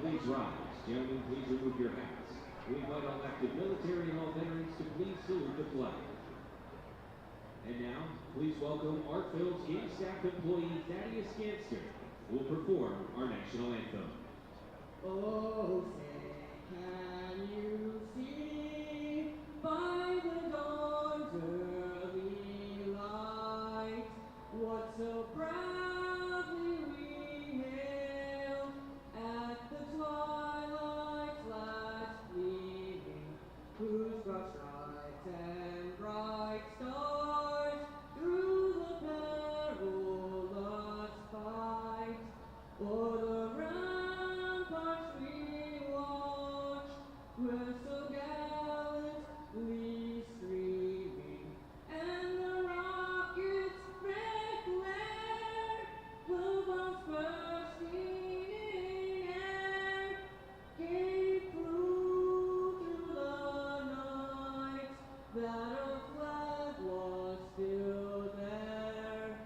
please rise. Gentlemen, please remove your hats. We invite all active military and all veterans to please salute the flag. And now, please welcome Artfield's game staff employee Thaddeus Ganster, who will perform our national anthem. Oh, say, can you see by the dawn's early light what so proudly we hailed at the twilight's last gleaming, whose broad stripes and bright stars through the perilous fight o'er the ramparts we watch, were so gallantly streaming, and the rockets' red glare, the bombs bursting in air, gave clue to the night that our flag was still there.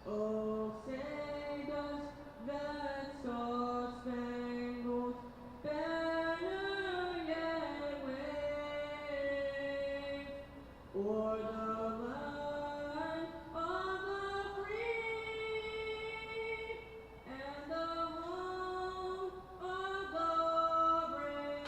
Oh, say does that star-spangled banner yet wave o'er the land of the free and the home of the brave?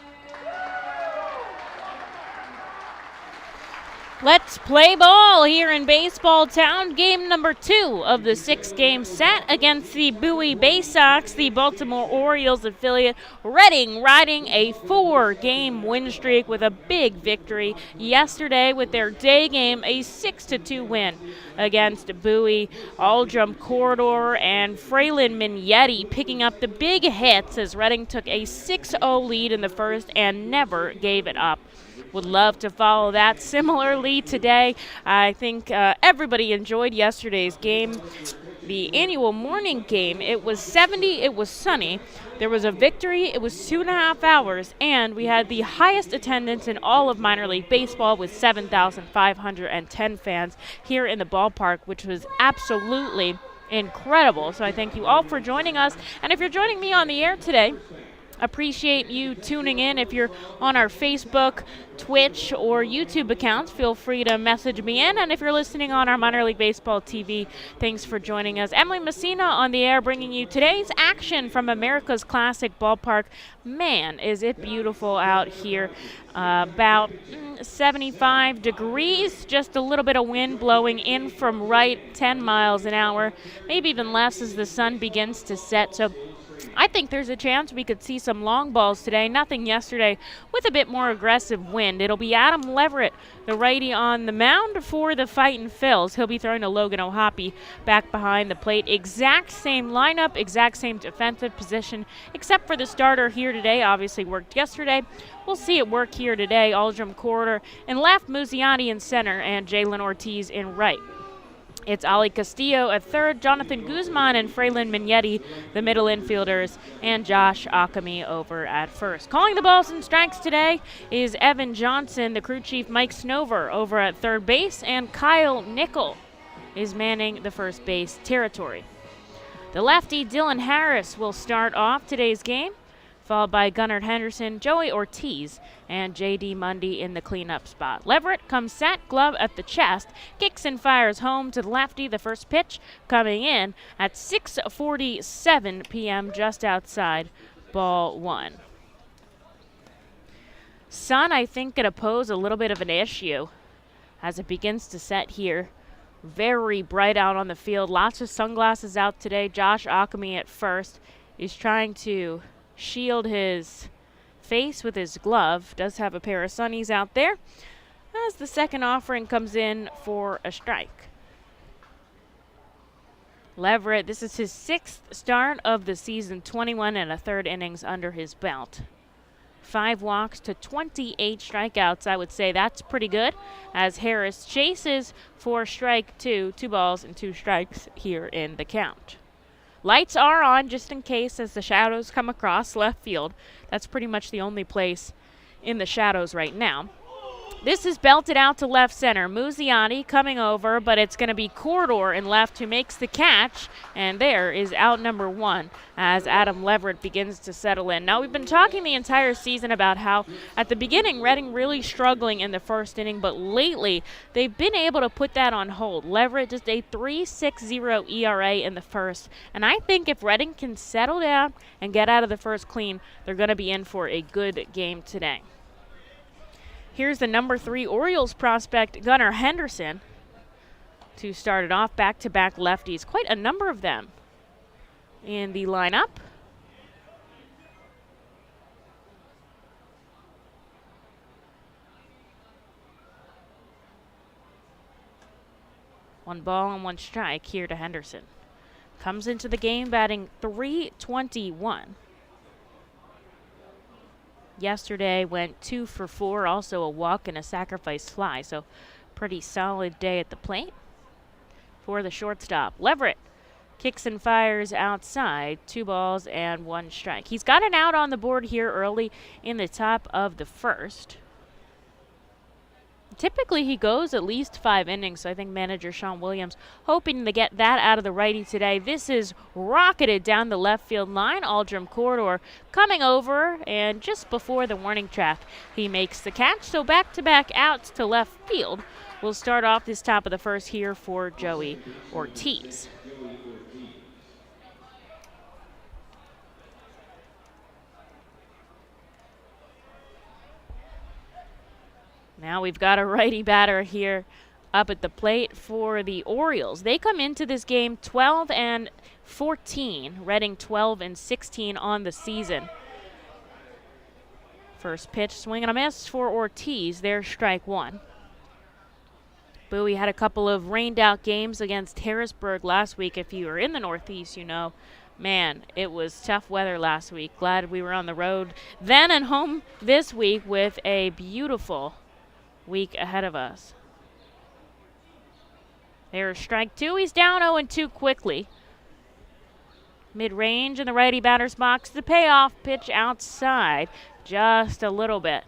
Let's play ball here in Baseball Town. Game number 2 of the 6-game set against the Bowie Baysox, the Baltimore Orioles affiliate. Reading riding a 4-game win streak with a big victory yesterday with their day game, a 6-2 win against Bowie. Aldrum Corridor and Fralin Mignetti picking up the big hits as Reading took a 6-0 lead in the first and never gave it up. Would love to follow that. Similarly today, I think everybody enjoyed yesterday's game, the annual morning game. It was 70, it was sunny. There was a victory, it was 2.5 hours, and we had the highest attendance in all of minor league baseball with 7,510 fans here in the ballpark, which was absolutely incredible. So I thank you all for joining us. And if you're joining me on the air today, appreciate you tuning in. If you're on our Facebook, Twitch, or YouTube accounts, feel free to message me in. And if you're listening on our Minor League Baseball TV, thanks for joining us. Emily Messina on the air, bringing you today's action from America's Classic Ballpark. Man, is it beautiful out here. About 75 degrees, just a little bit of wind blowing in from right, 10 miles an hour, maybe even less as the sun begins to set. So I think there's a chance we could see some long balls today. Nothing yesterday with a bit more aggressive wind. It'll be Adam Leverett, the righty on the mound for the Fightin Phils. He'll be throwing to Logan O'Hoppe back behind the plate. Exact same lineup, exact same defensive position, except for the starter here today. Obviously worked yesterday. We'll see it work here today. Aldrum Corridor in left, Musiani in center, and Jalen Ortiz in right. It's Ali Castillo at third, Jonathan Guzman and Fralin Mignetti, the middle infielders, and Josh Ockamy over at first. Calling the balls and strikes today is Evan Johnson, the crew chief Mike Snover over at third base, and Kyle Nickel is manning the first base territory. The lefty Dylan Harris will start off today's game, followed by Gunnar Henderson, Joey Ortiz, and J.D. Mundy in the cleanup spot. Leverett comes set, glove at the chest, kicks and fires home to the lefty. The first pitch coming in at 6:47 p.m. just outside ball 1. Sun, I think, going to pose a little bit of an issue as it begins to set here. Very bright out on the field. Lots of sunglasses out today. Josh Ockamy at first is trying to shield his face with his glove. Does have a pair of sunnies out there as the second offering comes in for a strike. Leverett, this is his 6th start of the season, 21 and a third innings under his belt. 5 walks to 28 strikeouts. I would say that's pretty good as Harris chases for strike 2, 2 balls and 2 strikes here in the count. Lights are on just in case as the shadows come across left field. That's pretty much the only place in the shadows right now. This is belted out to left center. Muziati coming over, but it's going to be Corridor in left who makes the catch. And there is out number 1 as Adam Leverett begins to settle in. Now, we've been talking the entire season about how at the beginning, Reading really struggling in the first inning, but lately they've been able to put that on hold. Leverett just a 3.60 ERA in the first. And I think if Reading can settle down and get out of the first clean, they're going to be in for a good game today. Here's the number 3 Orioles prospect, Gunnar Henderson, to start it off. Back-to-back lefties. Quite a number of them in the lineup. One ball and 1 strike here to Henderson. Comes into the game batting .321. Yesterday went 2 for 4, also a walk and a sacrifice fly, so pretty solid day at the plate for the shortstop. Leverett kicks and fires outside, 2 balls and 1 strike. He's got an out on the board here early in the top of the first. Typically he goes at least 5 innings, so I think manager Sean Williams hoping to get that out of the righty today. This is rocketed down the left field line. Aldrum Corridor coming over, and just before the warning track, he makes the catch. So back-to-back outs to left field. We'll start off this top of the first here for Joey Ortiz. Now we've got a righty batter here up at the plate for the Orioles. They come into this game 12-14, Reading 12-16 on the season. First pitch, swing and a miss for Ortiz. There's strike 1. Bowie had a couple of rained-out games against Harrisburg last week. If you were in the Northeast, you know, man, it was tough weather last week. Glad we were on the road then and home this week with a beautiful week ahead of us. There's strike 2. He's down 0-2 quickly. Mid-range in the righty batter's box. The payoff pitch outside just a little bit.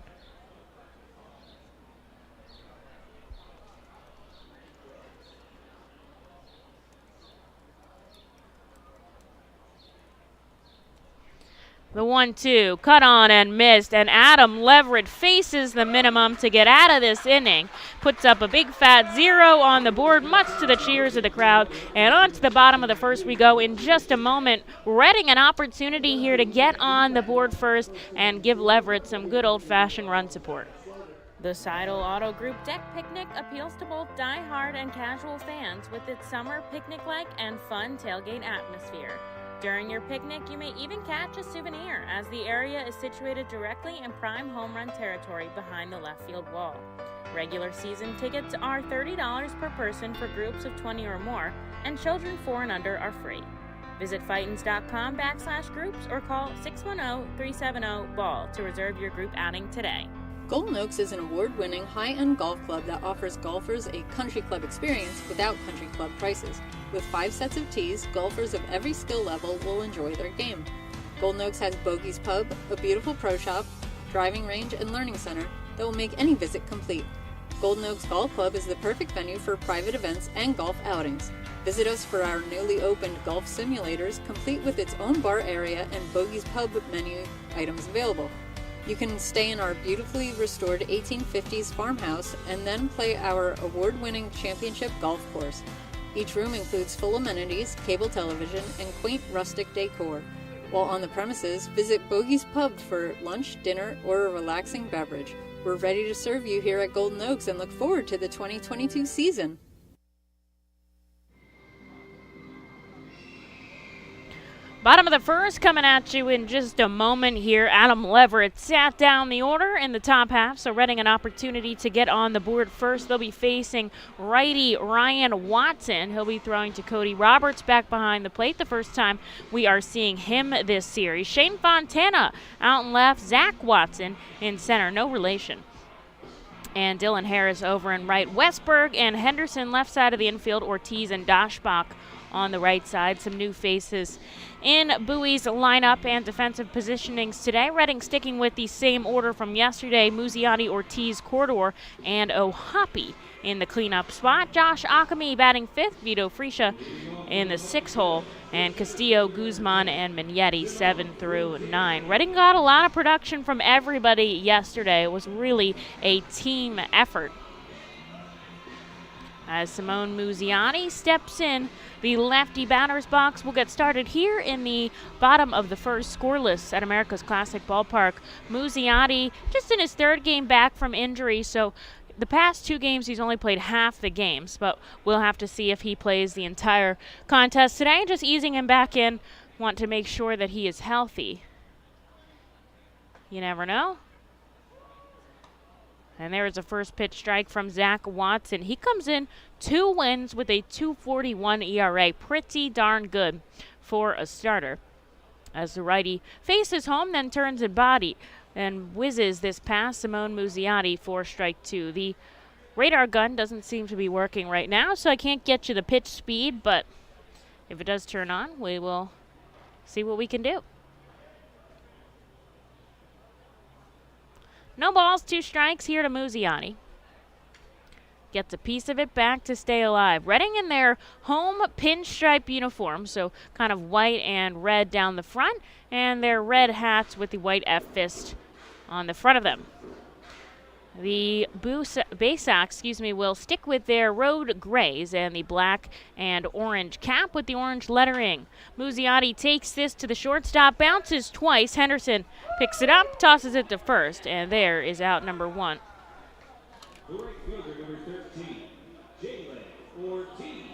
The 1-2, cut on and missed, and Adam Leverett faces the minimum to get out of this inning. Puts up a big fat 0 on the board, much to the cheers of the crowd. And on to the bottom of the first we go in just a moment. Reading an opportunity here to get on the board first and give Leverett some good old-fashioned run support. The Seidel Auto Group Deck Picnic appeals to both die-hard and casual fans with its summer picnic-like and fun tailgate atmosphere. During your picnic, you may even catch a souvenir, as the area is situated directly in prime home run territory behind the left field wall. Regular season tickets are $30 per person for groups of 20 or more, and children 4 and under are free. Visit Fightins.com/groups or call 610-370-BALL to reserve your group outing today. Golden Oaks is an award-winning high-end golf club that offers golfers a country club experience without country club prices. With 5 sets of tees, golfers of every skill level will enjoy their game. Golden Oaks has Bogey's Pub, a beautiful pro shop, driving range, and learning center that will make any visit complete. Golden Oaks Golf Club is the perfect venue for private events and golf outings. Visit us for our newly opened golf simulators, complete with its own bar area and Bogey's Pub menu items available. You can stay in our beautifully restored 1850s farmhouse and then play our award-winning championship golf course. Each room includes full amenities, cable television, and quaint rustic decor. While on the premises, visit Bogey's Pub for lunch, dinner, or a relaxing beverage. We're ready to serve you here at Golden Oaks and look forward to the 2022 season. Bottom of the first coming at you in just a moment here. Adam Leverett sat down the order in the top half, so Reading an opportunity to get on the board first. They'll be facing righty Ryan Watson. He'll be throwing to Cody Roberts back behind the plate. The first time we are seeing him this series. Shane Fontana out and left. Zach Watson in center. No relation. And Dylan Harris over in right. Westbrook and Henderson left side of the infield. Ortiz and Dashbach on the right side. Some new faces in Bowie's lineup and defensive positionings today. Reading sticking with the same order from yesterday. Muziati, Ortiz, Corridor, and O'Hoppe in the cleanup spot. Josh Ockamy batting fifth. Vito Freesia in the 6 hole. And Castillo, Guzman, and Mignetti 7 through 9. Reading got a lot of production from everybody yesterday. It was really a team effort. As Simone Muziati steps in, the lefty batter's box will get started here in the bottom of the first, scoreless at America's Classic Ballpark. Muziati just in his 3rd game back from injury, so the past 2 games he's only played half the games, but we'll have to see if he plays the entire contest today. Just easing him back in, want to make sure that he is healthy. You never know. And there is a first pitch strike from Zach Watson. He comes in 2 wins with a 2.41 ERA. Pretty darn good for a starter. As the righty faces home, then turns and body and whizzes this past Simone Muziati for strike 2. The radar gun doesn't seem to be working right now, so I can't get you the pitch speed, but if it does turn on, we will see what we can do. No balls, 2 strikes here to Muziati. Gets a piece of it back to stay alive. Reading in their home pinstripe uniform, so kind of white and red down the front, and their red hats with the white F fist on the front of them. The Baysox, will stick with their road grays and the black and orange cap with the orange lettering. Muziati takes this to the shortstop, bounces twice. Henderson picks it up, tosses it to first, and there is out number 1. The right fielder, number 13, Jalen Ortiz.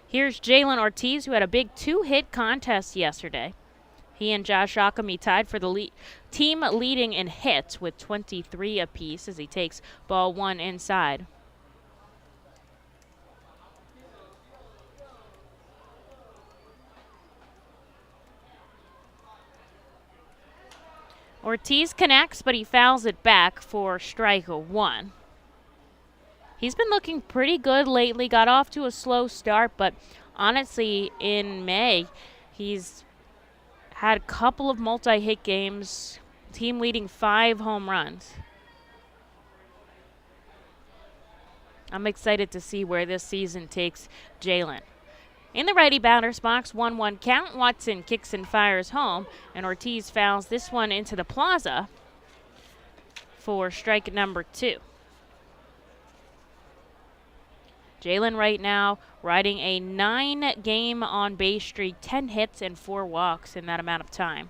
Here's Jalen Ortiz, who had a big 2-hit contest yesterday. He and Josh Ockamy tied for the team leading in hits with 23 apiece as he takes ball 1 inside. Ortiz connects, but he fouls it back for strike 1. He's been looking pretty good lately, got off to a slow start, but honestly, in May, he's had a couple of multi-hit games, team leading 5 home runs. I'm excited to see where this season takes Jalen. In the righty batter's box, 1-1 count. Watson kicks and fires home, and Ortiz fouls this one into the plaza for strike number 2. Jalen right now riding a 9-game on base streak, 10 hits and 4 walks in that amount of time.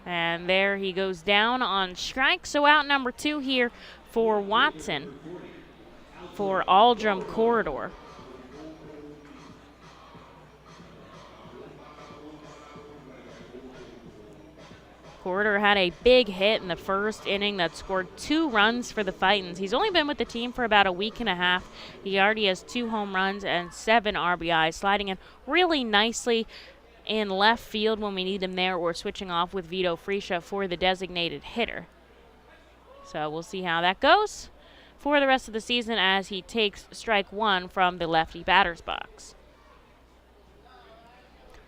And there he goes down on strike. So out number 2 here for Watson for Aldrum Corridor. Corridor had a big hit in the first inning that scored 2 runs for the Fightins. He's only been with the team for about a week and a half. He already has 2 home runs and 7 RBIs, sliding in really nicely in left field when we need him there, or switching off with Vito Freesia for the designated hitter. So we'll see how that goes for the rest of the season as he takes strike 1 from the lefty batter's box.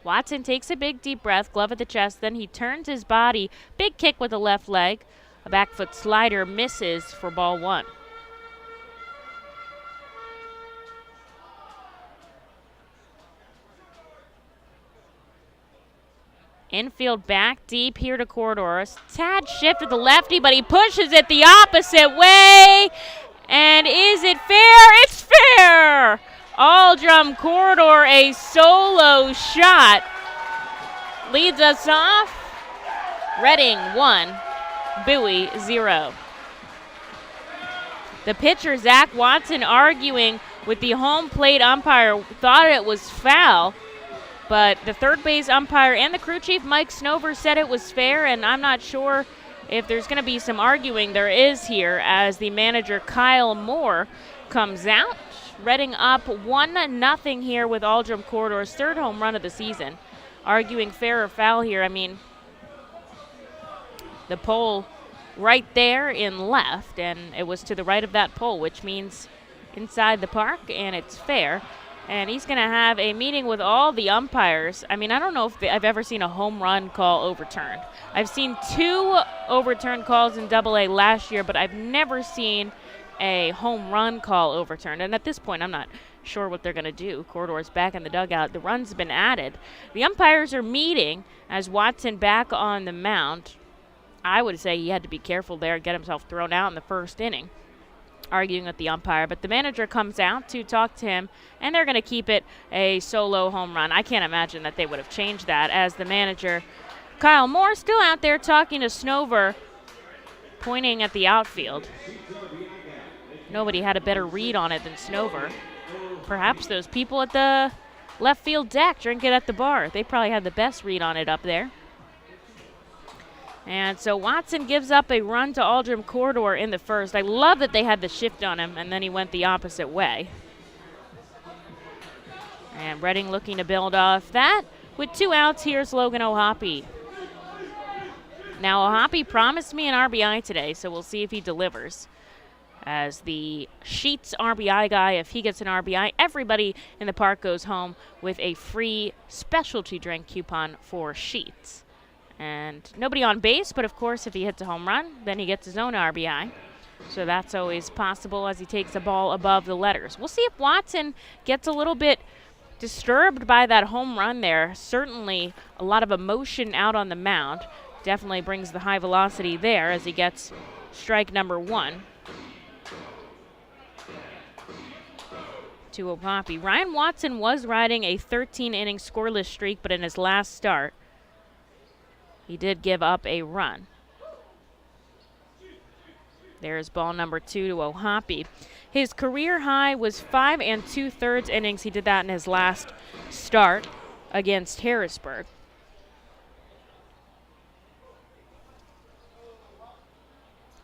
Watson takes a big deep breath, glove at the chest, then he turns his body, big kick with the left leg. A back foot slider misses for ball 1. Infield back deep here to Corridor. A tad shift to the lefty, but he pushes it the opposite way. And is it fair? It's fair! Aldrum Corridor, a solo shot, leads us off. Reading 1, Bowie 0. The pitcher, Zach Watson, arguing with the home plate umpire, thought it was foul, but the third base umpire and the crew chief, Mike Snover, said it was fair, and I'm not sure if there's going to be some arguing. There is here as the manager, Kyle Moore, comes out. Reading up 1-0 here with Aldrum Corridor's third home run of the season. Arguing fair or foul here. I mean, the pole right there in left, and it was to the right of that pole, which means inside the park, and it's fair. And he's going to have a meeting with all the umpires. I mean, I don't know if I've ever seen a home run call overturned. I've seen 2 overturned calls in AA last year, but I've never seen a home run call overturned. And at this point, I'm not sure what they're going to do. Corridor's back in the dugout. The run's been added. The umpires are meeting as Watson back on the mound. I would say he had to be careful there and get himself thrown out in the first inning, arguing with the umpire. But the manager comes out to talk to him, and they're going to keep it a solo home run. I can't imagine that they would have changed that, as the manager, Kyle Moore, still out there talking to Snover, pointing at the outfield. Nobody had a better read on it than Snover. Perhaps those people at the left field deck drinking at the bar. They probably had the best read on it up there. And so Watson gives up a run to Aldrum Corridor in the first. I love that they had the shift on him, and then he went the opposite way. And Reading looking to build off that. With 2 outs, here's Logan O'Hoppe. Now, O'Hoppe promised me an RBI today, so we'll see if he delivers. As the Sheets RBI guy, if he gets an RBI, everybody in the park goes home with a free specialty drink coupon for Sheets. And nobody on base, but of course if he hits a home run, then he gets his own RBI. So that's always possible as he takes a ball above the letters. We'll see if Watson gets a little bit disturbed by that home run there. Certainly a lot of emotion out on the mound. Definitely brings the high velocity there as he gets strike number 1. To O'Hoppe. Ryan Watson was riding a 13-inning scoreless streak, but in his last start, he did give up a run. There's ball number 2 to O'Hoppe. His career high was 5 2/3 innings. He did that in his last start against Harrisburg.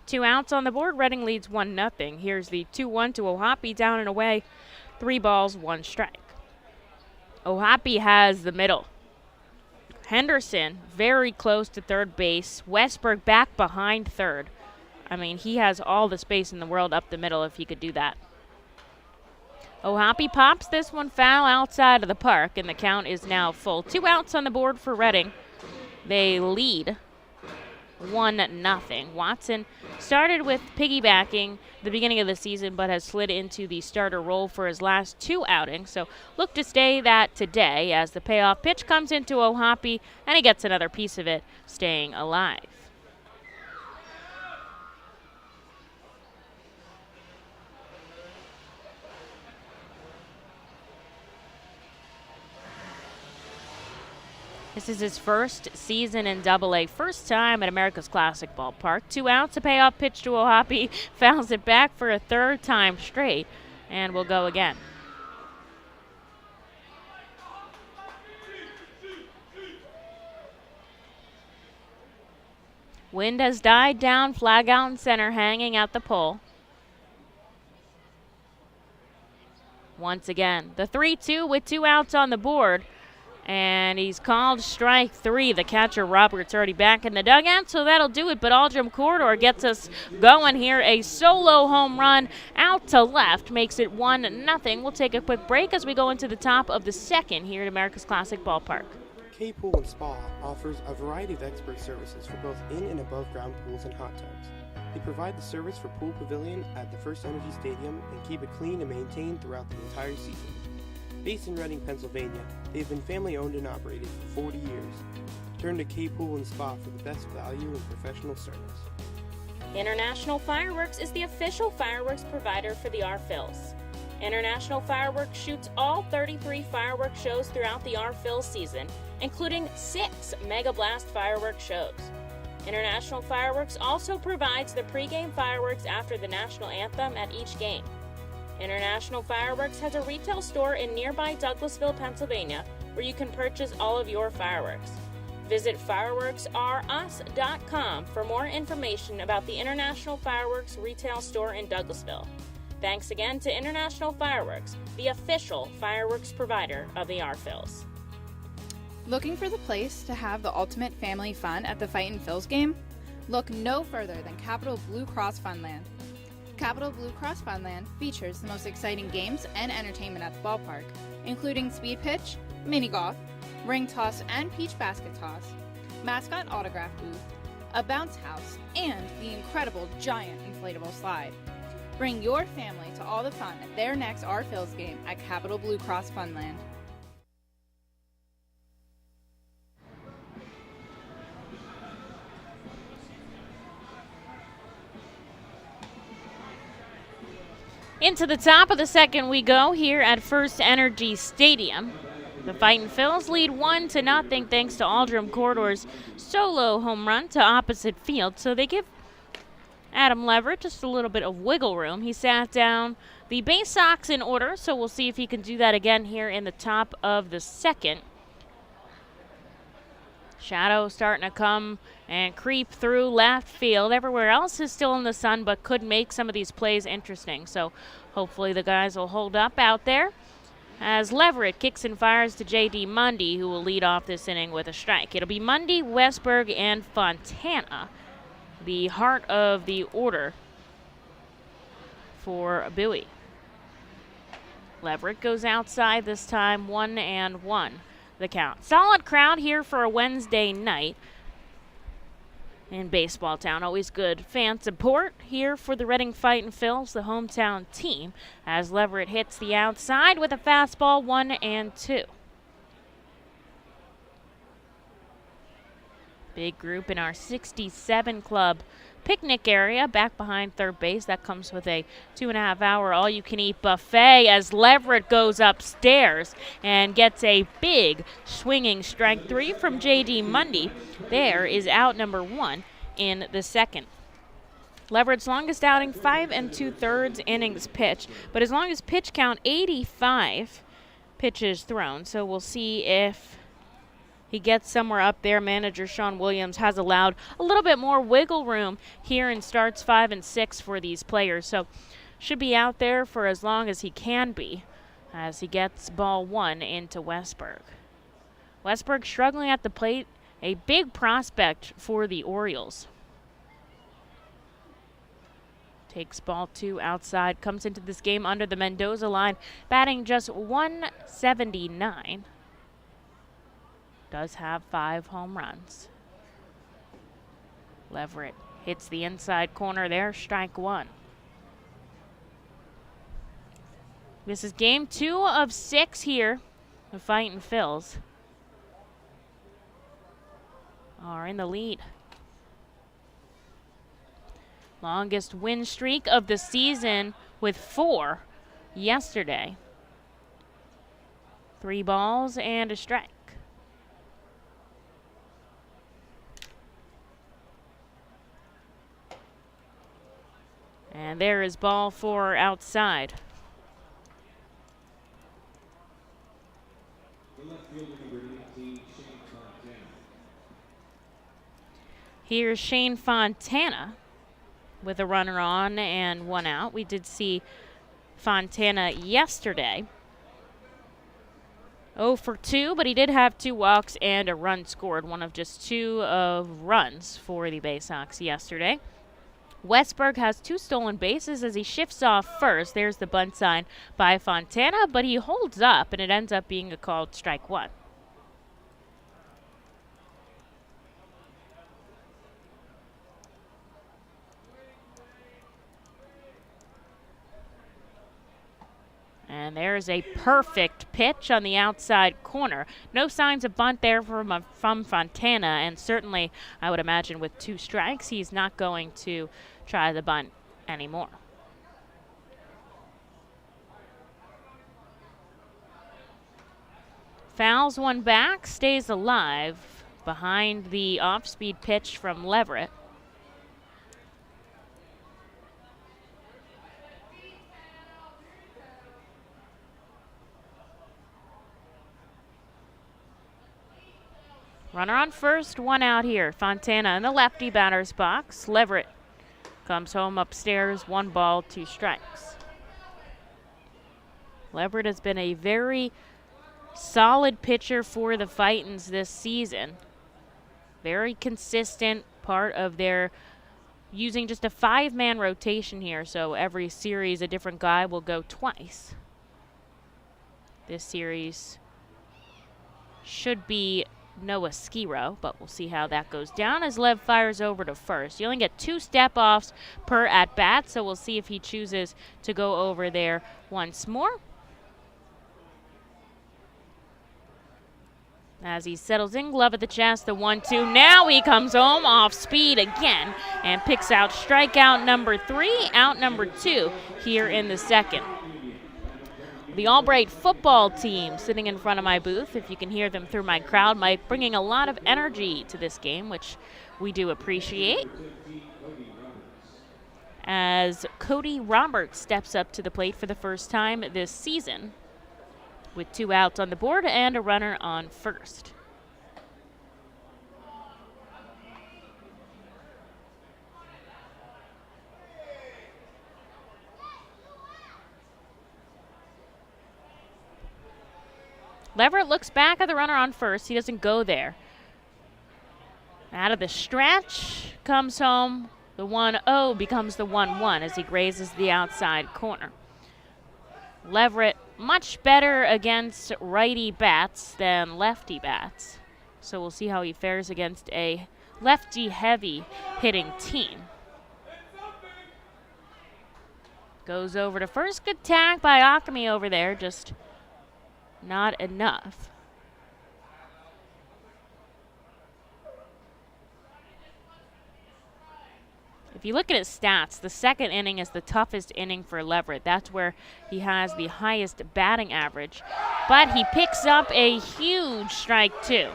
Two outs on the board. Reading leads 1-0. Here's the 2-1 to O'Hoppe, down and away. 3 balls, 1 strike. O'Hoppe has the middle. Henderson very close to third base. Westbrook back behind third. I mean, he has all the space in the world up the middle if he could do that. O'Hoppe pops this one foul outside of the park, and the count is now full. 2 outs on the board for Reading. They lead 1-0. Watson started with piggybacking the beginning of the season, but has slid into the starter role for his last 2 outings. So look to stay that today as the payoff pitch comes into O'Hoppe, and he gets another piece of it, staying alive. This is his first season in AA, first time at America's Classic Ballpark. 2 outs, a payoff pitch to O'Hoppe, fouls it back for a 3rd time straight, and will go again. Wind has died down, flag out in center, hanging at the pole. Once again, the 3-2 with 2 outs on the board. And he's called strike 3. The catcher, Roberts, already back in the dugout, so that'll do it. But Aldrum Corridor gets us going here. A solo home run out to left makes it 1-0. We'll take a quick break as we go into the top of the 2nd here at America's Classic Ballpark. K-Pool and Spa offers a variety of expert services for both in and above ground pools and hot tubs. They provide the service for Pool Pavilion at the FirstEnergy Stadium and keep it clean and maintained throughout the entire season. Based in Reading, Pennsylvania, they've been family-owned and operated for 40 years. Turn to K-Pool and Spa for the best value and professional service. International Fireworks is the official fireworks provider for the R-Phils. International Fireworks shoots all 33 fireworks shows throughout the R-Phil season, including 6 Mega Blast fireworks shows. International Fireworks also provides the pregame fireworks after the national anthem at each game. International Fireworks has a retail store in nearby Douglasville, Pennsylvania, where you can purchase all of your fireworks. Visit fireworksrus.com for more information about the International Fireworks retail store in Douglasville. Thanks again to International Fireworks, the official fireworks provider of the Arphils. Looking for the place to have the ultimate family fun at the Fightin Phils game? Look no further than Capital Blue Cross Funland. Capital Blue Cross Funland features the most exciting games and entertainment at the ballpark, including speed pitch, mini golf, ring toss and peach basket toss, mascot autograph booth, a bounce house, and the incredible giant inflatable slide. Bring your family to all the fun at their next Phils game at Capital Blue Cross Funland. Into the top of the second we go here at FirstEnergy Stadium. The Fightin Phils lead 1-0 thanks to Aldrum Corridor's solo home run to opposite field. So they give Adam Leverett just a little bit of wiggle room. He sat down the Baysox in order, so we'll see if he can do that again here in the top of the second. Shadow starting to come and creep through left field. Everywhere else is still in the sun, but could make some of these plays interesting. So hopefully the guys will hold up out there as Leverett kicks and fires to J.D. Mundy, who will lead off this inning with a strike. It'll be Mundy, Westbrook, and Fontana, the heart of the order for Bowie. Leverett goes outside this time, 1-1 the count. Solid crowd here for a Wednesday night in Baseball Town. Always good fan support here for the Reading Fightin Phils, the hometown team, as Leverett hits the outside with a fastball, 1-2. Big group in our 67 club picnic area back behind third base. That comes with a 2.5-hour all-you-can-eat buffet as Leverett goes upstairs and gets a big swinging strike three from J.D. Mundy. There is out number 1 in the second. Leverett's longest outing, 5 2/3 innings pitched, but his longest pitch count, 85 pitches thrown. So we'll see if he gets somewhere up there. Manager Sean Williams has allowed a little bit more wiggle room here in starts 5 and 6 for these players. So should be out there for as long as he can be as he gets ball 1 into Westbrook. Westbrook struggling at the plate, a big prospect for the Orioles. Takes ball 2 outside, comes into this game under the Mendoza line, batting just 179. Does have 5 home runs. Leverett hits the inside corner there, strike 1. This is game 2 of 6 here. The Fightin Phils are in the lead. Longest win streak of the season with 4 yesterday. 3 balls and a strike. And there is ball 4 outside. Here's Shane Fontana with a runner on and 1 out. We did see Fontana yesterday. 0 for 2, but he did have 2 walks and a run scored, one of just 2 of runs for the Baysox yesterday. Westbrook has 2 stolen bases as he shifts off first. There's the bunt sign by Fontana, but he holds up, and it ends up being a called strike 1. And there's a perfect pitch on the outside corner. No signs of bunt there from Fontana, and certainly I would imagine with 2 strikes, he's not going to try the bunt anymore. Fouls one back, stays alive behind the off-speed pitch from Leverett. Runner on first, 1 out here. Fontana in the lefty batter's box. Leverett comes home upstairs, 1 ball, 2 strikes. Leverett has been a very solid pitcher for the Fightins this season. Very consistent, part of their using just a 5-man rotation here, so every series a different guy will go twice. This series should be Noah Skiro, but we'll see how that goes down as Lev fires over to first. You only get 2 step-offs per at-bat, so we'll see if he chooses to go over there once more. As he settles in, glove at the chest, the 1-2. Now he comes home off speed again and picks out strikeout number 3, out number 2 here in the second. The Albright football team sitting in front of my booth, if you can hear them through my crowd mic, bringing a lot of energy to this game, which we do appreciate. As Cody Roberts steps up to the plate for the first time this season, with 2 outs on the board and a runner on first. Leverett looks back at the runner on first. He doesn't go there. Out of the stretch, comes home. The 1-0 becomes the 1-1 as he grazes the outside corner. Leverett much better against righty bats than lefty bats. So we'll see how he fares against a lefty-heavy hitting team. Goes over to first. Good tag by Akami over there, just not enough. If you look at his stats, the second inning is the toughest inning for Leverett. That's where he has the highest batting average. But he picks up a huge strike, too.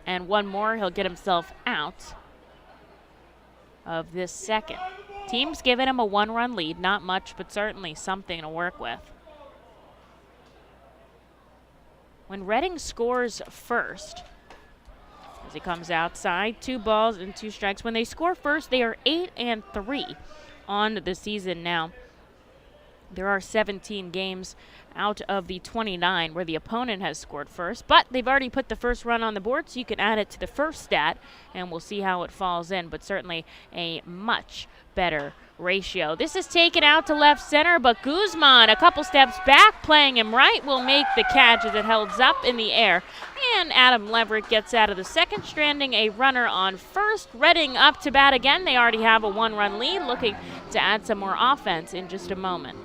And one more, he'll get himself out of this second. Team's given him a 1-run lead. Not much, but certainly something to work with. When Reading scores first, as he comes outside, 2 balls and 2 strikes. When they score first, they are 8-3 on the season now. There are 17 games out of the 29 where the opponent has scored first, but they've already put the first run on the board, so you can add it to the first stat, and we'll see how it falls in, but certainly a much better ratio. This is taken out to left center, but Guzman, a couple steps back, playing him right, will make the catch as it holds up in the air. And Adam Leverett gets out of the second, stranding a runner on first. Reading up to bat again. They already have a 1-run lead, looking to add some more offense in just a moment.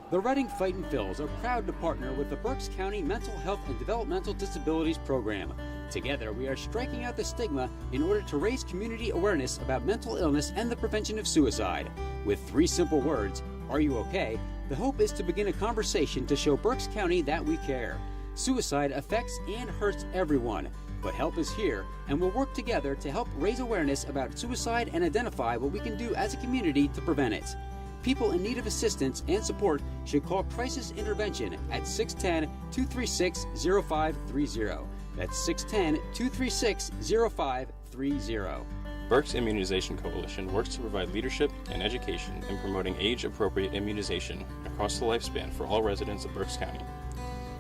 The Reading Fightin' Phils are proud to partner with the Berks County Mental Health and Developmental Disabilities Program. Together, we are striking out the stigma in order to raise community awareness about mental illness and the prevention of suicide. With 3 simple words, "Are you okay?" the hope is to begin a conversation to show Berks County that we care. Suicide affects and hurts everyone, but help is here, and we'll work together to help raise awareness about suicide and identify what we can do as a community to prevent it. People in need of assistance and support should call Crisis Intervention at 610-236-0530. That's 610-236-0530. Berks Immunization Coalition works to provide leadership and education in promoting age-appropriate immunization across the lifespan for all residents of Berks County.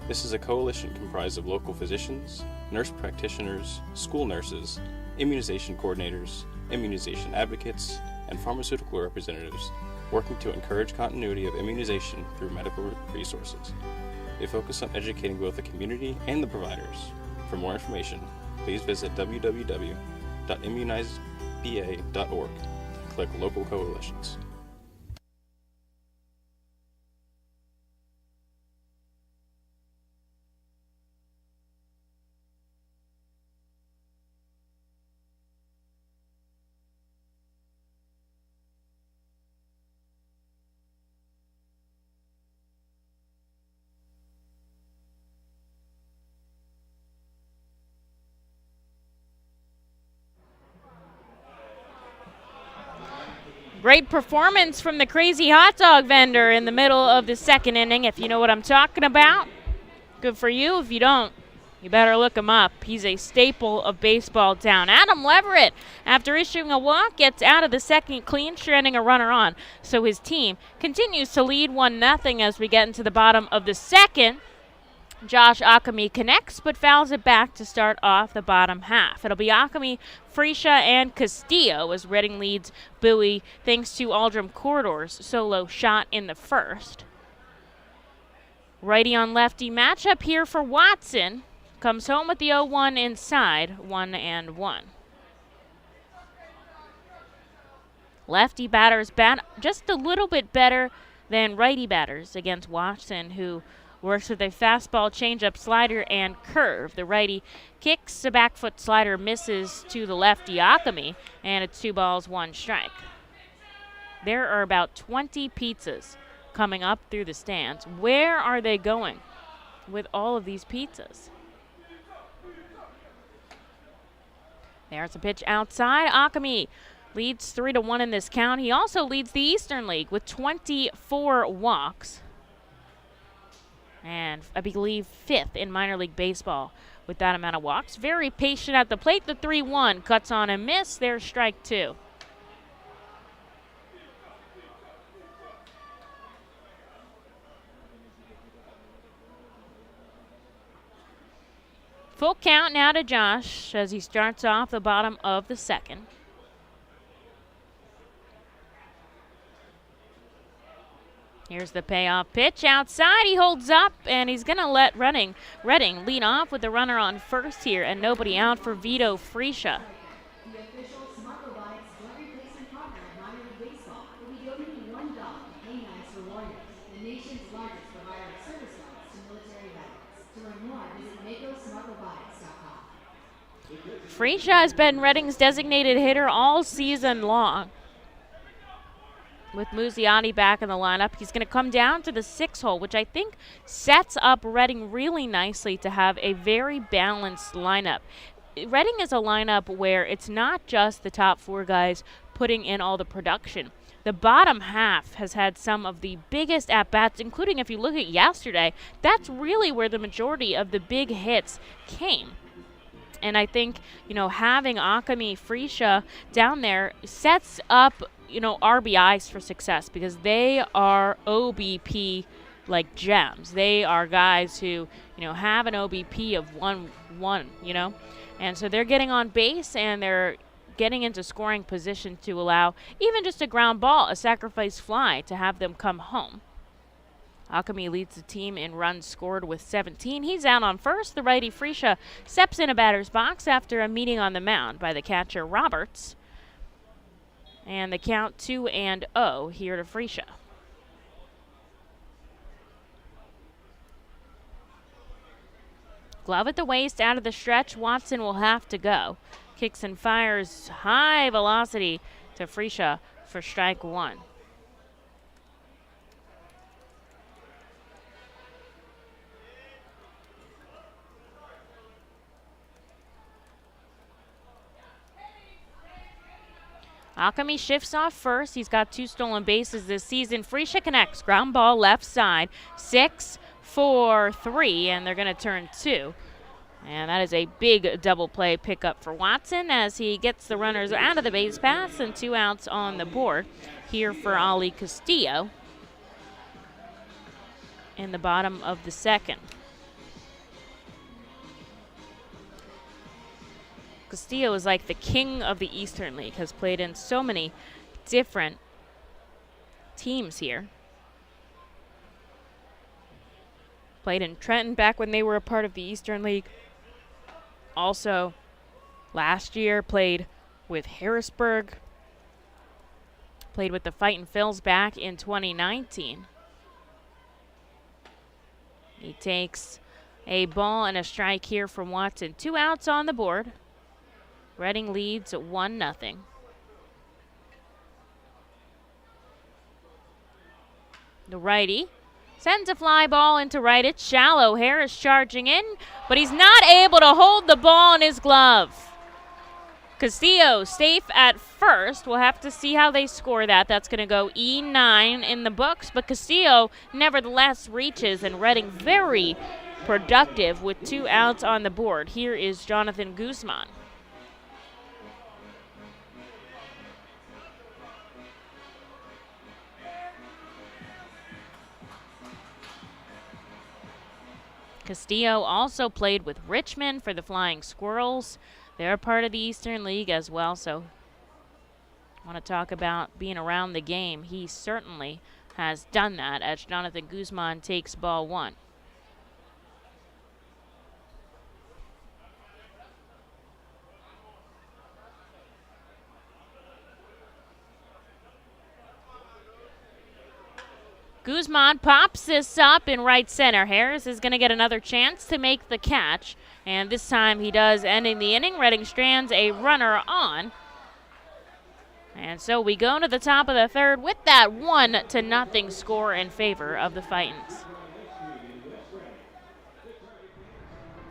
This is a coalition comprised of local physicians, nurse practitioners, school nurses, immunization coordinators, immunization advocates, and pharmaceutical representatives working to encourage continuity of immunization through medical resources. They focus on educating both the community and the providers. For more information, please visit www.immunizeba.org and click Local Coalitions. Great performance from the crazy hot dog vendor in the middle of the second inning, if you know what I'm talking about. Good for you if you don't. You better look him up. He's a staple of baseball town. Adam Leverett, after issuing a walk, gets out of the second clean, stranding a runner on. So his team continues to lead 1-0 as we get into the bottom of the second. Josh Akami connects, but fouls it back to start off the bottom half. It'll be Akami, Freesia, and Castillo as Reading leads Bowie thanks to Aldrum Corridor's solo shot in the first. Righty on lefty matchup here for Watson. Comes home with the 0-1 inside, 1-1. Lefty batters bat just a little bit better than righty batters against Watson, who works with a fastball, changeup, slider, and curve. The righty kicks a back foot slider, misses to the lefty Akami, and it's 2 balls, 1 strike. There are about 20 pizzas coming up through the stands. Where are they going with all of these pizzas? There's a pitch outside. Akami leads 3-1 in this count. He also leads the Eastern League with 24 walks. And I believe 5th in minor league baseball with that amount of walks. Very patient at the plate. The 3-1 cuts on a miss. There's strike 2. Full count now to Josh as he starts off the bottom of the second. Here's the payoff pitch outside. He holds up, and he's going to let Reading lead off with the runner on first here, and nobody out for Vito Freesia. The official Smart Robotics joint replacement partner of minor league baseball will be donating $1 to Canines for Warriors, the nation's largest provider of service dogs to military veterans. To learn more, visit MakoSmartRobotics.com. Freesia has been Reading's designated hitter all season long. With Musiotti back in the lineup, he's going to come down to the 6 hole, which I think sets up Reading really nicely to have a very balanced lineup. Reading is a lineup where it's not just the top 4 guys putting in all the production. The bottom half has had some of the biggest at-bats, including if you look at yesterday, that's really where the majority of the big hits came. And I think, having Akami, Freesia down there sets up, RBIs for success because they are OBP like gems. They are guys who, have an OBP of 1-1, And so they're getting on base and they're getting into scoring position to allow even just a ground ball, a sacrifice fly, to have them come home. Akami leads the team in runs scored with 17. He's out on first. The righty Freesia steps in a batter's box after a meeting on the mound by the catcher Roberts. And the count 2-0 here to Freesia. Glove at the waist, out of the stretch. Watson will have to go. Kicks and fires high velocity to Freesia for strike 1. Akami shifts off first. He's got 2 stolen bases this season. Freesia connects. Ground ball left side. 6-4-3, and they're going to turn 2. And that is a big double play pickup for Watson as he gets the runners out of the base paths and 2 outs on the board here for Ali Castillo in the bottom of the second. Castillo is like the king of the Eastern League, has played in so many different teams here. Played in Trenton back when they were a part of the Eastern League. Also, last year played with Harrisburg. Played with the Fightin Phils back in 2019. He takes a ball and a strike here from Watson. 2 outs on the board. Reading leads 1-0. The righty sends a fly ball into right. It's shallow. Harris charging in, but he's not able to hold the ball in his glove. Castillo safe at first. We'll have to see how they score that. That's going to go E9 in the books, but Castillo nevertheless reaches, and Reading very productive with 2 outs on the board. Here is Jonathan Guzman. Castillo also played with Richmond for the Flying Squirrels. They're part of the Eastern League as well, so I want to talk about being around the game. He certainly has done that as Jonathan Guzman takes ball 1. Guzman pops this up in right center. Harris is going to get another chance to make the catch, and this time he does, ending the inning. Reading strands a runner on. And so we go to the top of the third with that 1-0 score in favor of the Fightins.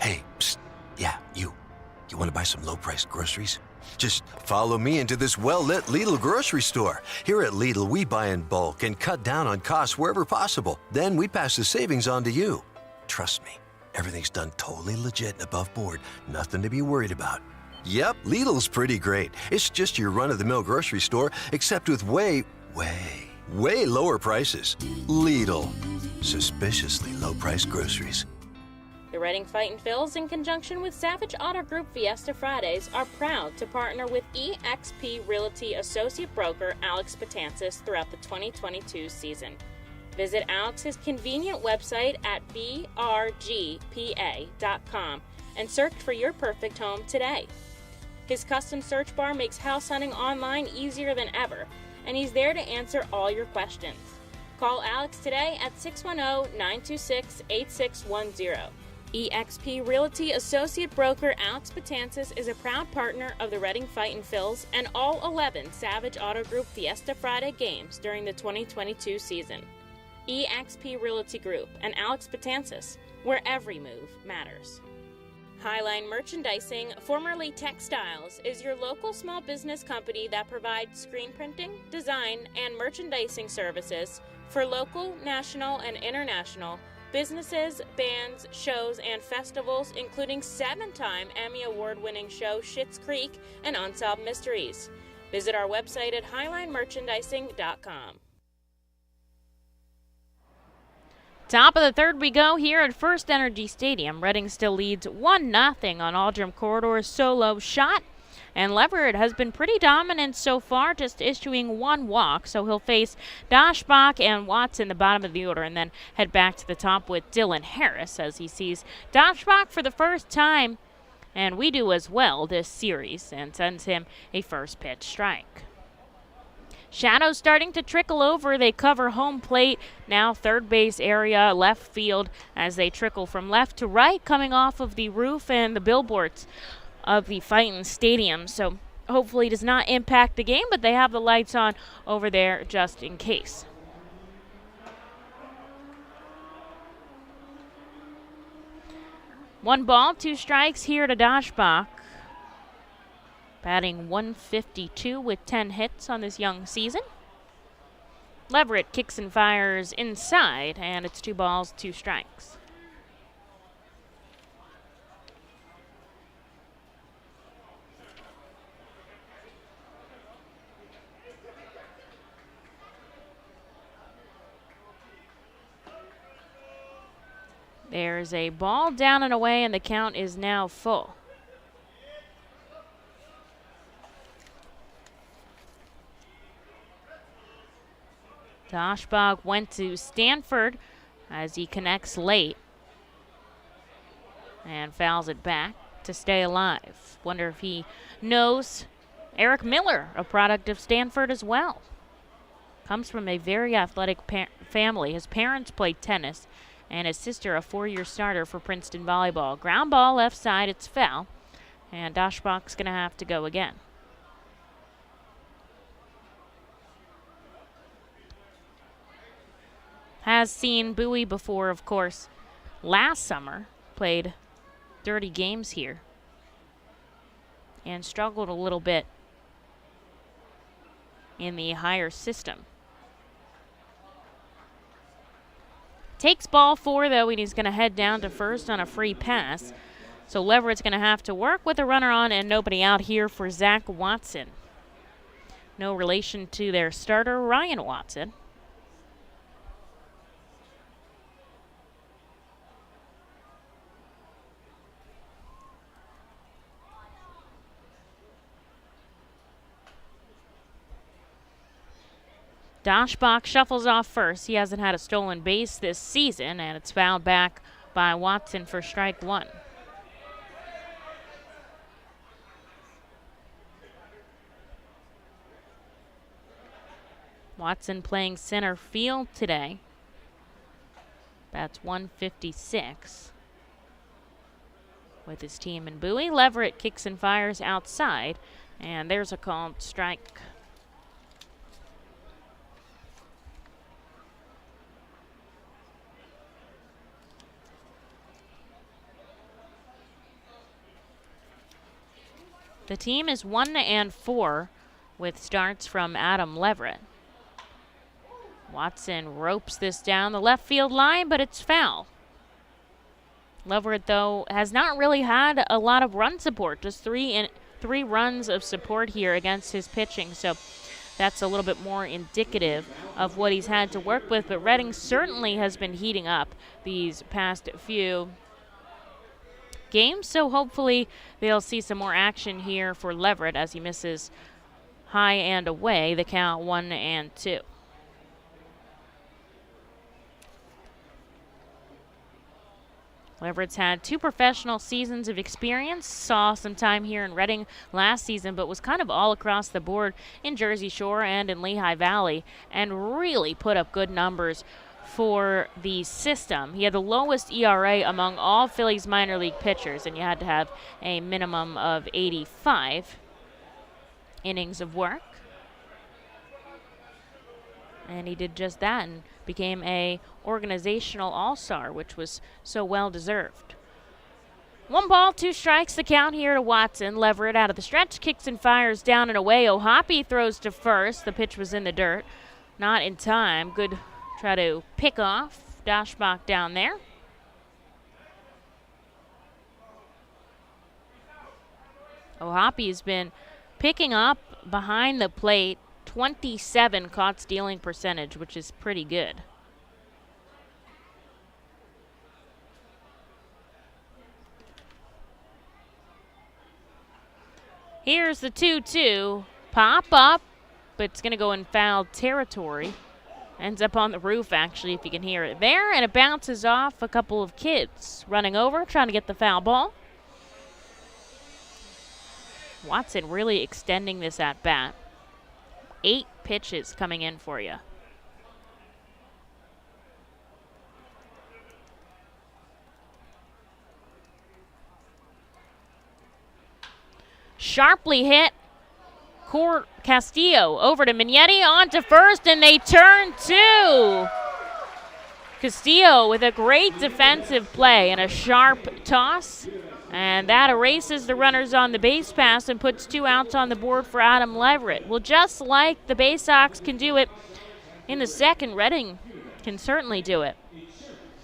Hey, psst. Yeah, you want to buy some low-priced groceries? Just follow me into this well-lit Lidl grocery store. Here at Lidl, we buy in bulk and cut down on costs wherever possible. Then we pass the savings on to you. Trust me, everything's done totally legit and above board. Nothing to be worried about. Yep, Lidl's pretty great. It's just your run-of-the-mill grocery store, except with way lower prices. Lidl. Suspiciously low-priced groceries. The Reading Fightin' Phils, in conjunction with Savage Auto Group Fiesta Fridays, are proud to partner with eXp Realty Associate Broker Alex Patansis throughout the 2022 season. Visit Alex's convenient website at brgpa.com and search for your perfect home today. His custom search bar makes house hunting online easier than ever, and he's there to answer all your questions. Call Alex today at 610-926-8610. eXp Realty Associate Broker Alex Patansis is a proud partner of the Reading Fightin' Phils and all 11 Savage Auto Group Fiesta Friday games during the 2022 season. eXp Realty Group and Alex Patansis, where every move matters. Highline Merchandising, formerly Textiles, is your local small business company that provides screen printing, design, and merchandising services for local, national, and international businesses, bands, shows, and festivals, including 7-time Emmy Award-winning show Schitt's Creek and Unsolved Mysteries. Visit our website at highlinemerchandising.com. Top of the third we go here at FirstEnergy Stadium. Reading still leads 1-0 on Aldrum Corridor's solo shot. And Leverett has been pretty dominant so far, just issuing 1 walk. So he'll face Dashbach and Watts in the bottom of the order and then head back to the top with Dylan Harris as he sees Dashbach for the first time, and we do as well this series, and sends him a first pitch strike. Shadows starting to trickle over. They cover home plate, now third base area, left field, as they trickle from left to right, coming off of the roof and the billboards of the Fightin' Stadium. So hopefully it does not impact the game, but they have the lights on over there just in case. One ball, 2 strikes here to Dashbach. Batting .152 with 10 hits on this young season. Leverett kicks and fires inside, and it's 2 balls, 2 strikes. There's a ball down and away, and the count is now full. Dashbach went to Stanford as he connects late and fouls it back to stay alive. Wonder if he knows Eric Miller, a product of Stanford as well. Comes from a very athletic family. His parents played tennis, and his sister a 4-year starter for Princeton volleyball. Ground ball left side, it's foul, and Dashbach's going to have to go again. Has seen Bowie before, of course. Last summer, played 30 games here. and struggled a little bit in the higher system. Takes ball 4, though, and he's going to head down to first on a free pass. So Leverett's going to have to work with a runner on and nobody out here for Zach Watson. No relation to their starter, Ryan Watson. Dashbach shuffles off first. He hasn't had a stolen base this season, and it's fouled back by Watson for strike 1. Watson playing center field today. That's 156 with his team in Bowie. Leverett kicks and fires outside, and there's a called strike. The team is 1-4 with starts from Adam Leverett. Watson ropes this down the left field line, but it's foul. Leverett, though, has not really had a lot of run support, just three runs of support here against his pitching, so that's a little bit more indicative of what he's had to work with, but Reading certainly has been heating up these past few games, so hopefully they'll see some more action here for Leverett as he misses high and away, the count 1-2. Leverett's had 2 professional seasons of experience, saw some time here in Reading last season, but was kind of all across the board in Jersey Shore and in Lehigh Valley, and really put up good numbers for the system. He had the lowest ERA among all Phillies minor league pitchers, and you had to have a minimum of 85 innings of work. And he did just that and became a organizational all-star, which was so well-deserved. 1 ball, 2 strikes, the count here to Watson. Leverett out of the stretch, kicks and fires down and away. O'Hoppe throws to first. The pitch was in the dirt. Not in time. Good try to pick off Dashbach down there. O'Hoppe has been picking up behind the plate. 27 caught stealing percentage, which is pretty good. Here's the 2-2. Pop up, but it's going to go in foul territory. Ends up on the roof, actually, if you can hear it there, and it bounces off a couple of kids running over, trying to get the foul ball. Watson really extending this at bat. 8 pitches coming in for you. Sharply hit. Castillo over to Mignetti, on to first, and they turn 2. Castillo with a great defensive play and a sharp toss. And that erases the runners on the base pass and puts 2 outs on the board for Adam Leverett. Well, just like the Baysox can do it in the second, Reading can certainly do it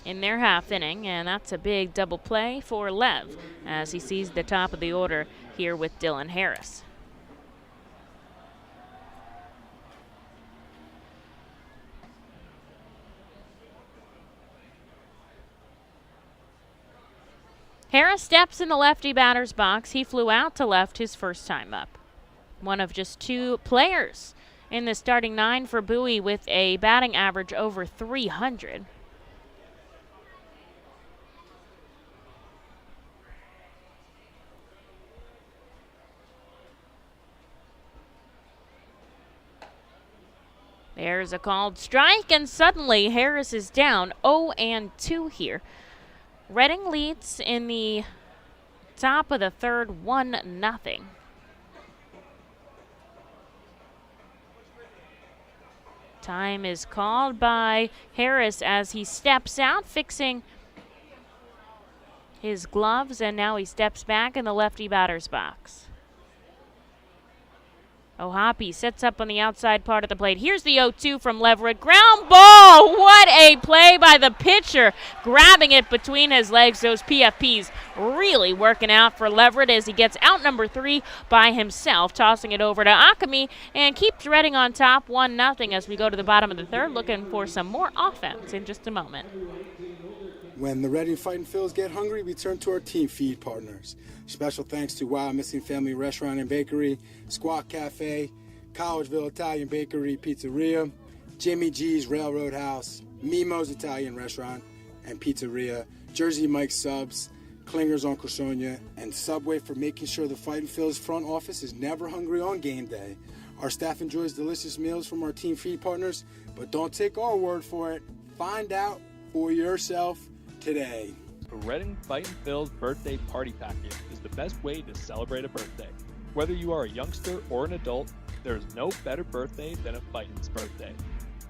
in their half inning. And that's a big double play for Lev as he sees the top of the order here with Dylan Harris. Harris steps in the lefty batter's box. He flew out to left his first time up. One of just 2 players in the starting 9 for Bowie with a batting average over 300. There's a called strike, and suddenly Harris is down 0-2 here. Reading leads in the top of the third 1-0. Time is called by Harris as he steps out, fixing his gloves, and now he steps back in the lefty batter's box. Hoppy sets up on the outside part of the plate. Here's the 0-2 from Leverett. Ground ball! What a play by the pitcher, grabbing it between his legs. Those PFPs really working out for Leverett as he gets out number 3 by himself, tossing it over to Akami and keeps Reading on top 1-0 as we go to the bottom of the third, looking for some more offense in just a moment. When the Reading Fightin' Phils get hungry, we turn to our team feed partners. Special thanks to Wild Missing Family Restaurant and Bakery, Squawk Cafe, Collegeville Italian Bakery Pizzeria, Jimmy G's Railroad House, Mimo's Italian Restaurant and Pizzeria, Jersey Mike's Subs, Klinger's Uncle Sonia, and Subway for making sure the Fightin' Phils front office is never hungry on game day. Our staff enjoys delicious meals from our team feed partners, but don't take our word for it. Find out for yourself today. The Reading Fightin' Phils birthday party package is the best way to celebrate a birthday. Whether you are a youngster or an adult, there is no better birthday than a Fightin's birthday.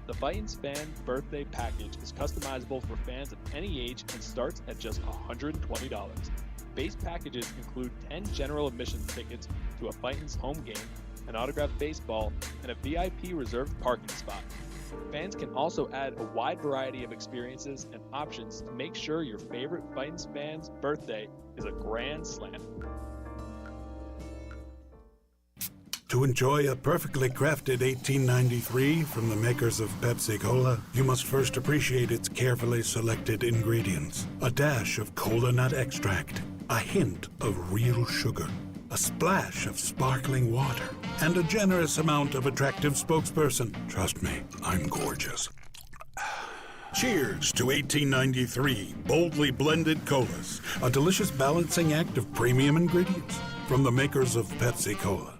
The Fightin's Fan Birthday Package is customizable for fans of any age and starts at just $120. Base packages include 10 general admission tickets to a Fightin's home game, an autographed baseball, and a VIP reserved parking spot. Fans can also add a wide variety of experiences and options to make sure your favorite Fightin's fan's birthday is a grand slam. To enjoy a perfectly crafted 1893 from the makers of Pepsi Cola, you must first appreciate its carefully selected ingredients. A dash of cola nut extract, a hint of real sugar, a splash of sparkling water, and a generous amount of attractive spokesperson. Trust me, I'm gorgeous. Cheers to 1893 boldly blended colas, a delicious balancing act of premium ingredients from the makers of Pepsi Cola.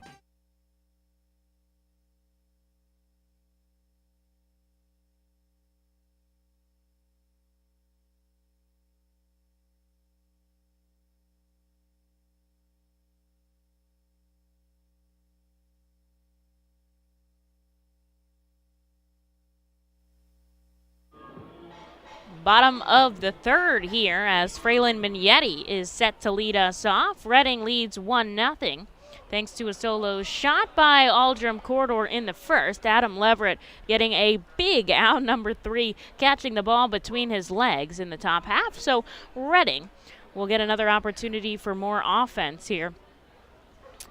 Bottom of the third here as Fraylin Mignetti is set to lead us off. Reading leads 1-0 thanks to a solo shot by Aldrum Corridor in the first. Adam Leverett getting a big out number 3, catching the ball between his legs in the top half. So Reading will get another opportunity for more offense here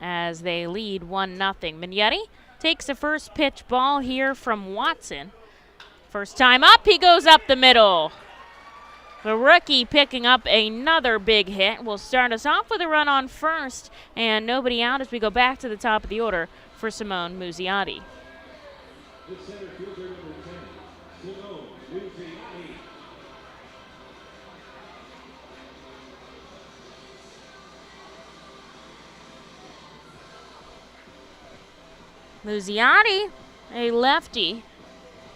as they lead 1-0. Mignetti takes a first pitch ball here from Watson. First time up, he goes up the middle. The rookie picking up another big hit will start us off with a run on first and nobody out as we go back to the top of the order for Simone Muzziotti. The center fielder number 10, Simone Muzziotti. Muzziotti, a lefty,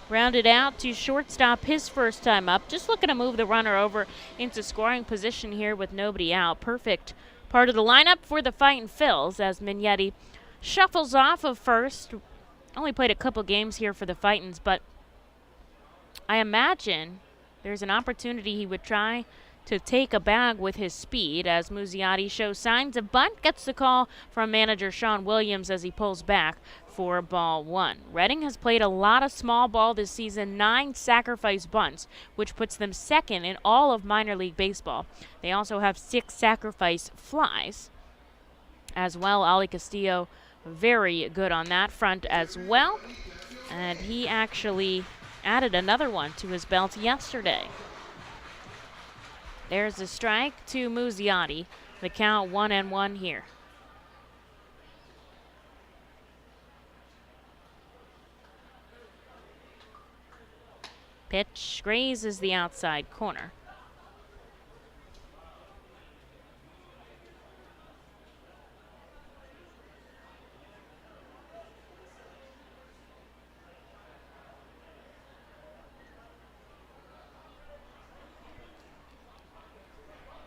rounded out to shortstop his first time up. Just looking to move the runner over into scoring position here with nobody out. Perfect part of the lineup for the Fightin' Phils as Mignetti shuffles off of first. Only played a couple games here for the Fightins, but I imagine there's an opportunity he would try to take a bag with his speed as Muzziotti shows signs of bunt, gets the call from manager Sean Williams as he pulls back for ball 1. Reading has played a lot of small ball this season, 9 sacrifice bunts, which puts them second in all of minor league baseball. They also have 6 sacrifice flies as well. Ali Castillo very good on that front as well, and he actually added another one to his belt yesterday. There's a strike to Muzziotti. The count 1-1 here. Pitch grazes the outside corner.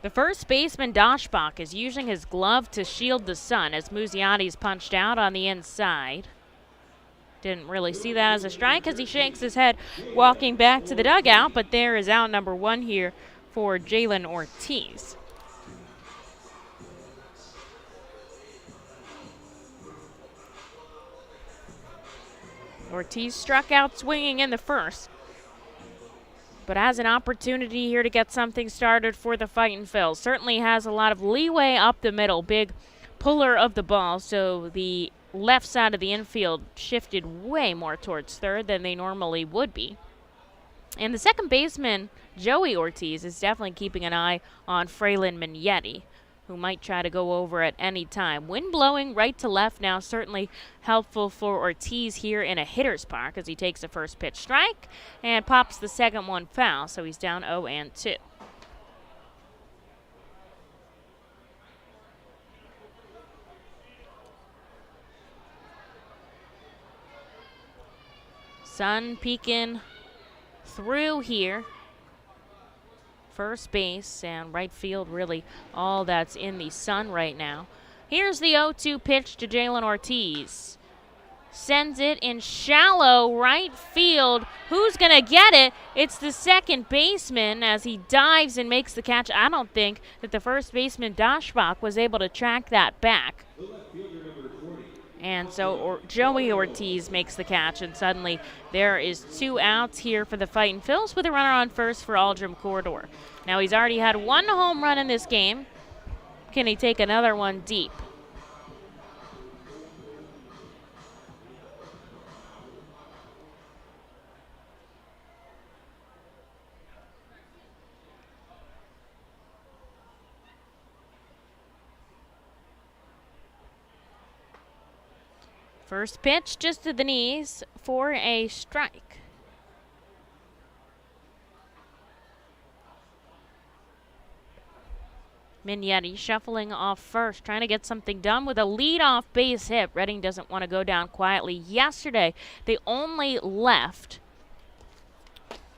The first baseman, Dashbach, is using his glove to shield the sun as Muzziotti's punched out on the inside. Didn't really see that as a strike as he shakes his head walking back to the dugout, but there is out number 1 here for Jalen Ortiz. Ortiz struck out swinging in the first, but has an opportunity here to get something started for the Fightin' Phils. Certainly has a lot of leeway up the middle, big puller of the ball, so the left side of the infield shifted way more towards third than they normally would be. And the second baseman, Joey Ortiz, is definitely keeping an eye on Fraylin Mignetti, who might try to go over at any time. Wind blowing right to left now, certainly helpful for Ortiz here in a hitter's park as he takes the first pitch strike and pops the second one foul, so he's down 0-2. Sun peeking through here. First base and right field, really all that's in the sun right now. Here's the 0-2 pitch to Jalen Ortiz. Sends it in shallow right field. Who's going to get it? It's the second baseman as he dives and makes the catch. I don't think that the first baseman, Dashbach, was able to track that back. And so Joey Ortiz makes the catch, and suddenly there is 2 outs here for the Fightin' Phils with a runner on first for Aldrim Corridor. Now he's already had 1 home run in this game. Can he take another one deep? First pitch just to the knees for a strike. Mignetti shuffling off first, trying to get something done with a leadoff base hit. Reading doesn't want to go down quietly. Yesterday, they only left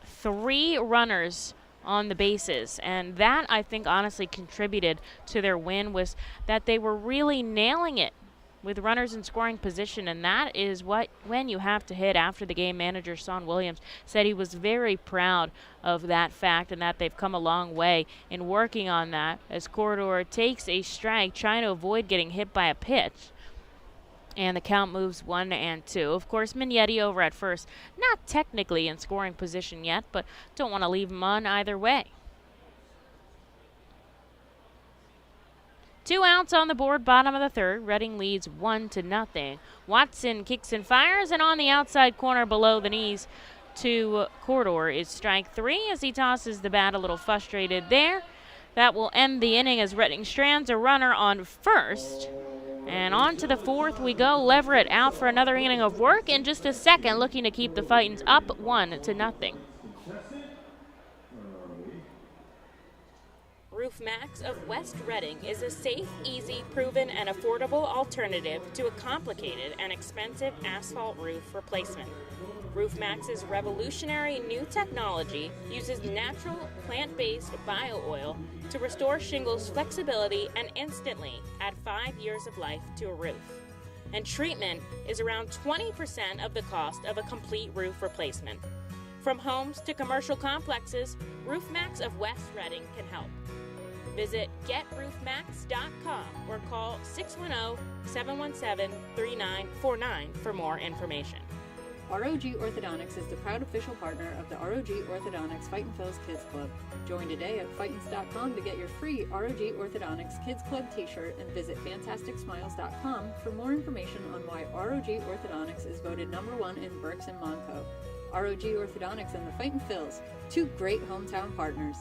3 runners on the bases, and that, I think, honestly contributed to their win, was that they were really nailing it with runners in scoring position, and that is when you have to hit. After the game, manager Son Williams said he was very proud of that fact and that they've come a long way in working on that, as Corridor takes a strike, trying to avoid getting hit by a pitch. And the count moves 1-2. Of course, Mignetti over at first, not technically in scoring position yet, but don't want to leave him on either way. 2 outs on the board, bottom of the third. Reading leads 1-0. Watson kicks and fires, and on the outside corner below the knees to Corridor is strike 3 as he tosses the bat a little frustrated there. That will end the inning as Reading strands a runner on first. And on to the fourth we go. Leverett out for another inning of work in just a second, looking to keep the Fightins up 1-0. Roof Max of West Reading is a safe, easy, proven, and affordable alternative to a complicated and expensive asphalt roof replacement. Roof Max's revolutionary new technology uses natural, plant-based bio-oil to restore shingles' flexibility and instantly add 5 years of life to a roof. And treatment is around 20% of the cost of a complete roof replacement. From homes to commercial complexes, Roof Max of West Reading can help. Visit GetRoofMax.com or call 610-717-3949 for more information. ROG Orthodontics is the proud official partner of the ROG Orthodontics Fightin' Phils Kids Club. Join today at Fightins.com to get your free ROG Orthodontics Kids Club t-shirt and visit FantasticSmiles.com for more information on why ROG Orthodontics is voted #1 in Berks and Monco. ROG Orthodontics and the Fightin' Phils, 2 great hometown partners.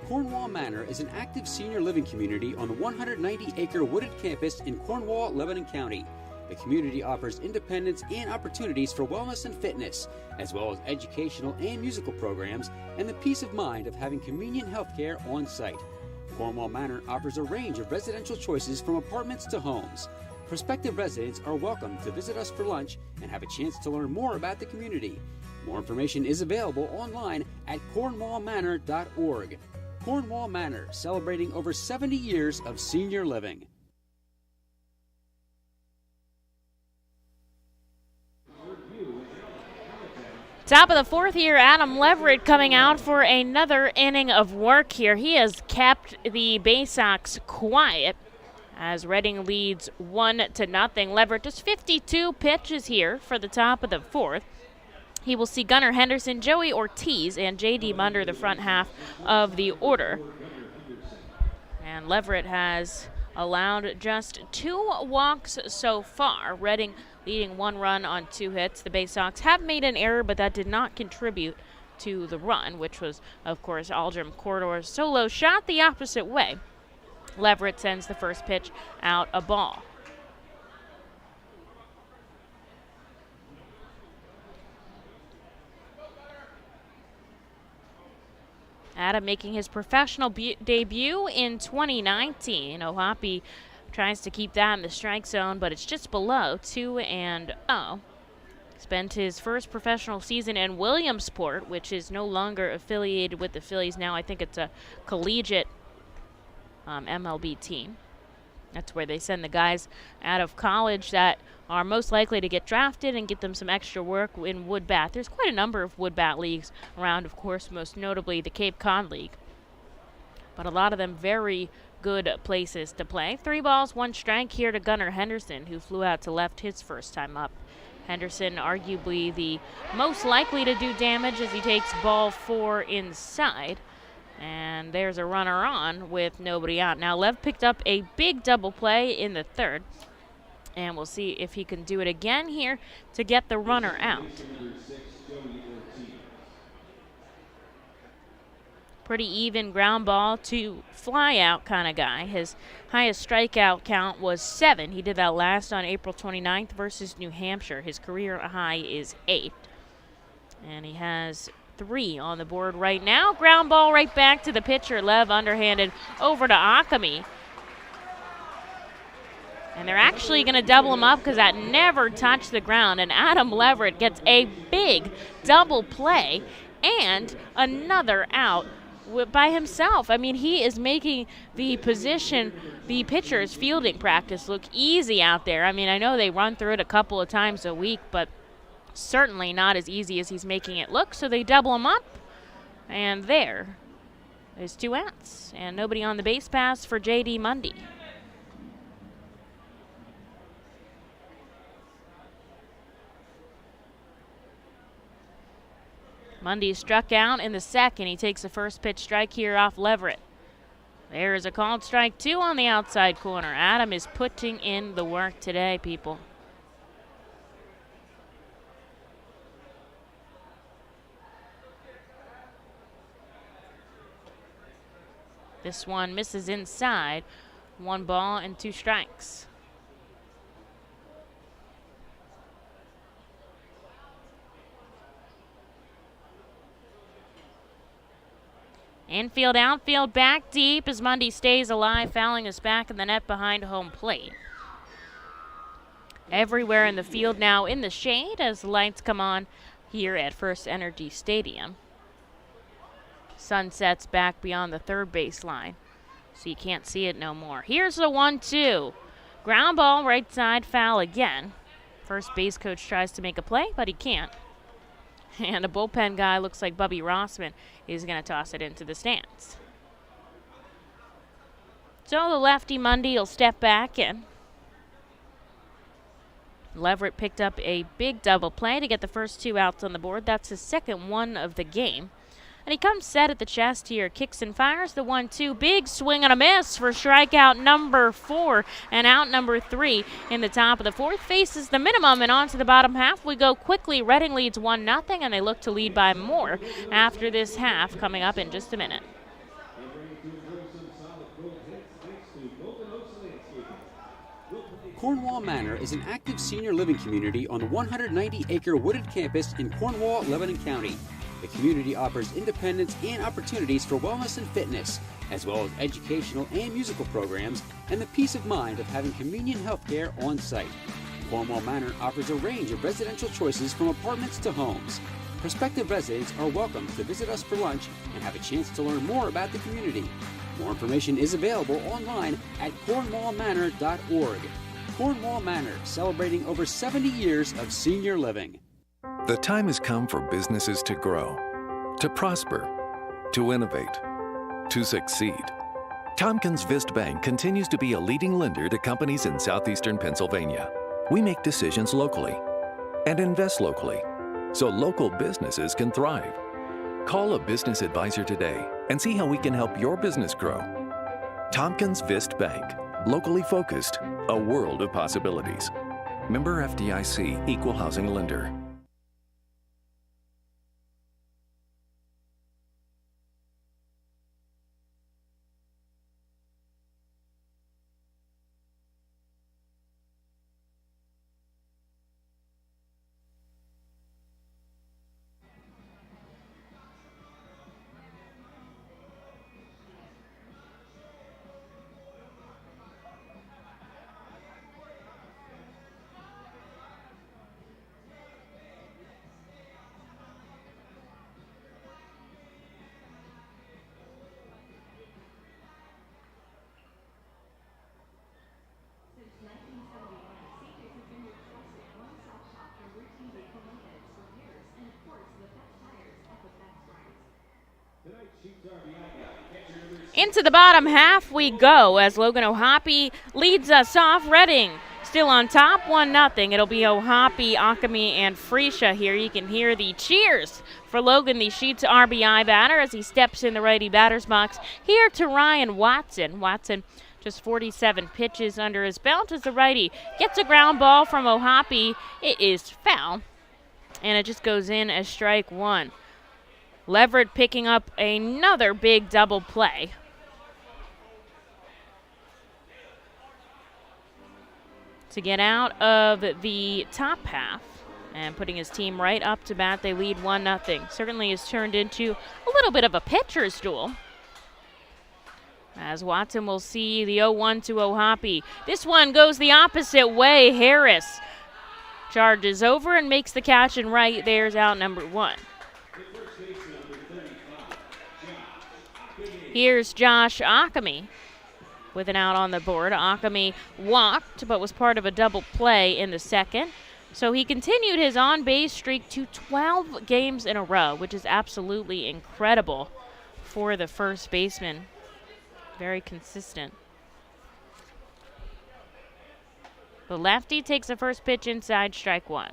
Cornwall Manor is an active senior living community on the 190-acre wooded campus in Cornwall, Lebanon County. The community offers independence and opportunities for wellness and fitness, as well as educational and musical programs, and the peace of mind of having convenient health care on site. Cornwall Manor offers a range of residential choices from apartments to homes. Prospective residents are welcome to visit us for lunch and have a chance to learn more about the community. More information is available online at cornwallmanor.org. Cornwall Manor, celebrating over 70 years of senior living. Top of the fourth here, Adam Leverett coming out for another inning of work here. He has kept the Baysox quiet as Reading leads 1-0. Leverett just 52 pitches here for the top of the fourth. He will see Gunnar Henderson, Joey Ortiz, and J.D. Munder the front half of the order. And Leverett has allowed just 2 walks so far. Reading leading 1 run on 2 hits. The Baysox have made an error, but that did not contribute to the run, which was, of course, Aldrim Corridor's solo shot the opposite way. Leverett sends the first pitch out a ball. Adam making his professional debut in 2019. Ohapi tries to keep that in the strike zone, but it's just below 2-0. Spent his first professional season in Williamsport, which is no longer affiliated with the Phillies now. I think it's a collegiate MLB team. That's where they send the guys out of college that are most likely to get drafted and get them some extra work in wood bat. There's quite a number of wood bat leagues around, of course, most notably the Cape Cod League. But a lot of them very good places to play. 3 balls, 1 strike here to Gunnar Henderson, who flew out to left his first time up. Henderson arguably the most likely to do damage as he takes ball 4 inside. And there's a runner on with nobody out. Now Lev picked up a big double play in the third. And we'll see if he can do it again here to get the runner out. Pretty even ground ball to fly out kind of guy. His highest strikeout count was 7. He did that last on April 29th versus New Hampshire. His career high is 8. And he has 3 on the board right now. Ground ball right back to the pitcher. Lev underhanded over to Akami. And they're actually going to double him up because that never touched the ground. And Adam Leverett gets a big double play and another out by himself. I mean, he is making the position, the pitcher's fielding practice look easy out there. I mean, I know they run through it a couple of times a week, but certainly not as easy as he's making it look. So they double him up, and there's 2 outs. And nobody on the base pass for J.D. Mundy. Mundy struck out in the second. He takes the first pitch strike here off Leverett. There's a called strike 2 on the outside corner. Adam is putting in the work today, people. This one misses inside. 1 ball and 2 strikes. Infield, outfield, back deep as Mundy stays alive, fouling us back in the net behind home plate. Everywhere in the field now in the shade as the lights come on here at FirstEnergy Stadium. Sun sets back beyond the third base line, so you can't see it no more. Here's the 1-2. Ground ball, right side, foul again. First base coach tries to make a play, but he can't. And a bullpen guy, looks like Bubby Rossman, is going to toss it into the stands. So the lefty Mundy will step back in. Leverett picked up a big double play to get the first 2 outs on the board. That's his second one of the game. And he comes set at the chest here, kicks and fires the 1-2. Big swing and a miss for strikeout number 4 and out number 3 in the top of the fourth. Faces the minimum and on to the bottom half we go quickly. Reading leads 1-0 and they look to lead by more after this half coming up in just a minute. Cornwall Manor is an active senior living community on the 190-acre wooded campus in Cornwall, Lebanon County. The community offers independence and opportunities for wellness and fitness, as well as educational and musical programs, and the peace of mind of having convenient health care on site. Cornwall Manor offers a range of residential choices from apartments to homes. Prospective residents are welcome to visit us for lunch and have a chance to learn more about the community. More information is available online at cornwallmanor.org. Cornwall Manor, celebrating over 70 years of senior living. The time has come for businesses to grow, to prosper, to innovate, to succeed. Tompkins Vist Bank continues to be a leading lender to companies in southeastern Pennsylvania. We make decisions locally and invest locally so local businesses can thrive. Call a business advisor today and see how we can help your business grow. Tompkins Vist Bank, locally focused, a world of possibilities. Member FDIC, Equal Housing Lender. Into the bottom half we go as Logan Ohapi leads us off. Reading still on top, 1-0. It'll be Ohapi, Ockamy, and Freesia here. You can hear the cheers for Logan, the Sheets RBI batter, as he steps in the righty batter's box. Here to Ryan Watson. Watson just 47 pitches under his belt as the righty gets a ground ball from Ohapi. It is foul, and it just goes in as strike one. Leverett picking up another big double play. To get out of the top half and putting his team right up to bat, they lead 1-0. Certainly has turned into a little bit of a pitcher's duel, as Watson will see the 0-1 to Ohapi. This one goes the opposite way. Harris charges over and makes the catch, and right there's out number one. Here's Josh Ockamy with an out on the board. Ockamy walked, but was part of a double play in the second. So he continued his on-base streak to 12 games in a row, which is absolutely incredible for the first baseman. Very consistent. The lefty takes the first pitch inside, strike one.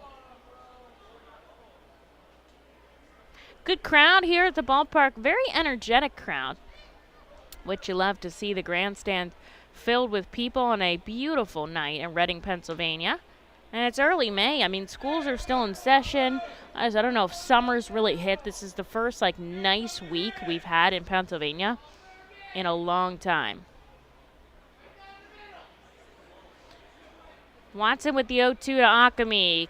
Good crowd here at the ballpark. Very energetic crowd, which you love to see. The grandstand filled with people on a beautiful night in Reading, Pennsylvania. And it's early May. I mean, schools are still in session. I don't know if summer's really hit. This is the first, nice week we've had in Pennsylvania in a long time. Watson with the 0-2 to Ockamy.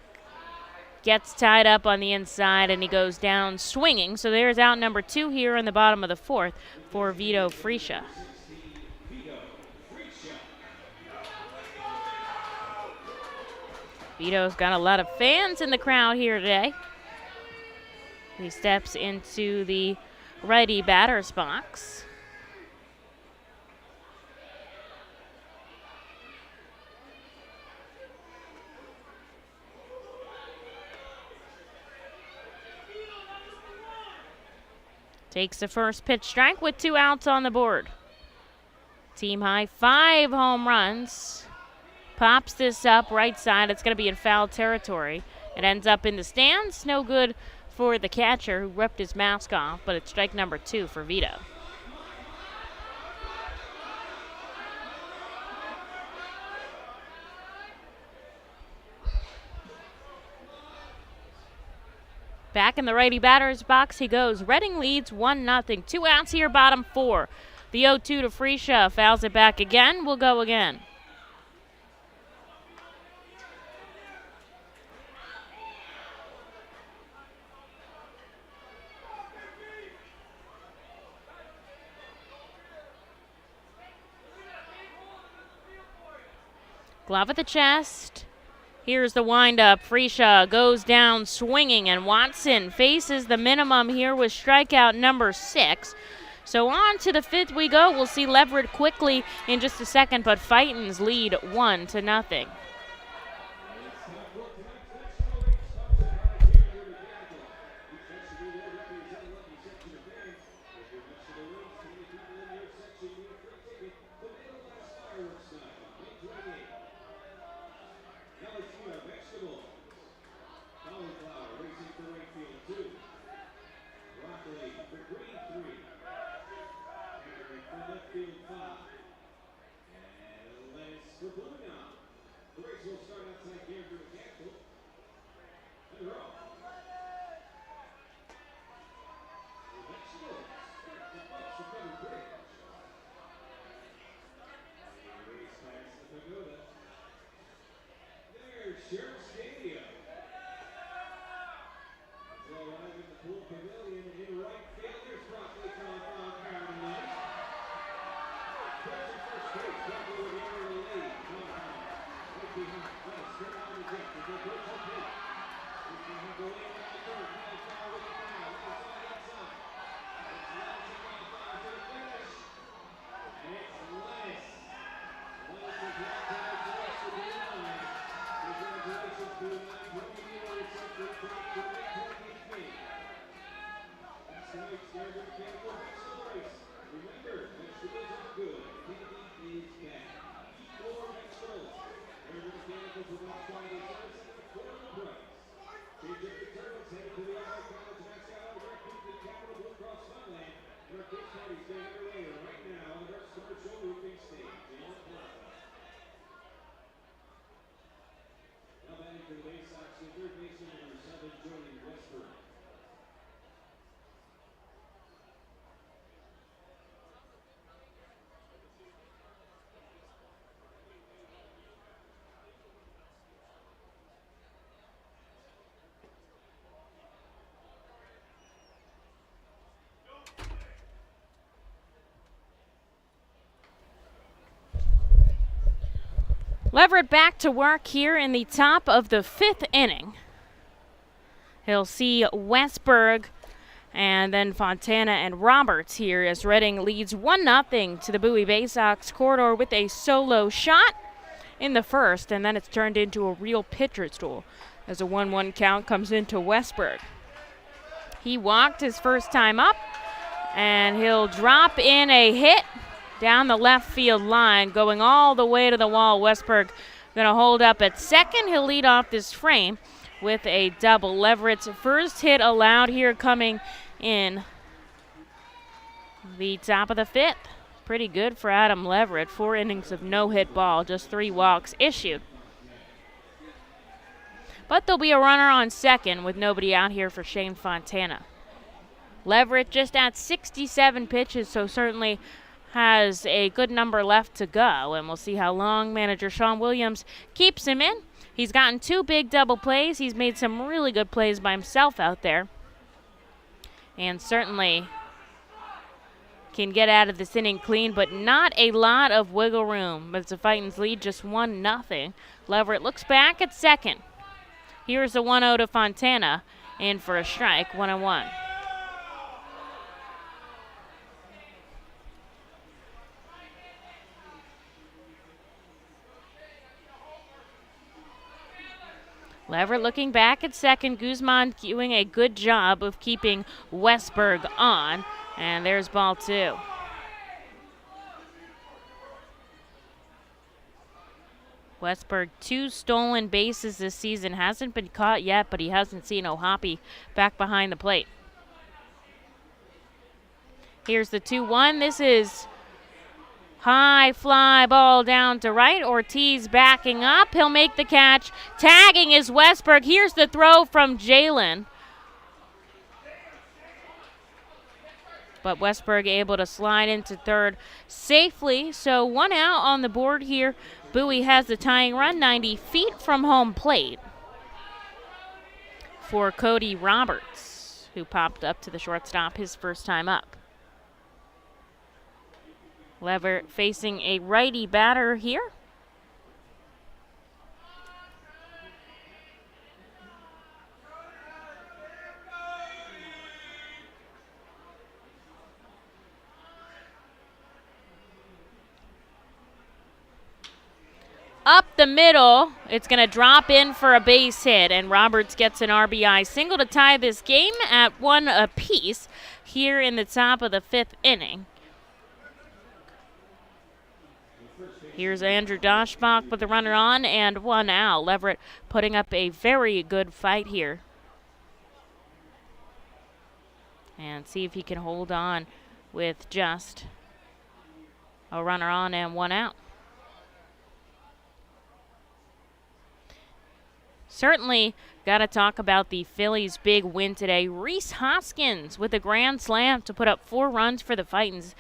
Gets tied up on the inside, and he goes down swinging. So there's out number two here in the bottom of the fourth for Vito Freesia. Vito's got a lot of fans in the crowd here today. He steps into the righty batter's box. Takes the first pitch strike with 2 outs on the board. Team high 5 home runs. Pops this up right side. It's going to be in foul territory. It ends up in the stands. No good for the catcher who ripped his mask off, but it's strike number 2 for Vito. Back in the righty batter's box he goes. Reading leads 1-0. 2 outs here, bottom 4. The 0-2 to Freesia. Fouls it back again. We'll go again. Glove at the chest. Here's the windup. Freesia goes down swinging, and Watson faces the minimum here with strikeout number 6. So on to the 5th we go. We'll see Leverett quickly in just a second, but Fightin's lead 1-0. for Bowie now. The race will start outside here for the Cappell. And they're off. There's Sheriff Stadium. It's all live in the pool pavilion in right field. There's Broccoli calling foul Carr tonight. First base, Broccoli with the early lead. Right behind, straight on the jet. They go towards the plate. He's going to go in on the third. Now Carr with the foul. Inside. It's Lennis and foul to the finish. And it's Lennis. Lennis is locked out to the rest of the line. Congratulations to the 9-20-year-old central drop to the 20th feet. That's tonight's Standard Mechanical Vegetable Race. Remember, vegetables are good. Piggy is bad. Eat more vegetables. Standard Mechanical provides quality service at an affordable price. Change up your turbines, headed to the Iowa College mascot autograph booth at Capital Blue Cross Funland. And our kids' party's getting underway right now on the First Commercial Roofing stage in the plaza. Now batting for the Baysox, the third baseman, number 7, joining Westbrook. Leverett back to work here in the top of the 5th inning. He'll see Westbrook and then Fontana and Roberts here as Reading leads 1-0 to the Bowie Baysox corridor with a solo shot in the first, and then it's turned into a real pitcher's duel as a 1-1 count comes into Westbrook. He walked his first time up, and he'll drop in a hit down the left field line, going all the way to the wall. Westbrook going to hold up at second. He'll lead off this frame with a double. Leverett's first hit allowed here coming in the top of the 5th. Pretty good for Adam Leverett. 4 innings of no-hit ball, just 3 walks issued. But there'll be a runner on second with nobody out here for Shane Fontana. Leverett just at 67 pitches, so certainly has a good number left to go, and we'll see how long manager Sean Williams keeps him in. He's gotten 2 big double plays. He's made some really good plays by himself out there, and certainly can get out of this inning clean, but not a lot of wiggle room. But it's a Fightin's lead, just 1-0. Leverett looks back at second. Here's the 1-0 to Fontana, in for a strike, 1-1. Leverett looking back at second. Guzman doing a good job of keeping Westbrook on. And there's ball 2. Westbrook 2 stolen bases this season. Hasn't been caught yet, but he hasn't seen O'Hoppy back behind the plate. Here's the 2-1. This is high fly ball down to right. Ortiz backing up. He'll make the catch. Tagging is Westbrook. Here's the throw from Jalen. But Westbrook able to slide into third safely. So 1 out on the board here. Bowie has the tying run 90 feet from home plate for Cody Roberts, who popped up to the shortstop his first time up. Leverett facing a righty batter here. Up the middle, it's going to drop in for a base hit, and Roberts gets an RBI single to tie this game at 1 apiece here in the top of the 5th inning. Here's Andrew Dashbach with the runner on and 1 out. Leverett putting up a very good fight here. And see if he can hold on with just a runner on and 1 out. certainly got to talk about the Phillies' big win today. Rhys Hoskins with a grand slam to put up 4 runs for the Fightins.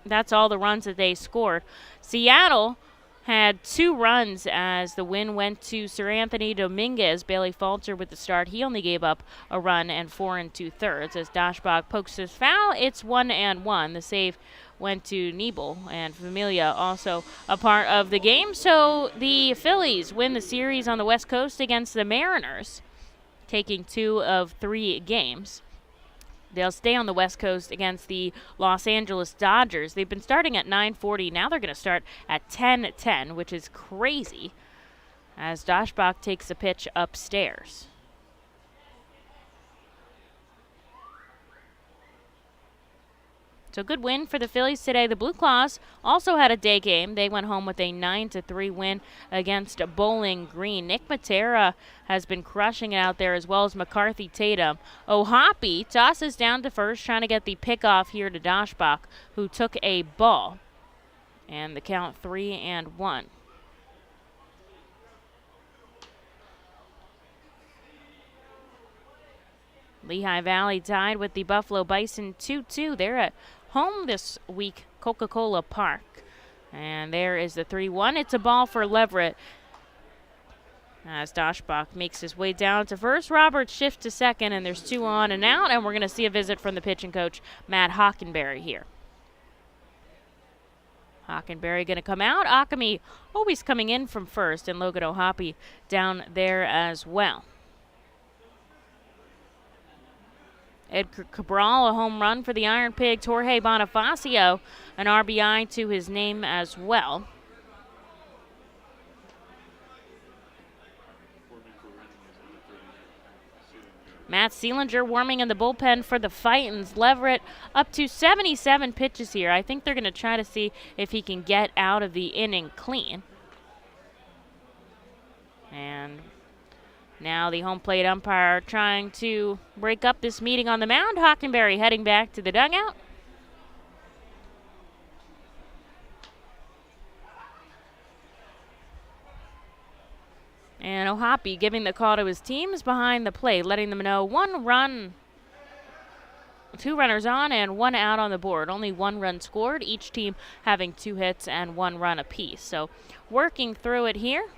That's all the runs that they scored. Seattle had 2 runs as the win went to Sir Anthony Dominguez. Bailey Falter with the start. He only gave up a run and 4 2/3. As Dashbach pokes his foul, it's 1-1. The save went to Nebel, and Familia also a part of the game. So the Phillies win the series on the West Coast against the Mariners, taking 2 of 3 games. They'll stay on the West Coast against the Los Angeles Dodgers. They've been starting at 9:40. Now they're going to start at 10:10, which is crazy, as Dashbach takes a pitch upstairs. So good win for the Phillies today. The Blue Claws also had a day game. They went home with a 9-3 win against Bowling Green. Nick Matera has been crushing it out there, as well as McCarthy Tatum. O'Hoppe tosses down to first, trying to get the pickoff here to Dashbach, who took a ball. And the count 3-1. Lehigh Valley tied with the Buffalo Bison 2-2. They're at home this week, Coca-Cola Park. And there is the 3-1. It's a ball for Leverett, as Dashbach makes his way down to first. Roberts shifts to second, and there's 2 on and out, and we're going to see a visit from the pitching coach, Matt Hockenberry, here. Hockenberry going to come out. Akami always coming in from first, and Logan O'Hoppe down there as well. Edgar Cabral, a home run for the Iron Pigs. Jorge Bonifacio, an RBI to his name as well. Matt Seelinger warming in the bullpen for the Fightins. Leverett up to 77 pitches here. I think they're going to try to see if he can get out of the inning clean. And now the home plate umpire trying to break up this meeting on the mound. Hockenberry heading back to the dugout. And O'Hoppe giving the call to his teams behind the plate, letting them know 1 run, 2 runners on and 1 out on the board. Only 1 run scored, each team having 2 hits and 1 run apiece. So working through it here.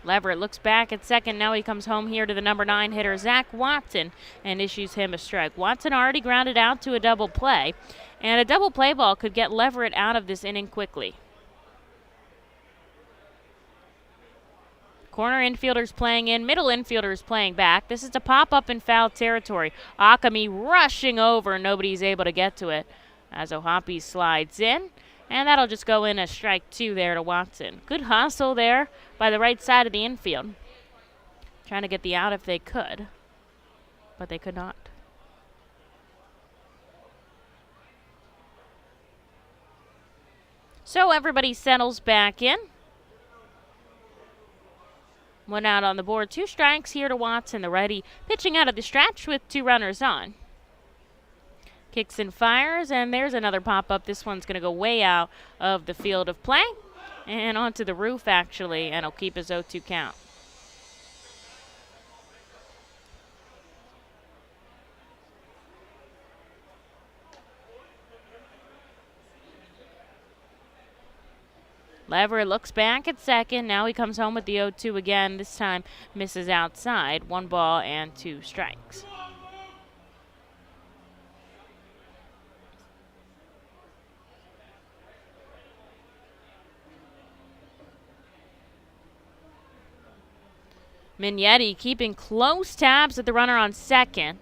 Leverett looks back at second. Now he comes home here to the number 9 hitter, Zach Watson, and issues him a strike. Watson already grounded out to a double play, and a double play ball could get Leverett out of this inning quickly. Corner infielders playing in, middle infielders playing back. This is a pop-up in foul territory. Akami rushing over, nobody's able to get to it as O'Hoppe slides in. And that'll just go in as strike 2 there to Watson. Good hustle there by the right side of the infield. Trying to get the out if they could, but they could not. So everybody settles back in. 1 out on the board, 2 strikes here to Watson, the righty, pitching out of the stretch with 2 runners on. Kicks and fires, and there's another pop-up. This one's going to go way out of the field of play and onto the roof, actually, and it'll keep his 0-2 count. Leverett looks back at second. Now he comes home with the 0-2 again. This time misses outside. 1 ball and 2 strikes. Mignetti keeping close tabs at the runner on second.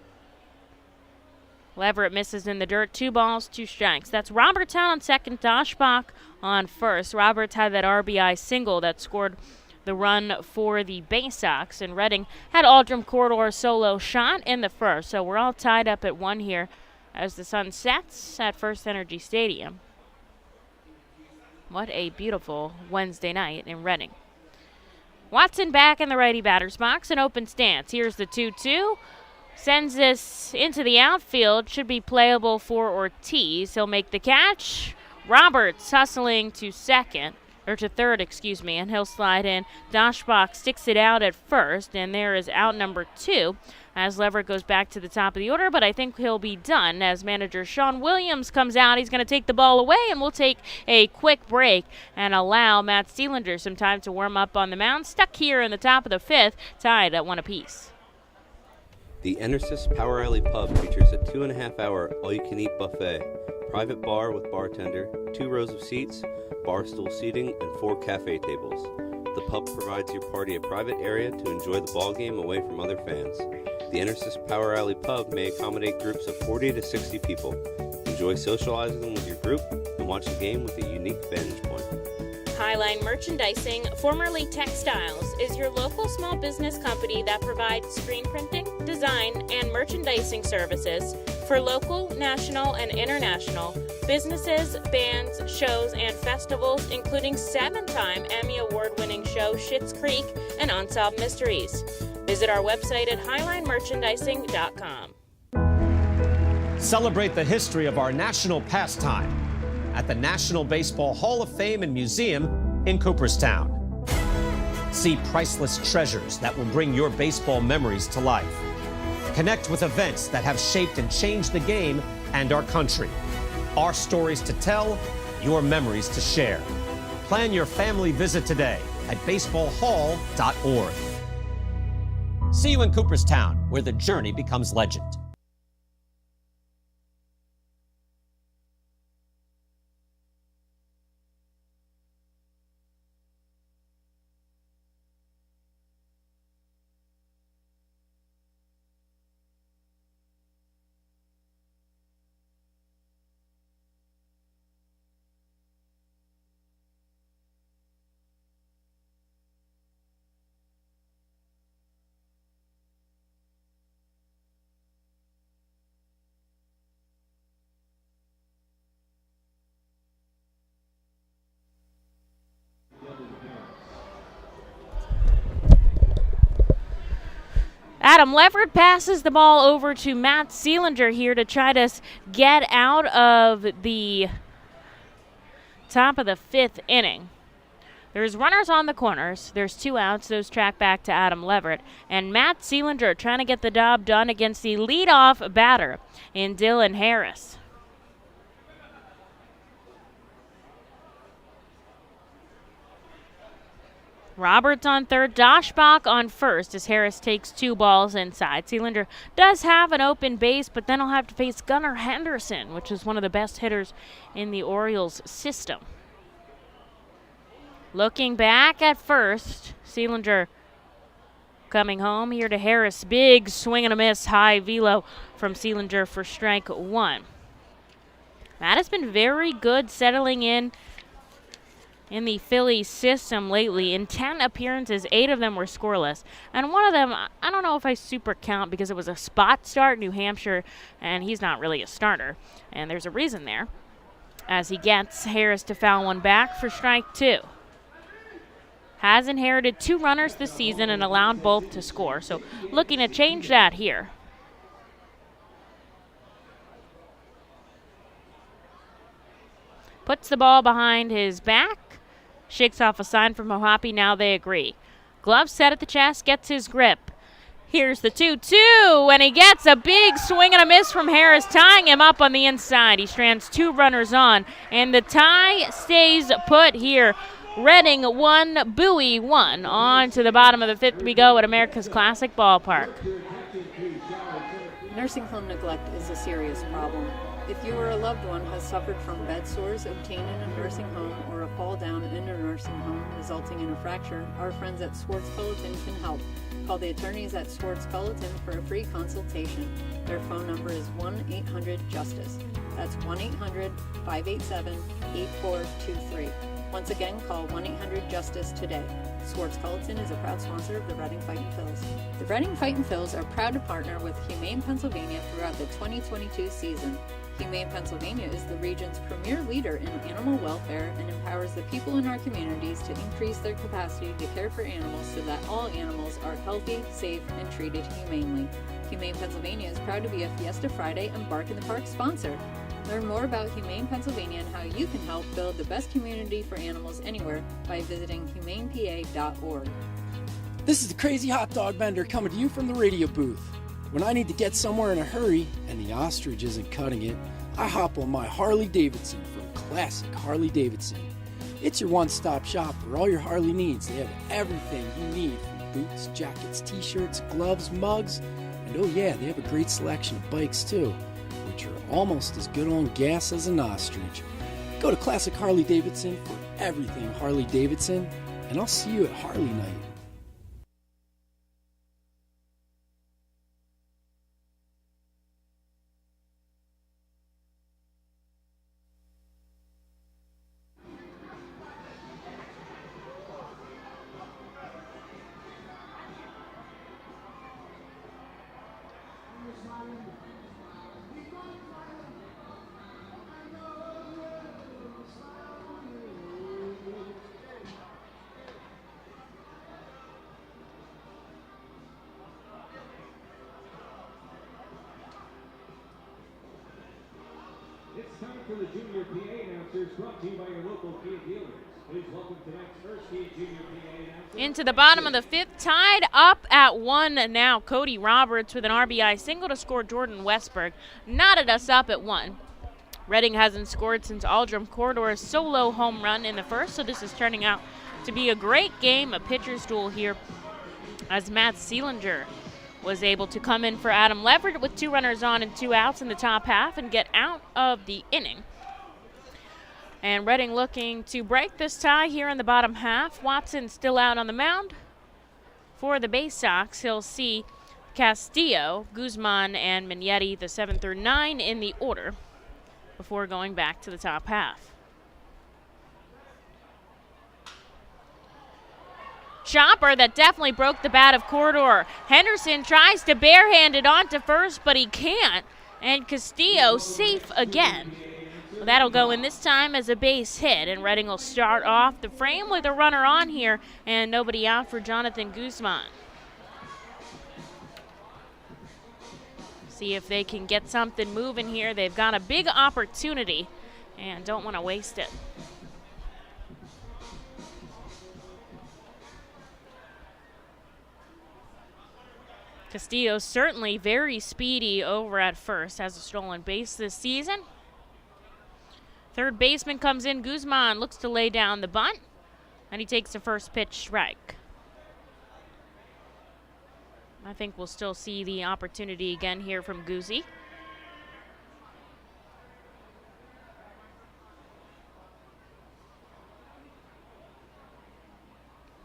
Leverett misses in the dirt. 2 balls, 2 strikes. That's Robertstown on second, Dashbach on first. Roberts had that RBI single that scored the run for the Baysox, and Reading had Aldrum Corridor solo shot in the first. So we're all tied up at 1 here as the sun sets at FirstEnergy Stadium. What a beautiful Wednesday night in Reading. Watson back in the righty batter's box, an open stance. Here's the 2-2. Sends this into the outfield. Should be playable for Ortiz. He'll make the catch. Roberts hustling to third, and he'll slide in. Dashbach sticks it out at first, and there is out number 2 as Leverett goes back to the top of the order, but I think he'll be done as manager Sean Williams comes out. He's going to take the ball away, and we'll take a quick break and allow Matt Seelinger some time to warm up on the mound. Stuck here in the top of the 5th, tied at 1 apiece. The Enersys Power Alley Pub features a 2.5-hour all-you-can-eat buffet, private bar with bartender, 2 rows of seats, bar stool seating, and 4 cafe tables. The pub provides your party a private area to enjoy the ball game away from other fans. The Enersys Power Alley Pub may accommodate groups of 40 to 60 people. Enjoy socializing with your group and watch the game with a unique vantage point. Highline Merchandising, formerly Textiles, is your local small business company that provides screen printing, design, and merchandising services for local, national, and international businesses, bands, shows, and festivals, including 7-time Emmy Award-winning show Schitt's Creek and Unsolved Mysteries. Visit our website at highlinemerchandising.com. Celebrate the history of our national pastime at the National Baseball Hall of Fame and Museum in Cooperstown. See priceless treasures that will bring your baseball memories to life. Connect with events that have shaped and changed the game and our country. Our stories to tell, your memories to share. Plan your family visit today at baseballhall.org. See you in Cooperstown, where the journey becomes legend. Adam Leverett passes the ball over to Matt Seelinger here to try to get out of the top of the 5th inning. There's runners on the corners. There's 2 outs. Those track back to Adam Leverett. And Matt Seelinger trying to get the job done against the leadoff batter in Dylan Harris. Roberts on third, Dashbach on first as Harris takes 2 balls inside. Seelinger does have an open base, but then he'll have to face Gunnar Henderson, which is one of the best hitters in the Orioles system. Looking back at first, Seelinger coming home here to Harris. Big swing and a miss, high velo from Seelinger for strike 1. Matt has been very good settling in the Phillies system lately. In 10 appearances, 8 of them were scoreless. And one of them, I don't know if I super count because it was a spot start, New Hampshire, and he's not really a starter. And there's a reason there, as he gets Harris to foul one back for strike 2. Has inherited 2 runners this season and allowed both to score. So looking to change that here. Puts the ball behind his back. Shakes off a sign from Mohapi. Now they agree. Glove set at the chest. Gets his grip. Here's the 2-2. And he gets a big swing and a miss from Harris, tying him up on the inside. He strands 2 runners on. And the tie stays put here. Reading 1, Bowie 1. On to the bottom of the 5th we go at America's Classic Ballpark. Nursing home neglect is a serious problem. If you or a loved one has suffered from bed sores obtained in a nursing home or a fall down in a nursing home resulting in a fracture, our friends at Swartz Culleton can help. Call the attorneys at Swartz Culleton for a free consultation. Their phone number is 1-800-JUSTICE. That's 1-800-587-8423. Once again, call 1-800-JUSTICE today. Swartz Culleton is a proud sponsor of the Reading Fightin' Phils. The Reading Fightin' Phils are proud to partner with Humane Pennsylvania throughout the 2022 season. Humane Pennsylvania is the region's premier leader in animal welfare and empowers the people in our communities to increase their capacity to care for animals so that all animals are healthy, safe, and treated humanely. Humane Pennsylvania is proud to be a Fiesta Friday and Bark in the Park sponsor. Learn more about Humane Pennsylvania and how you can help build the best community for animals anywhere by visiting humanepa.org. This is the Crazy Hot Dog Vendor coming to you from the radio booth. When I need to get somewhere in a hurry and the ostrich isn't cutting it, I hop on my Harley Davidson from Classic Harley Davidson. It's your one-stop shop for all your Harley needs. They have everything you need from boots, jackets, t-shirts, gloves, mugs, and oh yeah, they have a great selection of bikes too, which are almost as good on gas as an ostrich. Go to Classic Harley Davidson for everything Harley Davidson, and I'll see you at Harley Night. It's time for the Junior PA announcers, brought to you by your local Kia dealers. Please welcome tonight's first Kia Junior PA announcer. Into the bottom of the fifth, tied up at 1 now. Cody Roberts with an RBI single to score Jordan Westbrook. Knotted us up at 1. Reading hasn't scored since Aldrum Corridor's solo home run in the first, so this is turning out to be a great game, a pitcher's duel here, as Matt Seelinger was able to come in for Adam Leverett with 2 runners on and 2 outs in the top half and get out of the inning. And Reading looking to break this tie here in the bottom half. Watson still out on the mound for the Baysox. He'll see Castillo, Guzman, and Mignetti, the 7 through 9 in the order before going back to the top half. Chopper that definitely broke the bat of Corridor. Henderson tries to barehand it onto first, but he can't. And Castillo safe again. Well, that'll go in this time as a base hit, and Reading will start off the frame with a runner on here and nobody out for Jonathan Guzman. See if they can get something moving here. They've got a big opportunity and don't want to waste it. Castillo certainly very speedy over at first, has a stolen base this season. Third baseman comes in, Guzman looks to lay down the bunt, and he takes the first pitch strike. I think we'll still see the opportunity again here from Guzzi.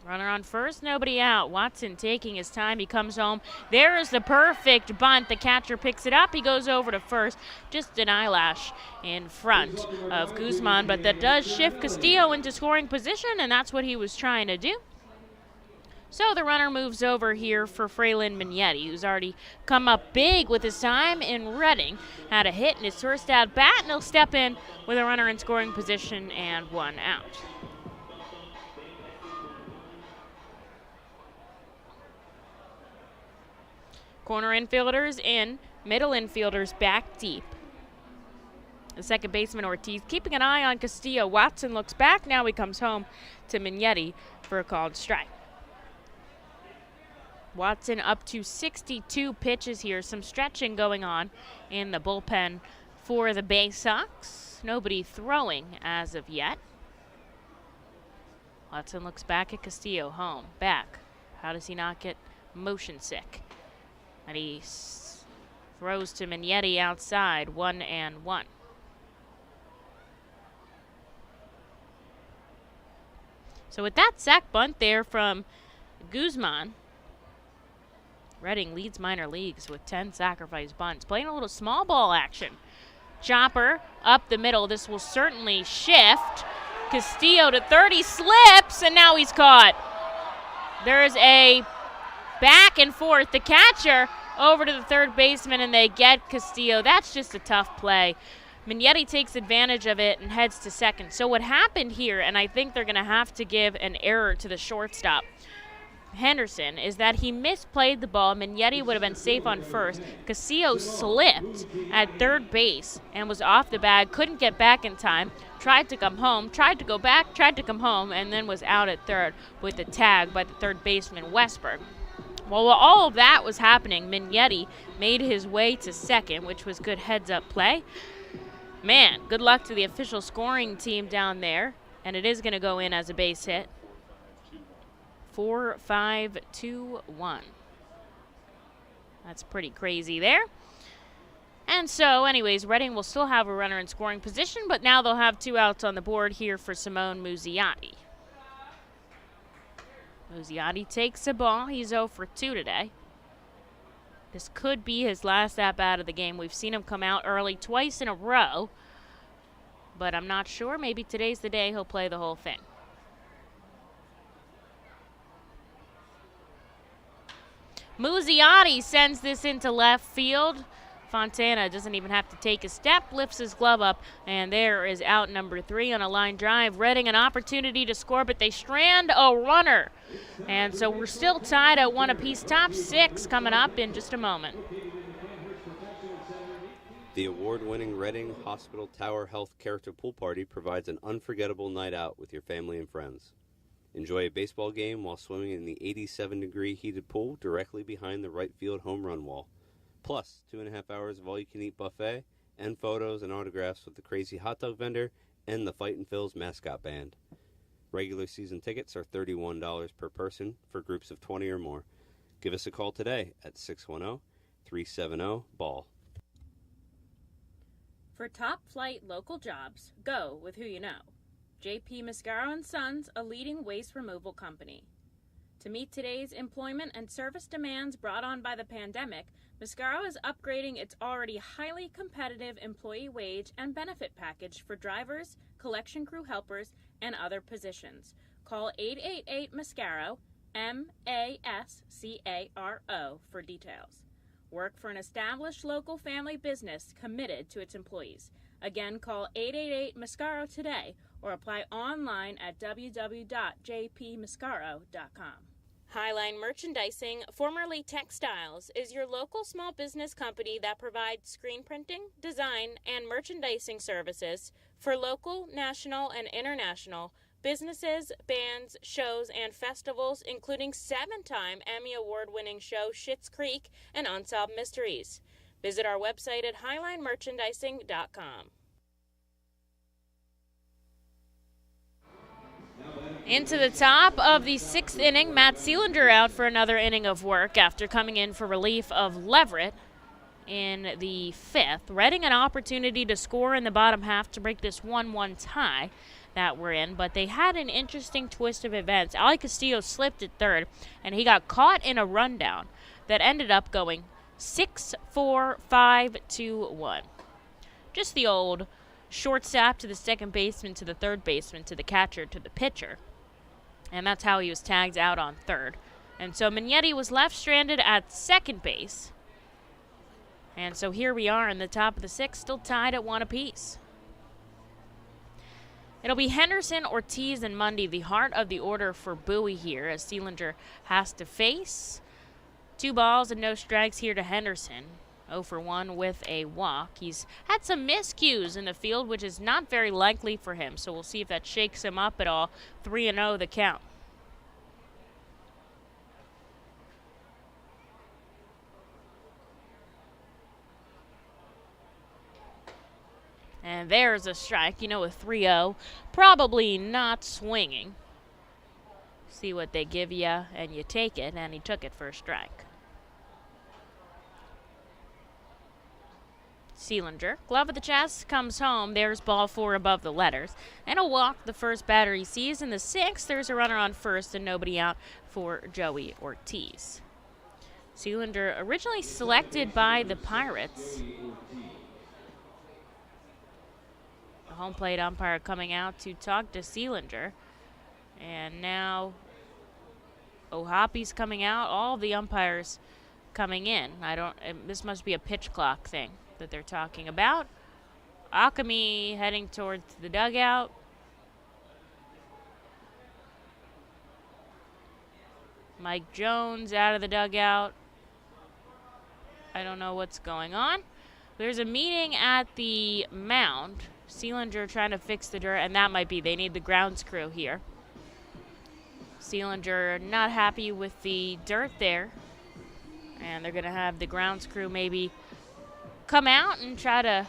Runner on first, nobody out. Watson taking his time, he comes home. There is the perfect bunt. The catcher picks it up, he goes over to first. Just an eyelash in front of Guzman, but that does shift Castillo into scoring position, and that's what he was trying to do. So the runner moves over here for Fraylin Mignetti, who's already come up big with his time in Reading. Had a hit in his first at bat, and he'll step in with a runner in scoring position and 1 out. Corner infielders in, middle infielders back deep. The second baseman Ortiz keeping an eye on Castillo. Watson looks back, now he comes home to Mignetti for a called strike. Watson up to 62 pitches here, some stretching going on in the bullpen for the Baysox. Nobody throwing as of yet. Watson looks back at Castillo, home, back. How does he not get motion sick? And he throws to Mignetti outside, 1-1. So with that sac bunt there from Guzman, Reading leads minor leagues with 10 sacrifice bunts. Playing a little small ball action. Chopper up the middle. This will certainly shift. Castillo to third. He slips, and now he's caught. There's a back and forth. The catcher over to the third baseman, and they get Castillo. That's just a tough play. Mignetti takes advantage of it and heads to second. So what happened here, and I think they're going to have to give an error to the shortstop. Henderson is that he misplayed the ball. Mignetti would have been safe on first. Castillo slipped at third base and was off the bag, couldn't get back in time, tried to come home, tried to go back, tried to come home, and then was out at third with the tag by the third baseman, Westbrook. Well, while all of that was happening, Mignetti made his way to second, which was good heads-up play. Man, good luck to the official scoring team down there, and it is going to go in as a base hit. 4-5-2-1. That's pretty crazy there. And so, anyways, Reading will still have a runner in scoring position, but now they'll have 2 outs on the board here for Simone Muzziotti. Muzziotti takes a ball. He's 0 for 2 today. This could be his last at-bat of the game. We've seen him come out early twice in a row, but I'm not sure. Maybe today's the day he'll play the whole thing. Muzziotti sends this into left field. Fontana doesn't even have to take a step, lifts his glove up, and there is out number 3 on a line drive. Reading an opportunity to score, but they strand a runner. And so we're still tied at 1 apiece. Top 6 coming up in just a moment. The award-winning Reading Hospital Tower Health Character Pool Party provides an unforgettable night out with your family and friends. Enjoy a baseball game while swimming in the 87-degree heated pool directly behind the right field home run wall. Plus 2.5 hours of all-you-can-eat buffet and photos and autographs with the crazy hot dog vendor and the Fightin' Phil's mascot band. Regular season tickets are $31 per person for groups of 20 or more. Give us a call today at 610-370-BALL. For top-flight local jobs, go with who you know. J.P. Mascaro & Sons, a leading waste removal company. To meet today's employment and service demands brought on by the pandemic, Mascaro is upgrading its already highly competitive employee wage and benefit package for drivers, collection crew helpers, and other positions. Call 888-MASCARO, M-A-S-C-A-R-O, for details. Work for an established local family business committed to its employees. Again, call 888-MASCARO today or apply online at www.jpmascaro.com. Highline Merchandising, formerly Textiles, is your local small business company that provides screen printing, design, and merchandising services for local, national, and international businesses, bands, shows, and festivals, including 7-time Emmy Award-winning show Schitt's Creek and Unsolved Mysteries. Visit our website at highlinemerchandising.com. Into the top of the 6th inning, Matt Seelander out for another inning of work after coming in for relief of Leverett in the 5th. Reading an opportunity to score in the bottom half to break this 1-1 tie that we're in, but they had an interesting twist of events. Ali Castillo slipped at third, and he got caught in a rundown that ended up going 6-4-5-2-1. Just the old shortstop to the second baseman to the third baseman to the catcher to the pitcher. And that's how he was tagged out on third. And so Mignetti was left stranded at second base. And so here we are in the top of the 6th, still tied at 1 apiece. It'll be Henderson, Ortiz, and Mundy, the heart of the order for Bowie here, as Seelander has to face. 2 balls and no strikes here to Henderson. 0 for 1 with a walk. He's had some miscues in the field, which is not very likely for him, so we'll see if that shakes him up at all. 3-0 the count. And there's a strike. You know, a 3-0, probably not swinging. See what they give you, and you take it, and he took it for a strike. Seelander, glove of the chest, comes home. There's ball 4 above the letters. And a walk, the first batter he sees. In the 6th, there's a runner on first and nobody out for Joey Ortiz. Seelander originally selected by the Pirates. The home plate umpire coming out to talk to Seelander. And now O'Hoppy's coming out. All the umpires coming in. This must be a pitch clock thing that they're talking about. Akami heading towards the dugout. Mike Jones out of the dugout. I don't know what's going on. There's a meeting at the mound. Seelinger trying to fix the dirt, and that might be they need the grounds crew here. Seelinger not happy with the dirt there, and they're going to have the grounds crew maybe come out and try to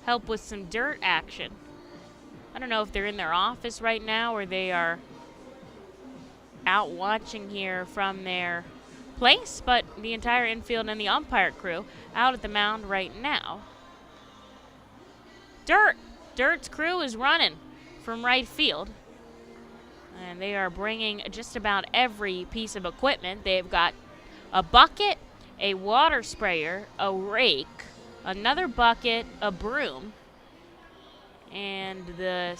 help with some dirt action. I don't know if they're in their office right now or they are out watching here from their place, but the entire infield and the umpire crew out at the mound right now. Dirt's crew is running from right field, and they are bringing just about every piece of equipment. They've got a bucket, a water sprayer, a rake, another bucket, a broom, and the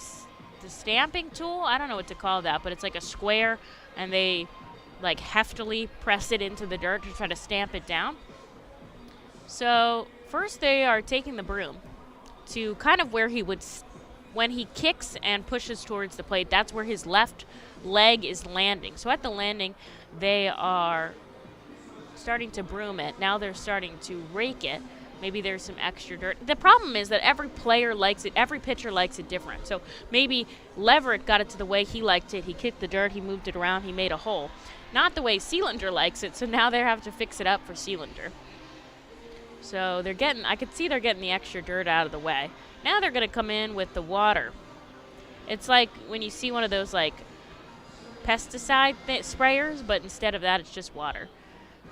stamping tool. I don't know what to call that, but it's like a square, and they like heftily press it into the dirt to try to stamp it down. So first they are taking the broom to kind of where he would, when he kicks and pushes towards the plate, that's where his left leg is landing. So at the landing, they are starting to broom it. Now they're starting to rake it. Maybe there's some extra dirt. The problem is that every player likes it, every pitcher likes it different. So maybe Leverett got it to the way he liked it. He kicked the dirt, he moved it around, he made a hole. Not the way Seelinger likes it, so now they have to fix it up for Seelinger. So they're getting, I could see they're getting the extra dirt out of the way. Now they're going to come in with the water. It's like when you see one of those like pesticide sprayers, but instead of that, it's just water.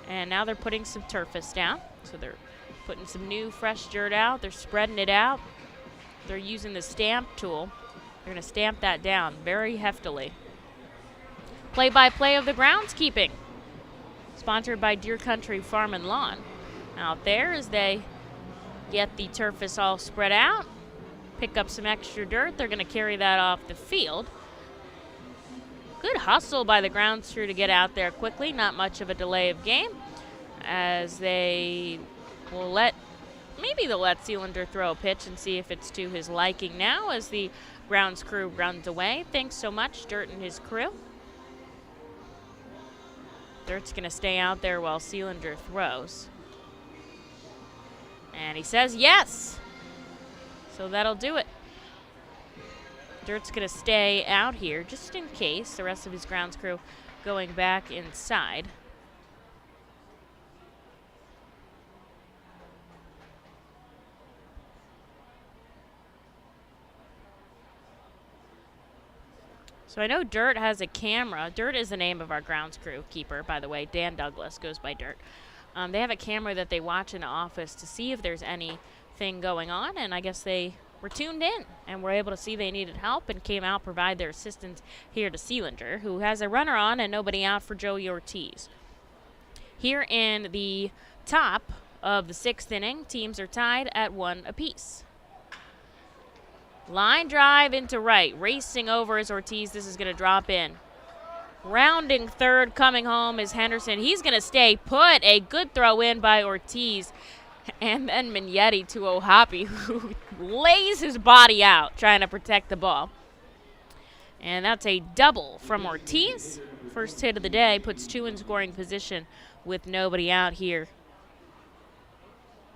And now they're putting some turfus down. So they're putting some new fresh dirt out. They're spreading it out. They're using the stamp tool. They're going to stamp that down very heftily. Play-by-play of the groundskeeping, sponsored by Deer Country Farm and Lawn. Out there as they get the turfus all spread out, pick up some extra dirt. They're going to carry that off the field. Good hustle by the grounds crew to get out there quickly. Not much of a delay of game, as they will maybe they'll let Seelinger throw a pitch and see if it's to his liking now as the grounds crew runs away. Thanks so much, Dirt and his crew. Dirt's going to stay out there while Seelinger throws. And he says yes. So that'll do it. Dirt's going to stay out here just in case. The rest of his grounds crew going back inside. So I know Dirt has a camera. Dirt is the name of our grounds crew keeper, by the way. Dan Douglas goes by Dirt. They have a camera that they watch in the office to see if there's anything going on, and I guess they were tuned in and were able to see they needed help and came out provide their assistance here to Seelinger, who has a runner on and nobody out for Joey Ortiz. Here in the top of the 6th inning, teams are tied at 1 apiece. Line drive into right, racing over is Ortiz. This is going to drop in. Rounding third, coming home is Henderson. He's going to stay put. A good throw in by Ortiz. And then Mignetti to Ohapi, who lays his body out trying to protect the ball. And that's a double from Ortiz. First hit of the day, puts 2 in scoring position with nobody out here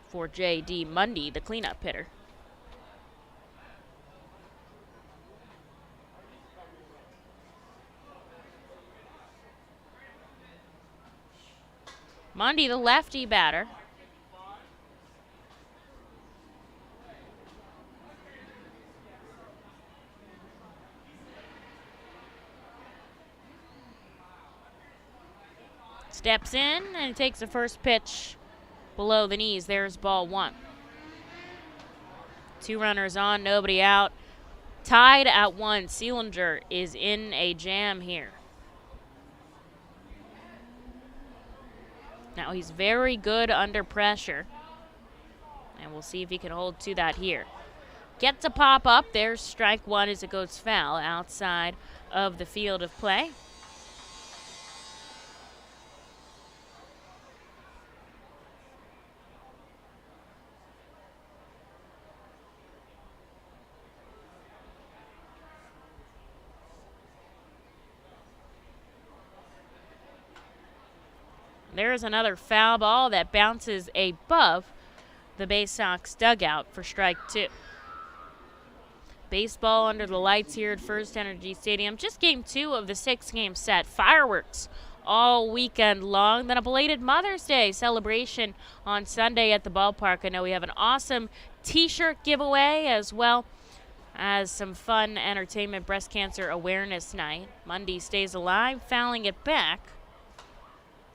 for J.D. Mundy, the cleanup hitter. Mundy, the lefty batter. Steps in and takes the first pitch below the knees. There's ball 1. 2 runners on, nobody out. Tied at 1. Seelinger is in a jam here. Now he's very good under pressure. And we'll see if he can hold to that here. Gets a pop up. There's strike 1 as it goes foul outside of the field of play. there's another foul ball that bounces above the Baysox dugout for strike 2. Baseball under the lights here at FirstEnergy Stadium. Just game 2 of the 6-game set. Fireworks all weekend long. Then a belated Mother's Day celebration on Sunday at the ballpark. I know we have an awesome t-shirt giveaway as well as some fun entertainment breast cancer awareness night. Mundy stays alive, fouling it back.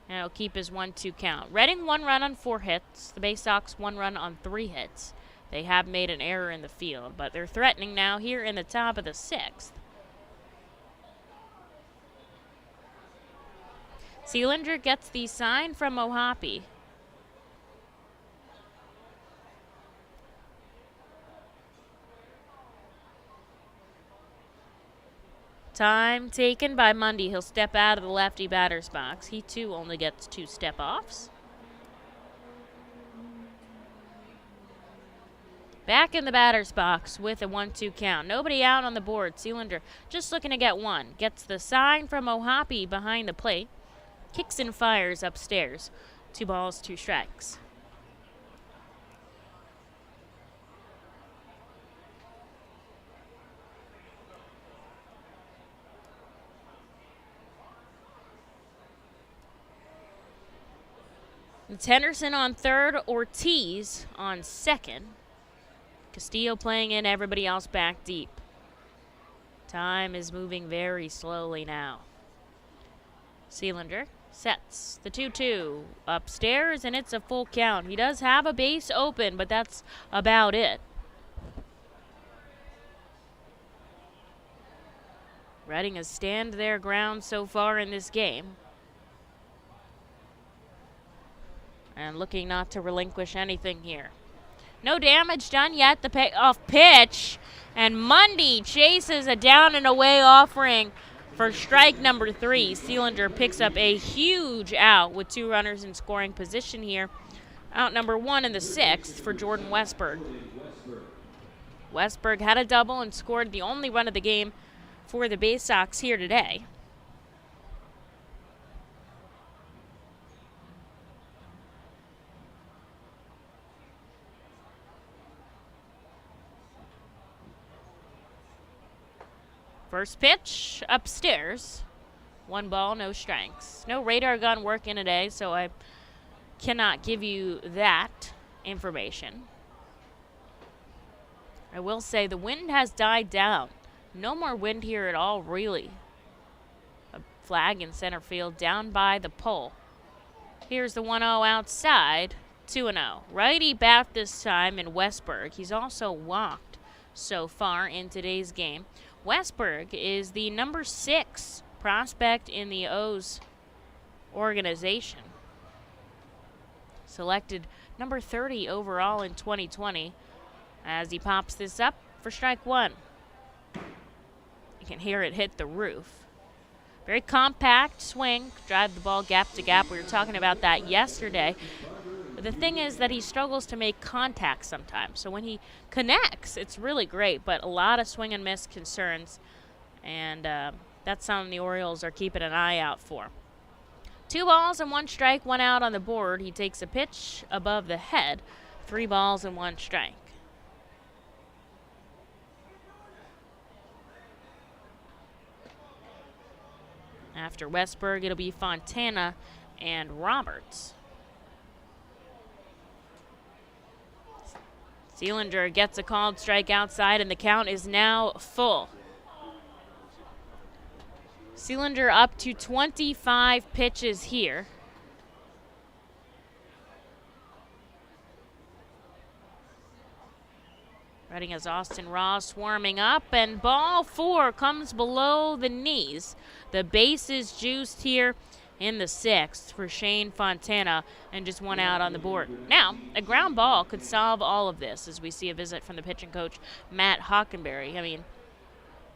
And it'll keep his 1-2 count. Reading 1 run on 4 hits. The Baysox 1 run on 3 hits. They have made an error in the field, but they're threatening now here in the top of the 6th. Seelinger gets the sign from Mohapi. Time taken by Mundy. He'll step out of the lefty batter's box. He too only gets 2 step-offs. Back in the batter's box with a 1-2 count. Nobody out on the board. Seelinger just looking to get 1. Gets the sign from Mohapi behind the plate. Kicks and fires upstairs. 2 balls, 2 strikes. It's Henderson on third, Ortiz on second. Castillo playing in, everybody else back deep. Time is moving very slowly now. Seelinger sets the 2-2 upstairs, and it's a full count. He does have a base open, but that's about it. Reading has stand their ground so far in this game. And looking not to relinquish anything here. No damage done yet. The payoff pitch. And Mundy chases a down and away offering for strike number 3. Seelinger picks up a huge out with 2 runners in scoring position here. Out number 1 in the 6th for Jordan Westbrook. Westbrook had a double and scored the only run of the game for the Baysox here today. First pitch upstairs. 1 ball, no strikes. No radar gun working today, so I cannot give you that information. I will say the wind has died down. No more wind here at all, really. A flag in center field down by the pole. Here's the 1-0 outside. 2-0. Righty bat this time in Westbrook. He's also walked so far in today's game. Westbrook is the number 6 prospect in the O's organization. Selected number 30 overall in 2020 as he pops this up for strike 1. You can hear it hit the roof. Very compact swing, drive the ball gap to gap. We were talking about that yesterday. But the thing is that he struggles to make contact sometimes. So when he connects, it's really great, but a lot of swing and miss concerns. And that's something the Orioles are keeping an eye out for. 2 balls and 1 strike, 1 out on the board. He takes a pitch above the head. 3 balls and 1 strike. After Westbrook, it'll be Fontana and Roberts. Seelinger gets a called strike outside, and the count is now full. Seelinger up to 25 pitches here. Reading has Austin Ross warming up, and ball 4 comes below the knees. The base is juiced here in the 6th for Shane Fontana, and just 1 out on the board. Now, a ground ball could solve all of this as we see a visit from the pitching coach, Matt Hockenberry. I mean,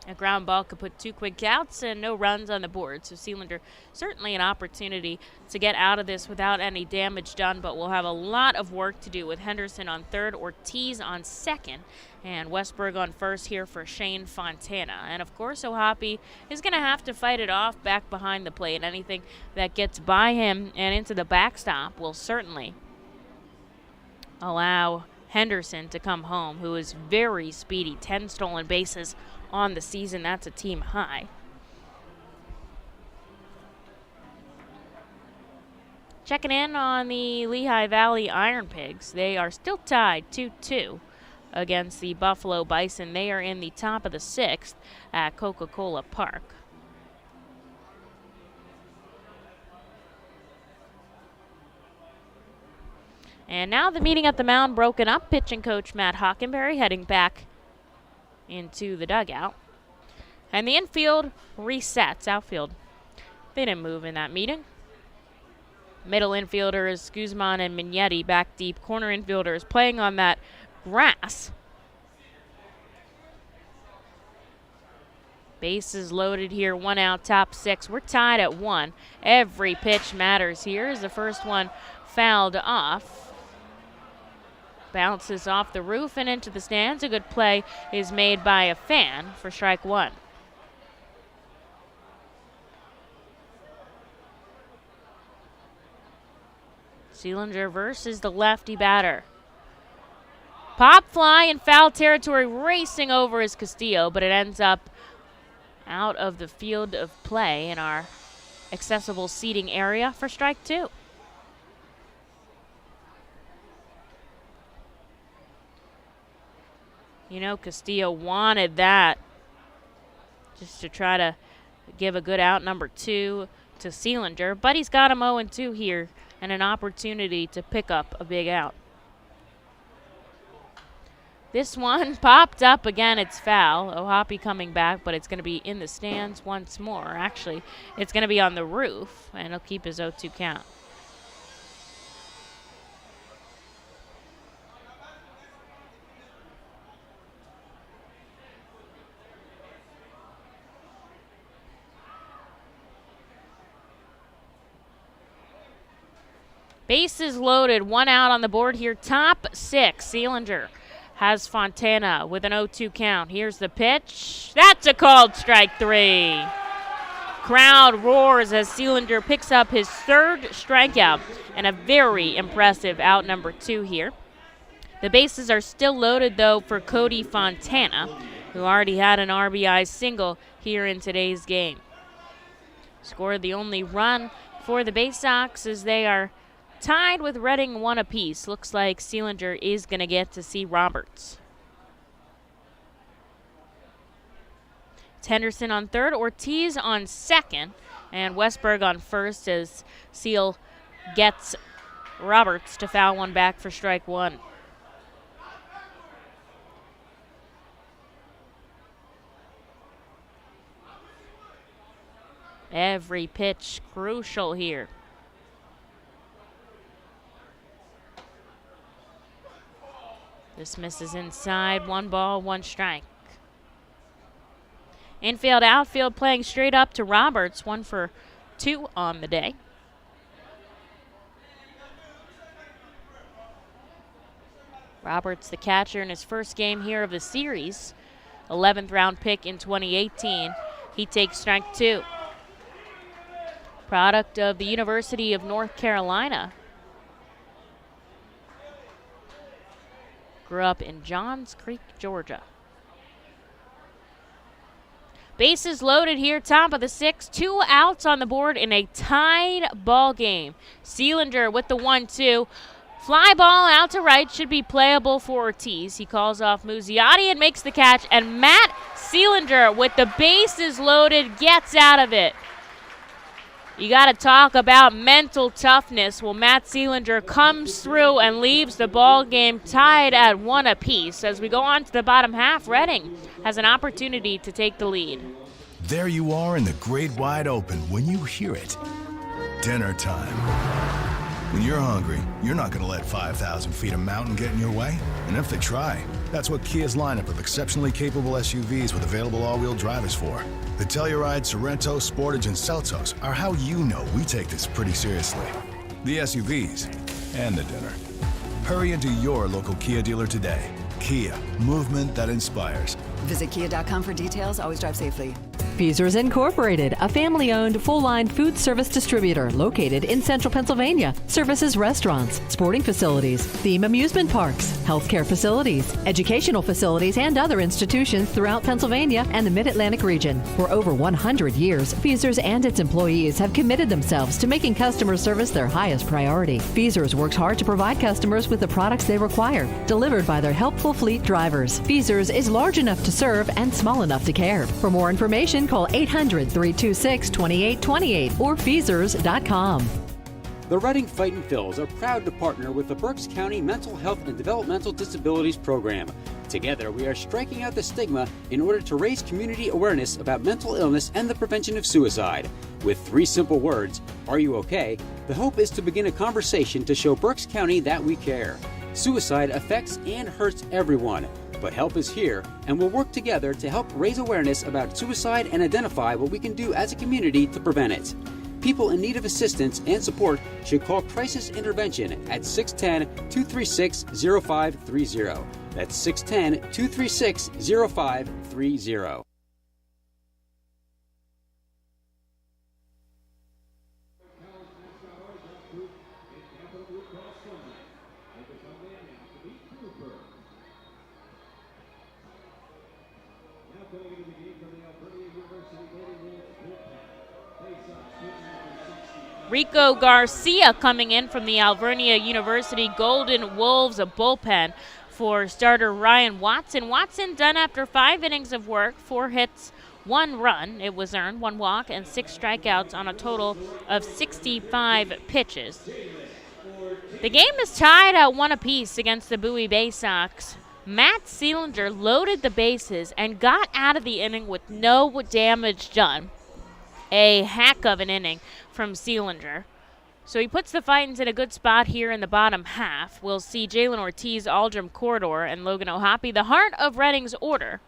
A ground ball could put 2 quick outs and no runs on the board. So Sealander certainly an opportunity to get out of this without any damage done, but we'll have a lot of work to do with Henderson on third, Ortiz on second, and Westbrook on first here for Shane Fontana. And of course, O'Hoppe is going to have to fight it off back behind the plate. Anything that gets by him and into the backstop will certainly allow Henderson to come home, who is very speedy. 10 stolen bases on the season. That's a team high. Checking in on the Lehigh Valley Iron Pigs. They are still tied 2-2 against the Buffalo Bison. They are in the top of the 6th at Coca-Cola Park. And now the meeting at the mound broken up. Pitching coach Matt Hockenberry heading back into the dugout. And the infield resets. Outfield, they didn't move in that meeting. Middle infielders Guzman and Mignetti back deep. Corner infielders playing on that grass. Bases loaded here, 1 out, top 6. We're tied at 1. Every pitch matters here as the first one fouled off. Bounces off the roof and into the stands. A good play is made by a fan for strike 1. Sealander versus the lefty batter. Pop fly in foul territory, racing over is Castillo, but it ends up out of the field of play in our accessible seating area for strike 2. You know, Castillo wanted that just to try to give a good out, number 2, to Sealander, but he's got him 0-2 here and an opportunity to pick up a big out. This one popped up again. It's foul. O'Hoppe coming back, but it's going to be in the stands once more. Actually, it's going to be on the roof, and he'll keep his 0-2 count. Bases loaded, 1 out on the board here. Top 6, Sealander has Fontana with an 0-2 count. Here's the pitch. That's a called strike 3. Crowd roars as Sealander picks up his 3rd strikeout and a very impressive out number 2 here. The bases are still loaded, though, for Cody Fontana, who already had an RBI single here in today's game. Scored the only run for the Baysox as they are tied with Reading 1 apiece. Looks like Sealander is going to get to see Roberts. It's Henderson on third, Ortiz on second, and Westbrook on first as Seal gets Roberts to foul one back for strike 1. Every pitch crucial here. This misses inside, 1 ball, 1 strike. Infield, outfield playing straight up to Roberts, 1 for 2 on the day. Roberts, the catcher, in his first game here of the series. 11th round pick in 2018. He takes strike 2. Product of the University of North Carolina. Grew up in Johns Creek, Georgia. Bases loaded here, top of the 6th. 2 outs on the board in a tied ball game. Sealander with the 1-2. Fly ball out to right, should be playable for Ortiz. He calls off Muzziotti and makes the catch. And Matt Sealander with the bases loaded gets out of it. You got to talk about mental toughness. Well, Matt Sealander comes through and leaves the ball game tied at 1 apiece. As we go on to the bottom half, Reading has an opportunity to take the lead. There you are in the great wide open when you hear it. Dinner time. When you're hungry, you're not going to let 5,000 feet of mountain get in your way. And if they try, that's what Kia's lineup of exceptionally capable SUVs with available all-wheel drive is for. The Telluride, Sorento, Sportage, and Seltos are how you know we take this pretty seriously. The SUVs and the dinner. Hurry into your local Kia dealer today. Kia, movement that inspires. Visit kia.com for details. Always drive safely. Feasers Incorporated, a family-owned, full-line food service distributor located in central Pennsylvania. Services restaurants, sporting facilities, theme amusement parks, healthcare facilities, educational facilities, and other institutions throughout Pennsylvania and the Mid-Atlantic region. For over 100 years, Feasers and its employees have committed themselves to making customer service their highest priority. Feasers works hard to provide customers with the products they require, delivered by their helpful fleet drivers. Feasers is large enough to serve and small enough to care. For more information, call 800-326-2828 or Feasers.com. The Reading Fightin' Phils are proud to partner with the Berks County Mental Health and Developmental Disabilities Program. Together, we are striking out the stigma in order to raise community awareness about mental illness and the prevention of suicide. With 3 simple words, "Are you okay?" the hope is to begin a conversation to show Berks County that we care. Suicide affects and hurts everyone, but help is here, and we'll work together to help raise awareness about suicide and identify what we can do as a community to prevent it. People in need of assistance and support should call Crisis Intervention at 610-236-0530. That's 610-236-0530. Rico Garcia coming in from the Alvernia University Golden Wolves, a bullpen for starter Ryan Watson. Watson done after 5 innings of work, 4 hits, 1 run. It was earned, 1 walk, and 6 strikeouts on a total of 65 pitches. The game is tied at 1 apiece against the Bowie Baysox. Matt Seelinger loaded the bases and got out of the inning with no damage done. A heck of an inning from Seelinger. So he puts the Fightins in a good spot here in the bottom half. We'll see Jalen Ortiz, Aldrim Corridor, and Logan Ohapi, the heart of Reading's order,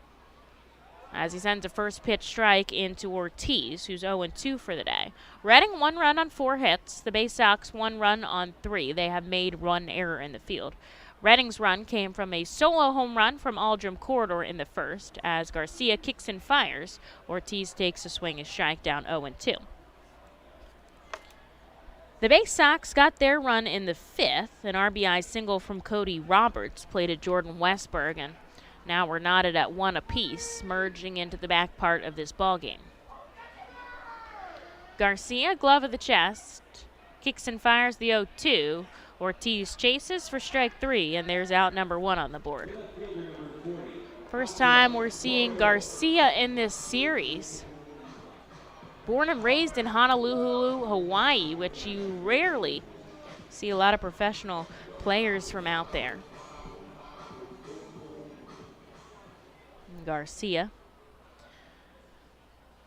as he sends a first pitch strike into Ortiz, who's 0-2 for the day. Reading 1 run on 4 hits. The Baysox 1 run on 3. They have made 1 error in the field. Reading's run came from a solo home run from Aldrim Corridor in the first. As Garcia kicks and fires, Ortiz takes a swing and strike down 0-2. The Baysox got their run in the 5th. An RBI single from Cody Roberts plated Jordan Westbrook, and now we're knotted at 1 apiece, merging into the back part of this ballgame. Garcia, glove of the chest, kicks and fires the 0-2. Ortiz chases for strike 3, and there's out number 1 on the board. First time we're seeing Garcia in this series. Born and raised in Honolulu, Hawaii, which you rarely see a lot of professional players from out there. Garcia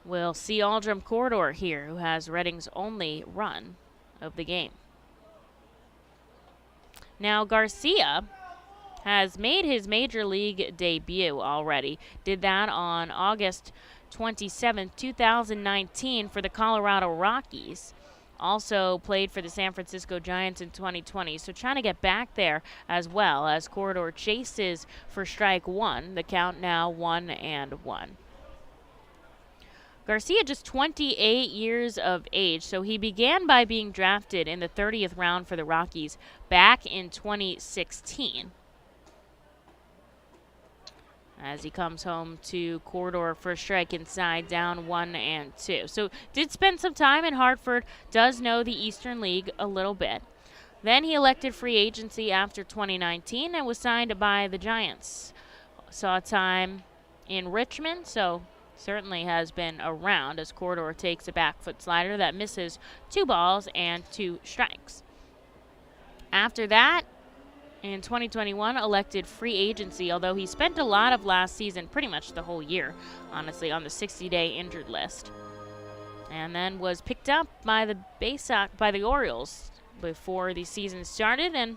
will see Aldrim Corridor here, who has Reading's only run of the game. Now, Garcia has made his major league debut already. Did that on August 27, 2019 for the Colorado Rockies. Also played for the San Francisco Giants in 2020. So trying to get back there as well as Corridor chases for strike 1. The count now 1-1. Garcia just 28 years of age, so he began by being drafted in the 30th round for the Rockies back in 2016. As he comes home to Corridor for a strike inside, down 1-2. So did spend some time in Hartford, does know the Eastern League a little bit. Then he elected free agency after 2019 and was signed by the Giants. Saw time in Richmond, so certainly has been around as Corridor takes a back foot slider that misses 2 balls and 2 strikes. After that, in 2021, elected free agency, although he spent a lot of last season, pretty much the whole year, honestly, on the 60-day injured list. And then was picked up by the Baysox, by the Orioles before the season started, and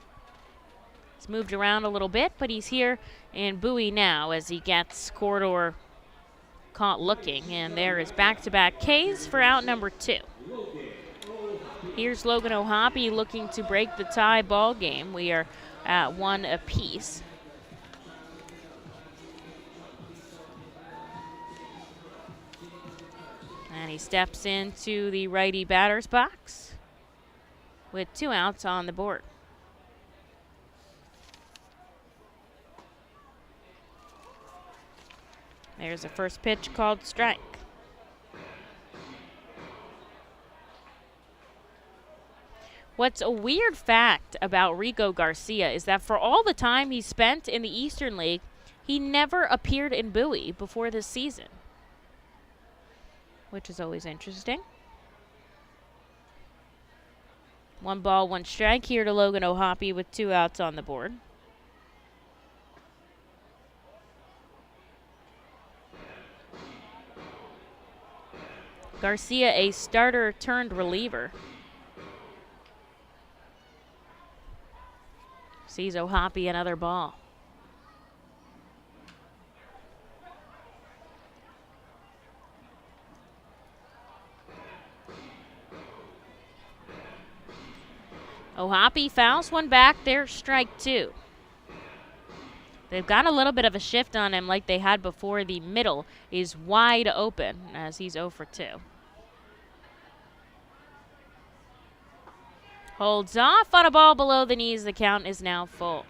he's moved around a little bit, but he's here in Bowie now as he gets Corridor caught looking, and there is back-to-back Ks for out number 2. Here's Logan O'Hoppe looking to break the tie ball game. We are at 1 apiece. And he steps into the righty batter's box with 2 outs on the board. There's a first pitch called strike. What's a weird fact about Rico Garcia is that for all the time he spent in the Eastern League, he never appeared in Bowie before this season, which is always interesting. 1 ball, 1 strike here to Logan O'Hoppe with 2 outs on the board. Garcia, a starter turned reliever. Sees O'Hoppe another ball. O'Hoppe fouls one back there, strike 2. They've got a little bit of a shift on him like they had before. The middle is wide open as he's 0 for 2. Holds off on a ball below the knees. The count is now full.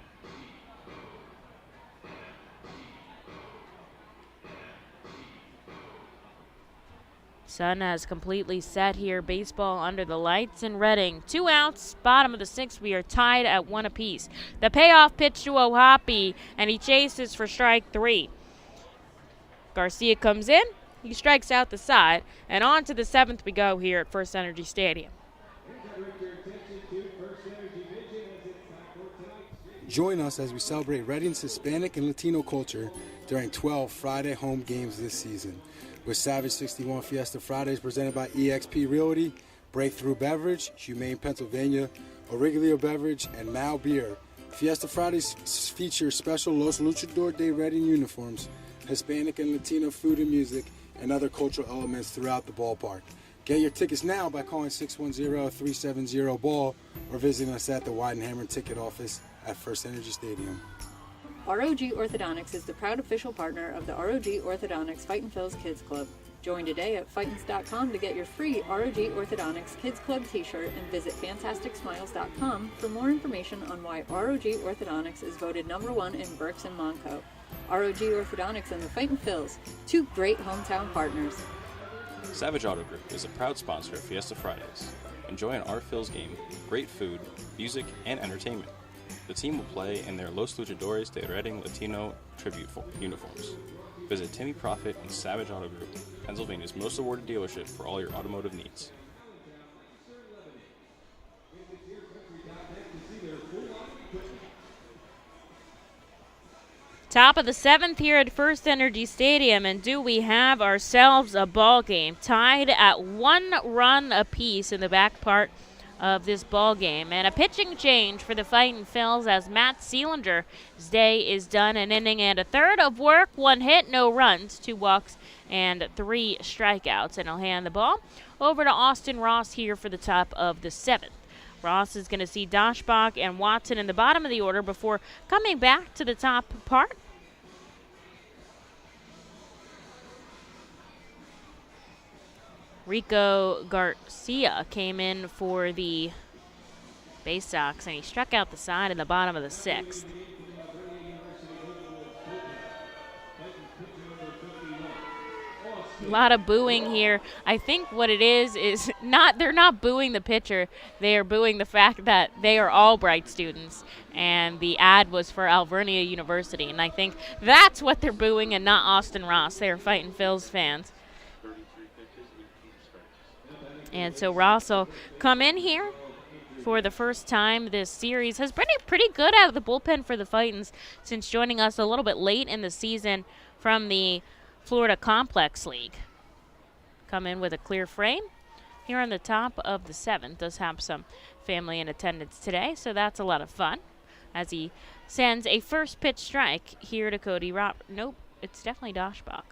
Sun has completely set here. Baseball under the lights in Reading. 2 outs, bottom of the 6th. We are tied at 1 apiece. The payoff pitch to O'Hoppe, and he chases for strike 3. Garcia comes in. He strikes out the side, and on to the 7th we go here at FirstEnergy Stadium. Join us as we celebrate Reading's Hispanic and Latino culture during 12 Friday home games this season. With Savage 61 Fiesta Fridays presented by eXp Realty, Breakthrough Beverage, Humane Pennsylvania, Origlio Beverage, and Mal Beer. Fiesta Fridays feature special Los Luchador de Reading uniforms, Hispanic and Latino food and music, and other cultural elements throughout the ballpark. Get your tickets now by calling 610-370-BALL or visiting us at the Weidenhammer ticket office at FirstEnergy Stadium. ROG Orthodontics is the proud official partner of the ROG Orthodontics Fightin' Phil's Kids Club. Join today at Fightins.com to get your free ROG Orthodontics Kids Club t-shirt and visit FantasticSmiles.com for more information on why ROG Orthodontics is voted #1 in Berks and Monco. ROG Orthodontics and the Fightin' Phils, 2 great hometown partners. Savage Auto Group is a proud sponsor of Fiesta Fridays. Enjoy an Art Phil's game, great food, music, and entertainment. The team will play in their Los Luchadores de Reading Latino tribute uniforms. Visit Timmy Profit and Savage Auto Group, Pennsylvania's most awarded dealership for all your automotive needs. Top of the 7th here at FirstEnergy Stadium, and do we have ourselves a ball game tied at 1 run apiece in the back part of this ball game, and a pitching change for the Fightin' Phils as Matt Seeliger's day is done. An inning and a third of work, 1 hit, no runs, 2 walks, and 3 strikeouts. And I'll hand the ball over to Austin Ross here for the top of the 7th. Ross is going to see Dashbach and Watson in the bottom of the order before coming back to the top part. Rico Garcia came in for the Baysox, and he struck out the side in the bottom of the 6th. A lot of booing here. I think what it is they're not booing the pitcher. They are booing the fact that they are Albright students, and the ad was for Alvernia University. And I think that's what they're booing and not Austin Ross. They are Fightin' Phils fans. And so Ross will come in here for the first time this series. Has been pretty good out of the bullpen for the Fightins since joining us a little bit late in the season from the Florida Complex League. Come in with a clear frame here on the top of the 7th. Does have some family in attendance today, so that's a lot of fun as he sends a first pitch strike here to Cody Roberts. Nope, it's definitely Dashbach.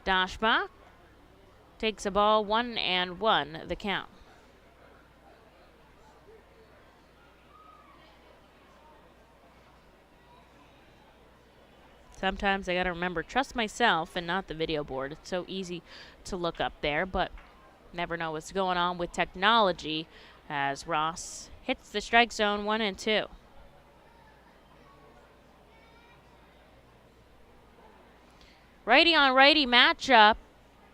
Dashbach takes a ball, 1-1, the count. Sometimes I gotta remember, trust myself and not the video board. It's so easy to look up there, but never know what's going on with technology as Ross hits the strike zone, 1-2. Righty on righty matchup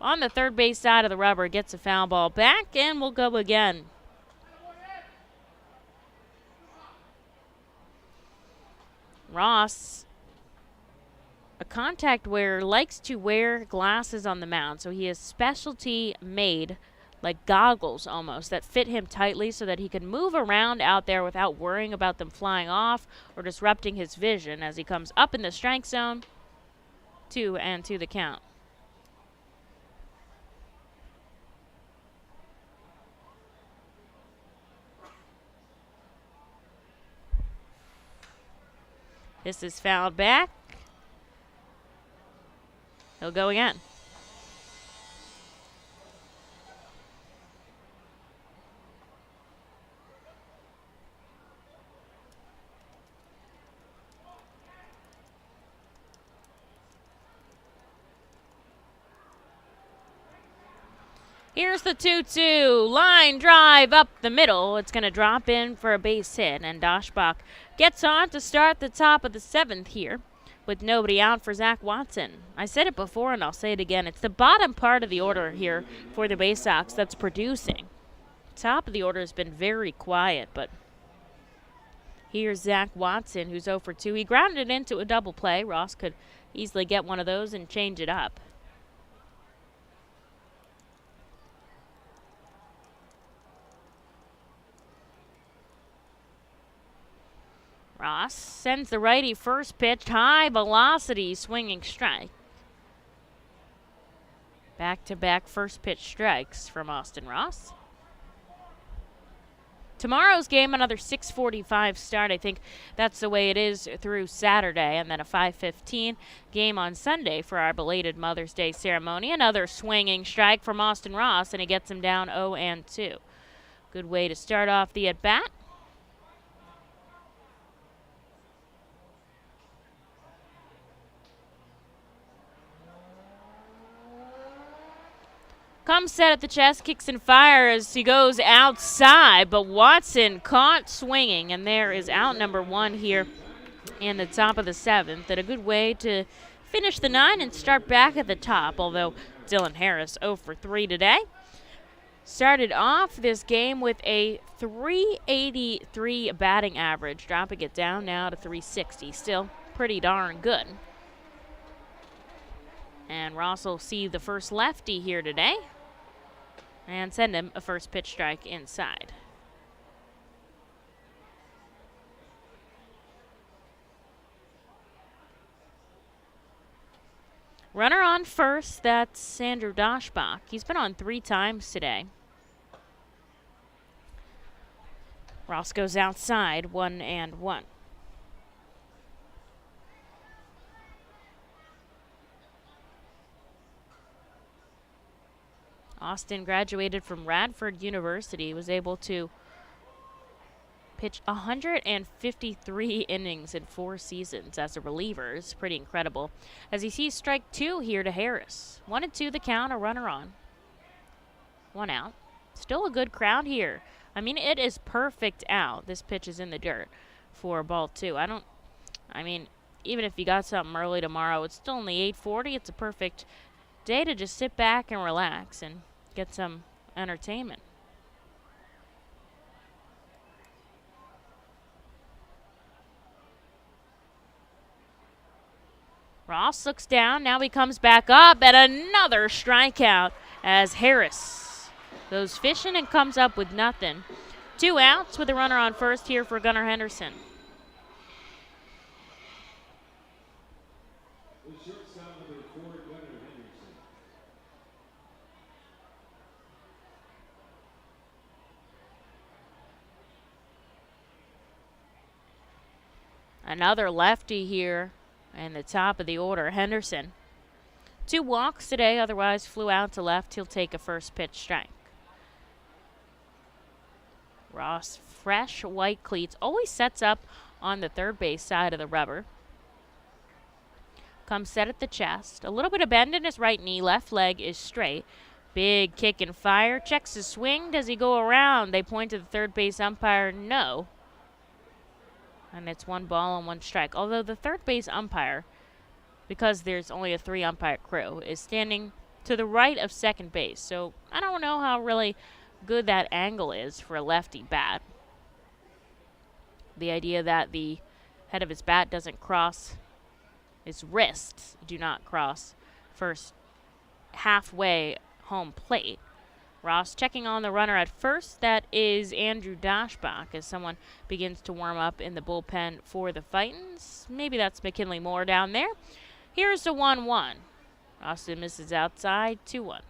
on the third base side of the rubber. Gets a foul ball back, and we'll go again. Ross, a contact wearer, likes to wear glasses on the mound, so he has specialty made, like goggles almost, that fit him tightly so that he can move around out there without worrying about them flying off or disrupting his vision as he comes up in the strike zone. 2-2 the count. This is fouled back. He'll go again. Here's the 2-2. Line drive up the middle. It's going to drop in for a base hit, and Dashbach gets on to start the top of the 7th here with nobody out for Zach Watson. I said it before, and I'll say it again. It's the bottom part of the order here for the Baysox that's producing. Top of the order has been very quiet, but here's Zach Watson, who's 0 for 2. He grounded into a double play. Ross could easily get one of those and change it up. Ross sends the righty first pitch, high velocity swinging strike. Back-to-back first pitch strikes from Austin Ross. Tomorrow's game, another 6:45 start. I think that's the way it is through Saturday, and then a 5:15 game on Sunday for our belated Mother's Day ceremony. Another swinging strike from Austin Ross, and he gets him down 0-2. Good way to start off the at-bat. Comes set at the chest, kicks and fires. He goes outside, but Watson caught swinging, and there is out number 1 here in the top of the 7th. And a good way to finish the 9 and start back at the top, although Dylan Harris 0 for 3 today. Started off this game with a 383 batting average, dropping it down now to 360. Still pretty darn good. And Ross will see the first lefty here today and send him a first pitch strike inside. Runner on first, that's Andrew Dashbach. He's been on 3 times today. Ross goes outside, 1-1. Austin graduated from Radford University, was able to pitch 153 innings in 4 seasons as a reliever. It's pretty incredible. As he sees strike 2 here to Harris. 1-2 the count, a runner on. 1 out. Still a good crowd here. I mean, it is perfect out. This pitch is in the dirt for ball 2. I mean, even if you got something early tomorrow, it's still only 8:40. It's a perfect day to just sit back and relax and get some entertainment. Ross looks down, now he comes back up, and another strikeout as Harris goes fishing and comes up with nothing. 2 outs with a runner on first here for Gunnar Henderson. The shortstop, number 4, Another lefty here in the top of the order, Henderson. 2 walks today, otherwise flew out to left. He'll take a first pitch strike. Ross, fresh white cleats, always sets up on the third base side of the rubber. Comes set at the chest. A little bit of bend in his right knee. Left leg is straight. Big kick and fire. Checks his swing. Does he go around? They point to the third base umpire. No. And it's 1 ball and 1 strike. Although the third base umpire, because there's only a 3 umpire crew, is standing to the right of second base. So I don't know how really good that angle is for a lefty bat. The idea that the head of his bat doesn't cross, his wrists do not cross first halfway home plate. Ross checking on the runner at first. That is Andrew Dashbach as someone begins to warm up in the bullpen for the Fightins. Maybe that's McKinley Moore down there. Here's the 1-1. Austin misses outside, 2-1.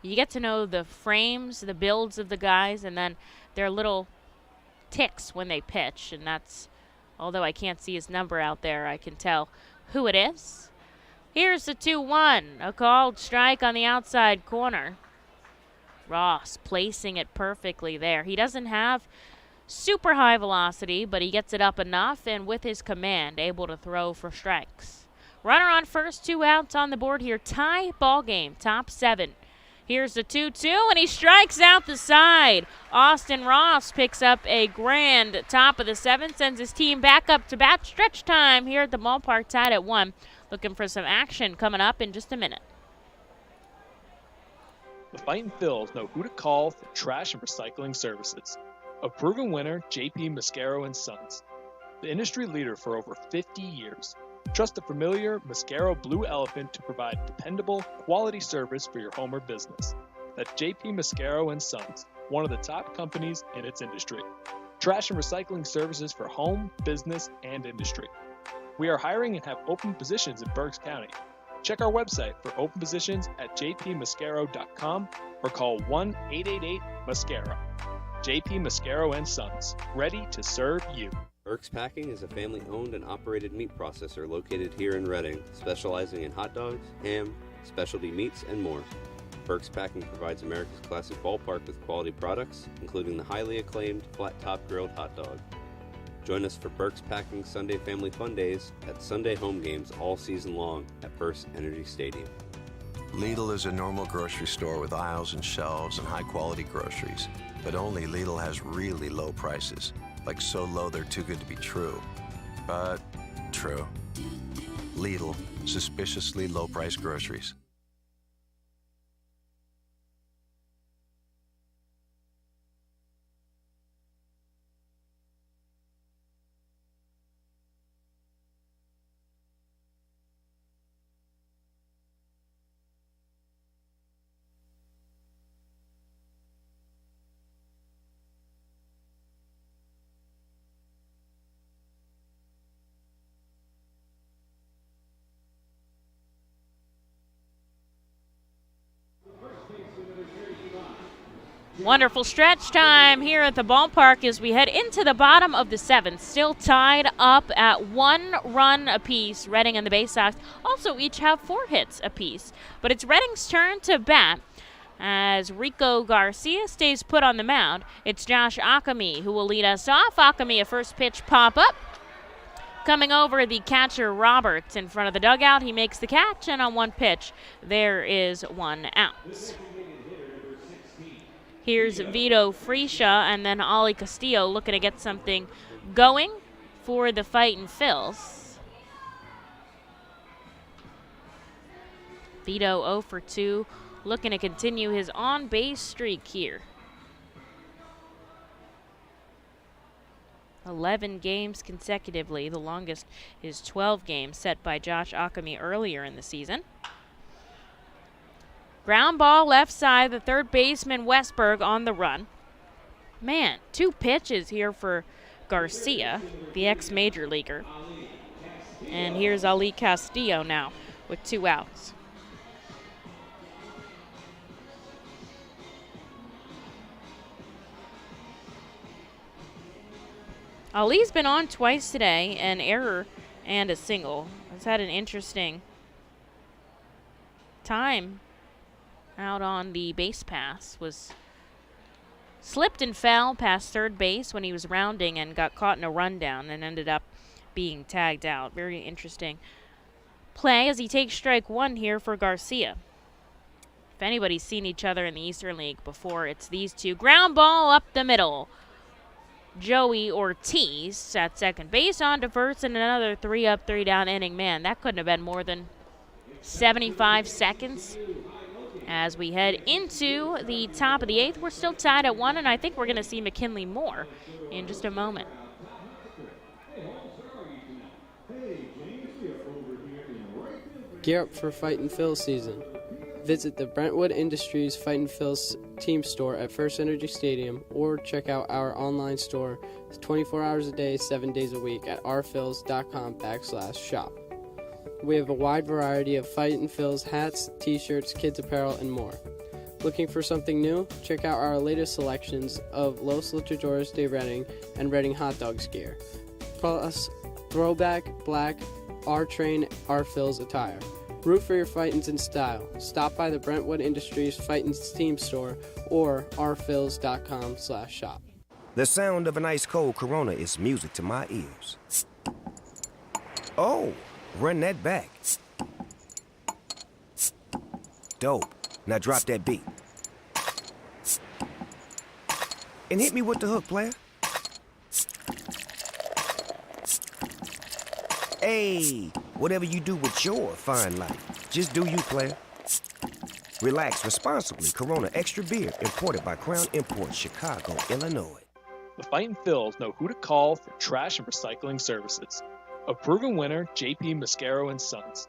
You get to know the frames, the builds of the guys, and then their little ticks when they pitch. And that's, although I can't see his number out there, I can tell who it is. Here's the 2-1, a called strike on the outside corner. Ross placing it perfectly there. He doesn't have super high velocity, but he gets it up enough, and with his command, able to throw for strikes. Runner on first, 2 outs on the board here. Tie ball game, top 7. Here's the 2-2, and he strikes out the side. Austin Ross picks up a grand top of the 7th, sends his team back up to bat. Stretch time here at the ballpark, tied at 1. Looking for some action coming up in just a minute. The Fightin' Phils know who to call for trash and recycling services. A proven winner, JP Mascaro & Sons. The industry leader for over 50 years. Trust the familiar Mascaro Blue Elephant to provide dependable, quality service for your home or business. That's JP Mascaro & Sons, one of the top companies in its industry. Trash and recycling services for home, business, and industry. We are hiring and have open positions in Berks County. Check our website for open positions at jpmascaro.com or call 1-888-MASCARO. JP Mascaro & Sons, ready to serve you. Berks Packing is a family-owned and operated meat processor located here in Reading, specializing in hot dogs, ham, specialty meats, and more. Berks Packing provides America's classic ballpark with quality products, including the highly acclaimed flat-top grilled hot dog. Join us for Berks Packing Sunday Family Fun Days at Sunday home games all season long at FirstEnergy Stadium. Lidl is a normal grocery store with aisles and shelves and high-quality groceries. But only Lidl has really low prices. Like so low they're too good to be true. But true. Lidl, suspiciously low-priced groceries. Wonderful stretch time here at the ballpark as we head into the bottom of the 7th. Still tied up at 1 run apiece. Reading and the Baysox also each have 4 hits apiece. But it's Reading's turn to bat as Rico Garcia stays put on the mound. It's Josh Akami who will lead us off. Akami, a first pitch pop-up. Coming over the catcher Roberts in front of the dugout. He makes the catch, and on 1 pitch, there is 1 out. Here's Vito Freesia and then Ollie Castillo looking to get something going for the Fightin' Phils. Vito 0 for 2, looking to continue his on-base streak here. 11 games consecutively. The longest is 12 games set by Josh Akami earlier in the season. Ground ball left side, the third baseman Westbrook on the run. Man, 2 pitches here for Garcia, the ex-major leaguer. And here's Ali Castillo now with 2 outs. Ali's been on twice today, an error and a single. It's had an interesting time out on the base pass. Was slipped and fell past third base when he was rounding and got caught in a rundown and ended up being tagged out. Very interesting play as he takes strike one here for Garcia. If anybody's seen each other in the Eastern League before, it's these two. Ground ball up the middle. Joey Ortiz at second base, on to first, and another 3 up, 3 down inning. Man, that couldn't have been more than 75 seconds. As we head into the top of the 8th, we're still tied at 1, and I think we're going to see McKinley Moore in just a moment. Gear up for Fightin' Phil's season. Visit the Brentwood Industries Fightin' Phil's team store at FirstEnergy Stadium or check out our online store 24 hours a day, 7 days a week at rphils.com/shop. We have a wide variety of Fightin' Phil's hats, t-shirts, kids apparel, and more. Looking for something new? Check out our latest selections of Los Luchadores de Reading and Reading Hot Dogs gear, plus throwback, black, R-Train, R-Phil's attire. Root for your Fightins in style. Stop by the Brentwood Industries Fightins team store or rphils.com/shop. The sound of an ice-cold Corona is music to my ears. Oh, run that back. Dope. Now drop that beat. And hit me with the hook, player. Hey, whatever you do with your fine life, just do you, player. Relax responsibly. Corona Extra Beer, imported by Crown Imports, Chicago, Illinois. The Fightin' Phils know who to call for trash and recycling services. A proven winner, JP Mascaro & Sons.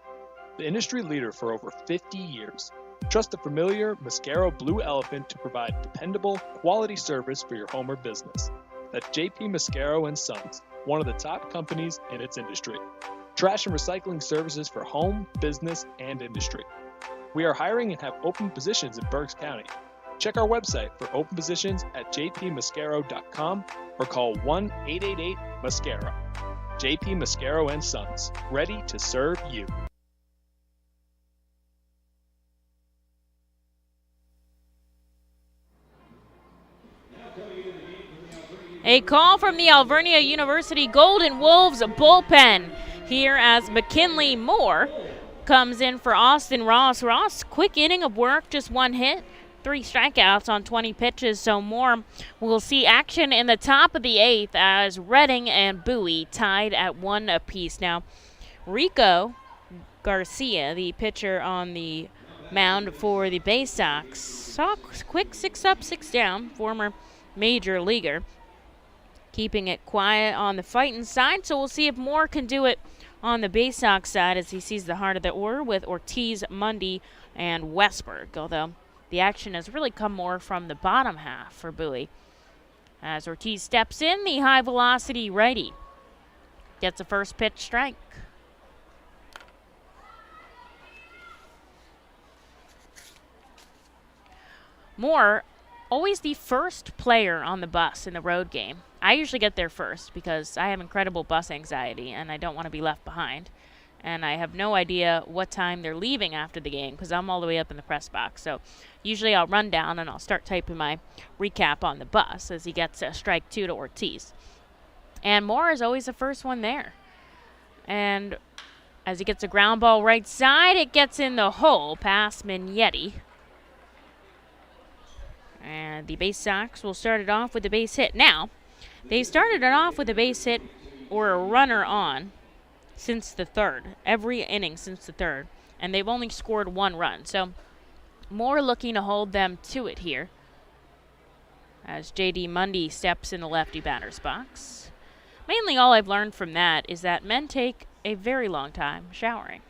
The industry leader for over 50 years. Trust the familiar Mascaro Blue Elephant to provide dependable, quality service for your home or business. That's JP Mascaro & Sons, one of the top companies in its industry. Trash and recycling services for home, business, and industry. We are hiring and have open positions in Berks County. Check our website for open positions at jpmascaro.com or call 1-888-MASCARO. JP Mascaro & Sons, ready to serve you. A call from the Alvernia University Golden Wolves bullpen here as McKinley Moore comes in for Austin Ross. Ross, quick inning of work, just 1 hit, 3 strikeouts on 20 pitches. So Moore will see action in the top of the 8th as Reading and Bowie tied at 1 apiece. Now, Rico Garcia, the pitcher on the mound for the Baysox, saw a quick 6 up, 6 down, former major leaguer. Keeping it quiet on the Fightin' side, so we'll see if Moore can do it on the Baysox side as he sees the heart of the order with Ortiz, Mundy, and Westbrook, although the action has really come more from the bottom half for Bowie. As Ortiz steps in, the high-velocity righty gets a first pitch strike. Moore, always the first player on the bus in the road game. I usually get there first because I have incredible bus anxiety and I don't want to be left behind. And I have no idea what time they're leaving after the game because I'm all the way up in the press box. So usually I'll run down and I'll start typing my recap on the bus as he gets a strike 2 to Ortiz. And Moore is always the first one there. And as he gets a ground ball right side, it gets in the hole past Mignetti. And the Baysox will start it off with a base hit. Now, they started it off with a base hit or a runner on since the 3rd, every inning since the 3rd, and they've only scored 1 run. So Moore looking to hold them to it here as J.D. Mundy steps in the lefty batter's box. Mainly all I've learned from that is that men take a very long time showering.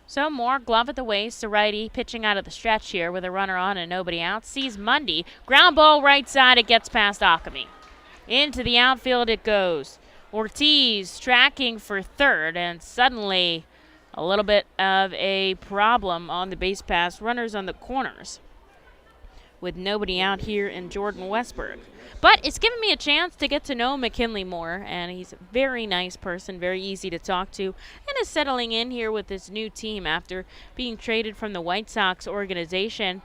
So Moore, glove at the waist, the righty, pitching out of the stretch here with a runner on and nobody out. Sees Mundy. Ground ball right side, it gets past Ockamy. Into the outfield it goes. Ortiz tracking for third, and suddenly a little bit of a problem on the base pass. Runners on the corners. with nobody out here in Jordan Westbrook. But it's given me a chance to get to know McKinley more, and he's a very nice person, very easy to talk to, and is settling in here with this new team after being traded from the White Sox organization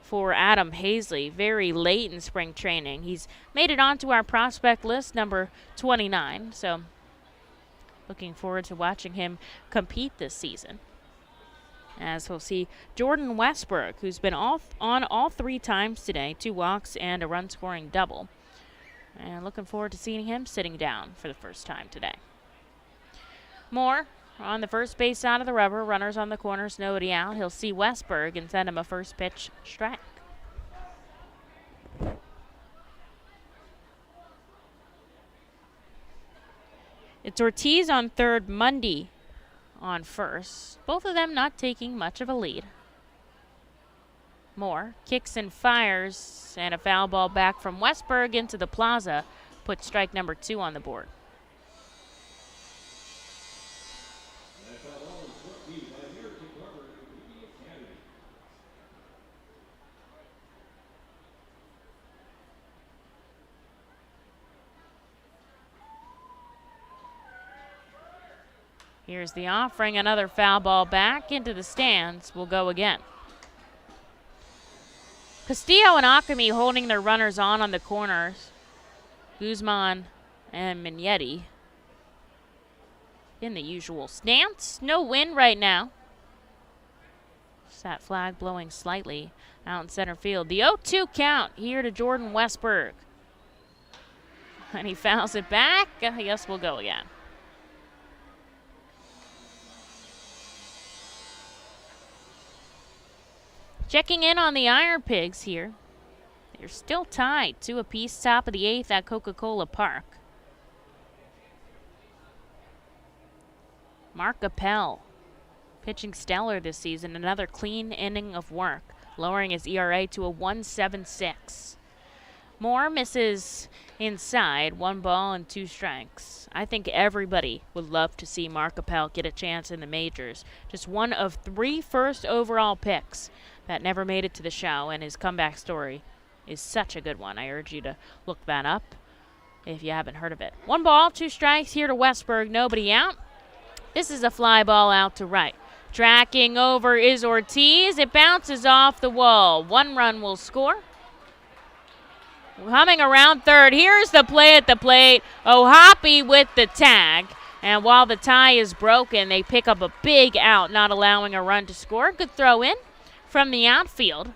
for Adam Hazley very late in spring training. He's made it onto our prospect list, number 29, so looking forward to watching him compete this season. As we'll see Jordan Westbrook, who's been on all 3 times today, 2 walks and a run-scoring double. And looking forward to seeing him sitting down for the first time today. Moore on the first base side of the rubber, runners on the corners, nobody out. He'll see Westbrook and send him a first pitch strike. It's Ortiz on third, Mundy on first. Both of them not taking much of a lead. Moore kicks and fires, and a foul ball back from Westbrook into the plaza puts strike number 2 on the board. Here's the offering, another foul ball back into the stands. Will go again. Castillo and Akami holding their runners on the corners. Guzman and Mignetti in the usual stance. No wind right now. Just that flag blowing slightly out in center field. The 0-2 count here to Jordan Westbrook. And he fouls it back. I guess we'll go again. Checking in on the Iron Pigs here. They're still tied 2 apiece, top of the 8th at Coca-Cola Park. Mark Cappell pitching stellar this season. Another clean inning of work, lowering his ERA to a 1.76. Moore misses inside, 1 ball and 2 strikes. I think everybody would love to see Mark Cappell get a chance in the majors. Just one of 3 first overall picks that never made it to the show, and his comeback story is such a good one. I urge you to look that up if you haven't heard of it. 1 ball, 2 strikes here to Westbrook, nobody out. This is a fly ball out to right. Tracking over is Ortiz. It bounces off the wall. 1 run will score. Humming around third. Here's the play at the plate. O'Hoppe with the tag. And while the tie is broken, they pick up a big out, not allowing a run to score. Good throw in from the outfield.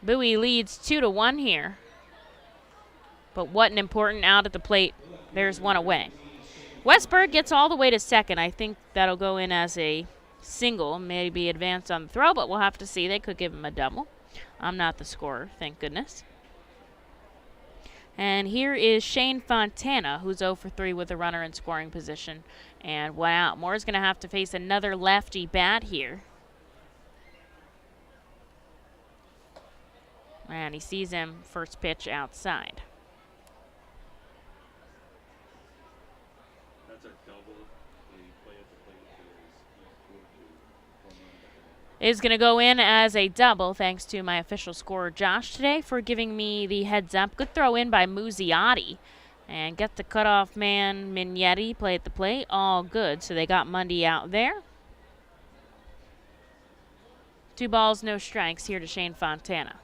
Bowie leads 2-1 here. But what an important out at the plate. There's 1 away. Westbrook gets all the way to second. I think that'll go in as a single, maybe advance on the throw, but we'll have to see. They could give him a double. I'm not the scorer, thank goodness. And here is Shane Fontana, who's 0 for 3 with a runner in scoring position and 1 out. Moore's going to have to face another lefty bat here. And he sees him first pitch outside. Is going to go in as a double, thanks to my official scorer Josh today for giving me the heads up. Good throw in by Muzziotti. And get the cutoff man Mignetti play at the plate. All good, so they got Mundy out there. 2 balls, no strikes here to Shane Fontana.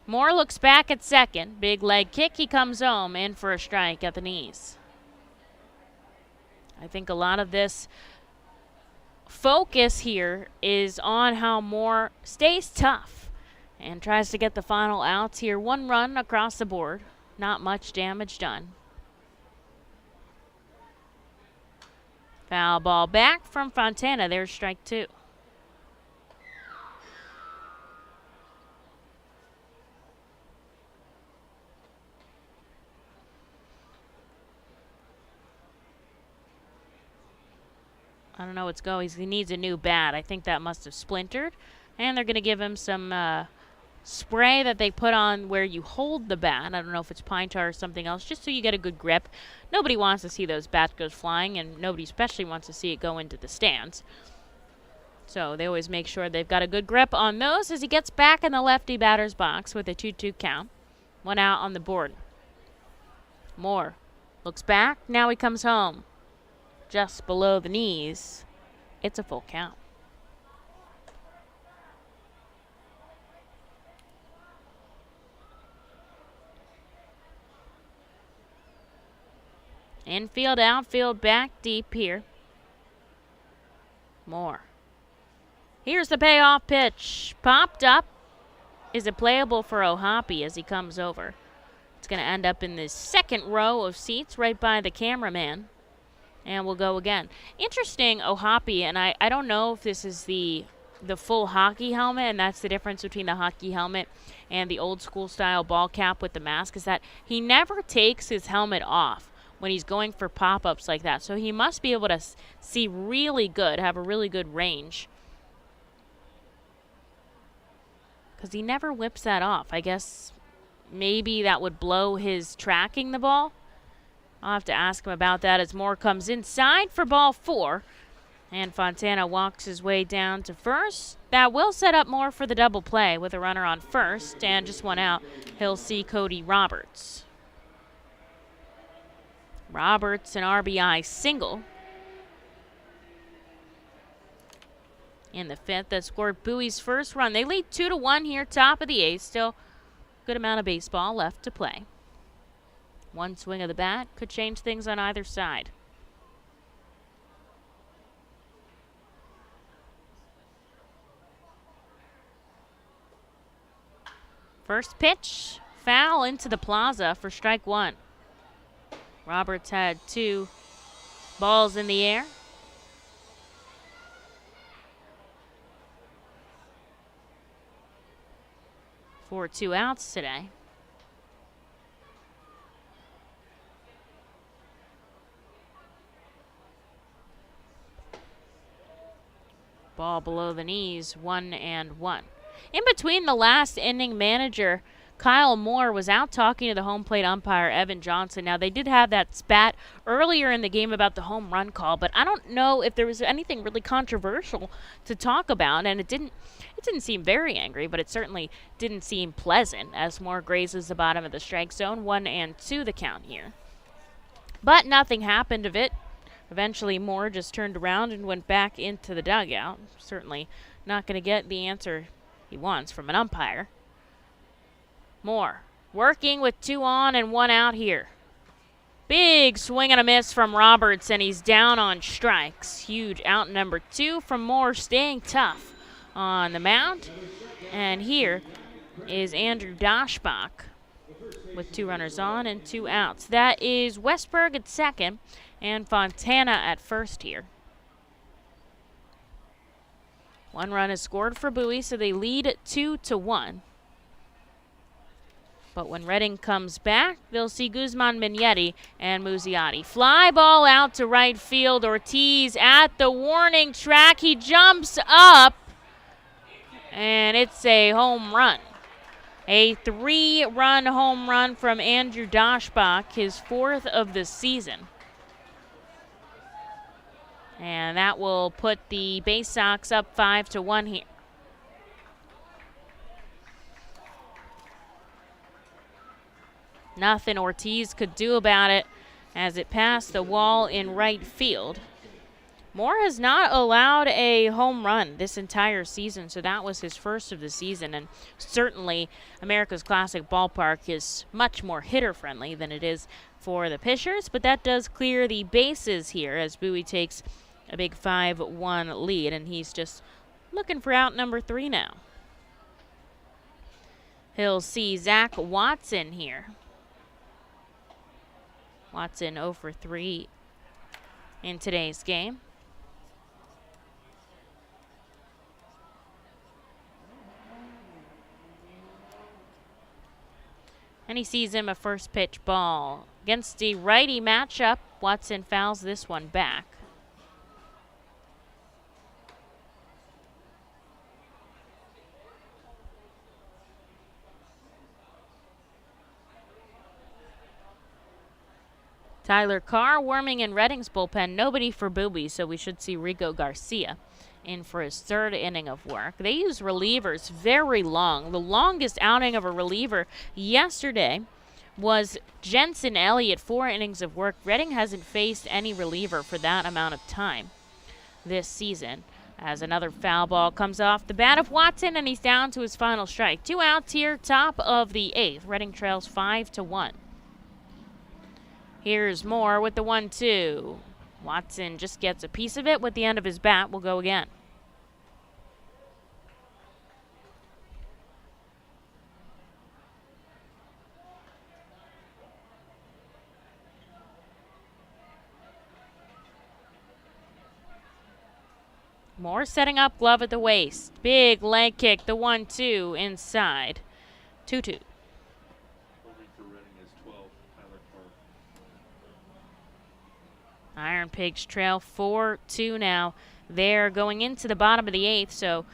Moore looks back at second. Big leg kick, he comes home, in for a strike at the knees. I think a lot of this focus here is on how Moore stays tough and tries to get the final outs here. 1 run across the board. Not much damage done. Foul ball back from Fontana. There's strike 2. I don't know what's going. He needs a new bat. I think that must have splintered. And they're going to give him some spray that they put on where you hold the bat. I don't know if it's pine tar or something else, just so you get a good grip. Nobody wants to see those bats go flying, and nobody especially wants to see it go into the stands. So they always make sure they've got a good grip on those as he gets back in the lefty batter's box with a 2-2 count. 1 out on the board. Moore looks back. Now he comes home. Just below the knees. It's a full count. Infield, outfield, back deep here. Moore. Here's the payoff pitch. Popped up. Is it playable for O'Hoppe as he comes over? It's going to end up in the second row of seats right by the cameraman. And we'll go again. Interesting, O'Hoppe, and I don't know if this is the full hockey helmet, and that's the difference between the hockey helmet and the old school style ball cap with the mask, is that he never takes his helmet off when he's going for pop-ups like that. So he must be able to see really good, have a really good range. Because he never whips that off. I guess maybe that would blow his tracking the ball. I'll have to ask him about that as Moore comes inside for ball 4. And Fontana walks his way down to first. That will set up Moore for the double play with a runner on first. And just 1 out, he'll see Cody Roberts. Roberts, an RBI single in the 5th that scored Bowie's first run. They lead 2-1 here, top of the 8th. Still good amount of baseball left to play. One swing of the bat could change things on either side. First pitch, foul into the plaza for strike 1. Roberts had 2 balls in the air. For 2 outs today. Ball below the knees, 1-1. In between the last inning, manager Kyle Moore was out talking to the home plate umpire, Evan Johnson. Now, they did have that spat earlier in the game about the home run call, but I don't know if there was anything really controversial to talk about, and it didn't seem very angry, but it certainly didn't seem pleasant as Moore grazes the bottom of the strike zone. 1-2 the count here. But nothing happened of it. Eventually, Moore just turned around and went back into the dugout. Certainly not going to get the answer he wants from an umpire. Moore working with 2 on and 1 out here. Big swing and a miss from Roberts, and he's down on strikes. Huge out number 2 from Moore, staying tough on the mound. And here is Andrew Dashbach with 2 runners on and 2 outs. That is Westbrook at second and Fontana at first here. 1 run is scored for Bowie, so they lead 2-1. But when Redding comes back, they'll see Guzman, Mignetti, and Muzziotti. Fly ball out to right field. Ortiz at the warning track. He jumps up, and it's a home run. A 3-run home run from Andrew Dashbach, his 4th of the season. And that will put the Baysox up 5-1 here. Nothing Ortiz could do about it as it passed the wall in right field. Moore has not allowed a home run this entire season, so that was his first of the season. And certainly America's Classic Ballpark is much more hitter-friendly than it is for the pitchers, but that does clear the bases here as Bowie takes a big 5-1 lead, and he's just looking for out number 3 now. He'll see Zach Watson here. Watson 0 for 3 in today's game. And he sees him a first pitch ball. Against the righty matchup, Watson fouls this one back. Tyler Carr warming in Reading's bullpen. Nobody for Bowie, so we should see Rico Garcia in for his third inning of work. They use relievers very long. The longest outing of a reliever yesterday was Jensen Elliott, 4 innings of work. Reading hasn't faced any reliever for that amount of time this season. As another foul ball comes off the bat of Watson, and he's down to his final strike. 2 outs here, top of the 8th. Reading trails 5-1. Here's Moore with the 1-2. Watson just gets a piece of it with the end of his bat. Will go again. Moore setting up, glove at the waist. Big leg kick, the 1-2 inside. 2-2. Iron Pigs trail 4-2 now. They're going into the bottom of the 8th, so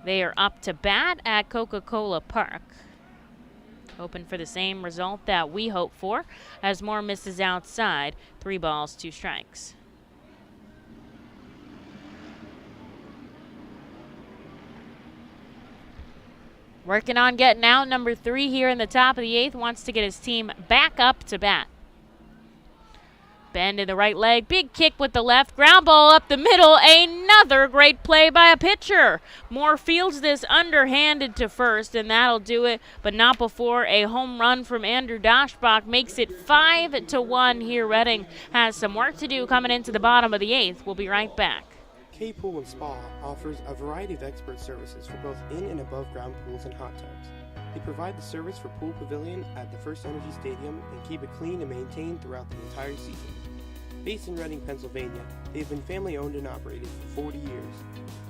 they are up to bat at Coca-Cola Park. Hoping for the same result that we hope for as Moore misses outside. 3 balls, 2 strikes. Working on getting out. Number 3 here in the top of the 8th wants to get his team back up to bat. Bend in the right leg. Big kick with the left. Ground ball up the middle. Another great play by a pitcher. Moore fields this underhanded to first, and that'll do it, but not before a home run from Andrew Dashbach makes it 5-1 here. Reading has some work to do coming into the bottom of the 8th. We'll be right back. Cappell and Spa offers a variety of expert services for both in and above ground pools and hot tubs. They provide the service for Pool Pavilion at the FirstEnergy Stadium and keep it clean and maintained throughout the entire season. Based in Reading, Pennsylvania, they've been family owned and operated for 40 years.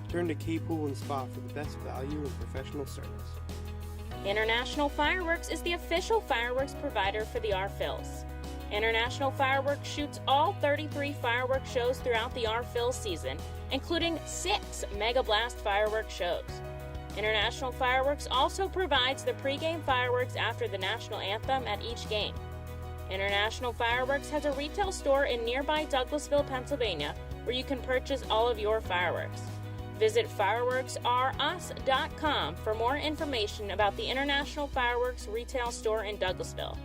Turn to Cappell and Spa for the best value and professional service. International Fireworks is the official fireworks provider for the R-Phils. International Fireworks shoots all 33 fireworks shows throughout the R-Phil season, including 6 Mega Blast fireworks shows. International Fireworks also provides the pregame fireworks after the national anthem at each game. International Fireworks has a retail store in nearby Douglasville, Pennsylvania, where you can purchase all of your fireworks. Visit fireworksrus.com for more information about the International Fireworks retail store in Douglasville.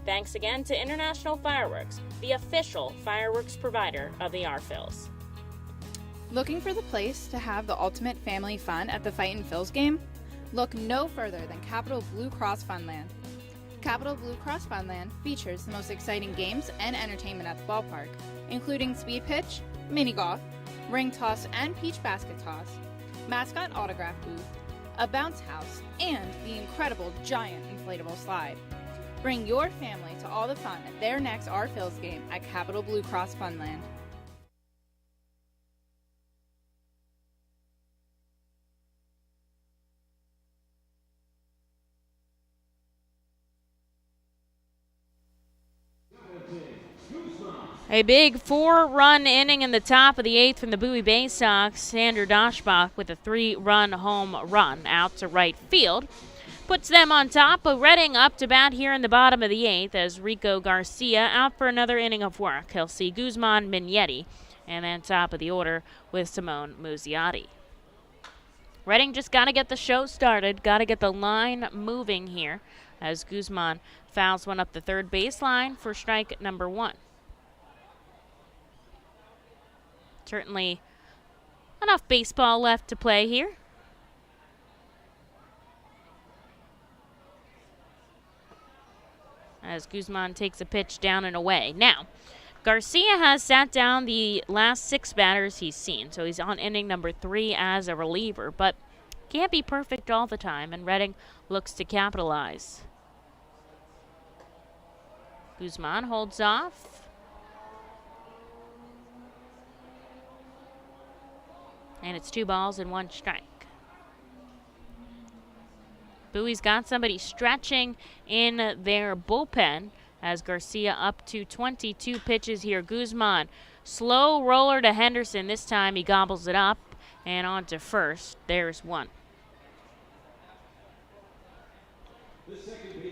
Thanks again to International Fireworks, the official fireworks provider of the R-Phils. Looking for the place to have the ultimate family fun at the Fightin' Phils game? Look no further than Capital Blue Cross Funland. Capital Blue Cross Funland features the most exciting games and entertainment at the ballpark, including speed pitch, mini golf, ring toss and peach basket toss, mascot autograph booth, a bounce house, and the incredible giant inflatable slide. Bring your family to all the fun at their next R-Phils game at Capital Blue Cross Funland. A big 4-run inning in the top of the 8th from the Bowie Baysox. Andrew Dashbach with a 3-run home run out to right field. Puts them on top, but Reading up to bat here in the bottom of the 8th as Rico Garcia out for another inning of work. He'll see Guzman, Mignetti, and then top of the order with Simone Muzziotti. Reading just got to get the show started, got to get the line moving here as Guzman fouls one up the third baseline for strike number 1. Certainly enough baseball left to play here. As Guzman takes a pitch down and away. Now, Garcia has sat down the last 6 batters he's seen, so he's on inning number 3 as a reliever, but can't be perfect all the time, and Reading looks to capitalize. Guzman holds off. And it's 2 balls and 1 strike. Bowie's got somebody stretching in their bullpen as Garcia up to 22 pitches here. Guzman, slow roller to Henderson. This time he gobbles it up and on to first. There's 1.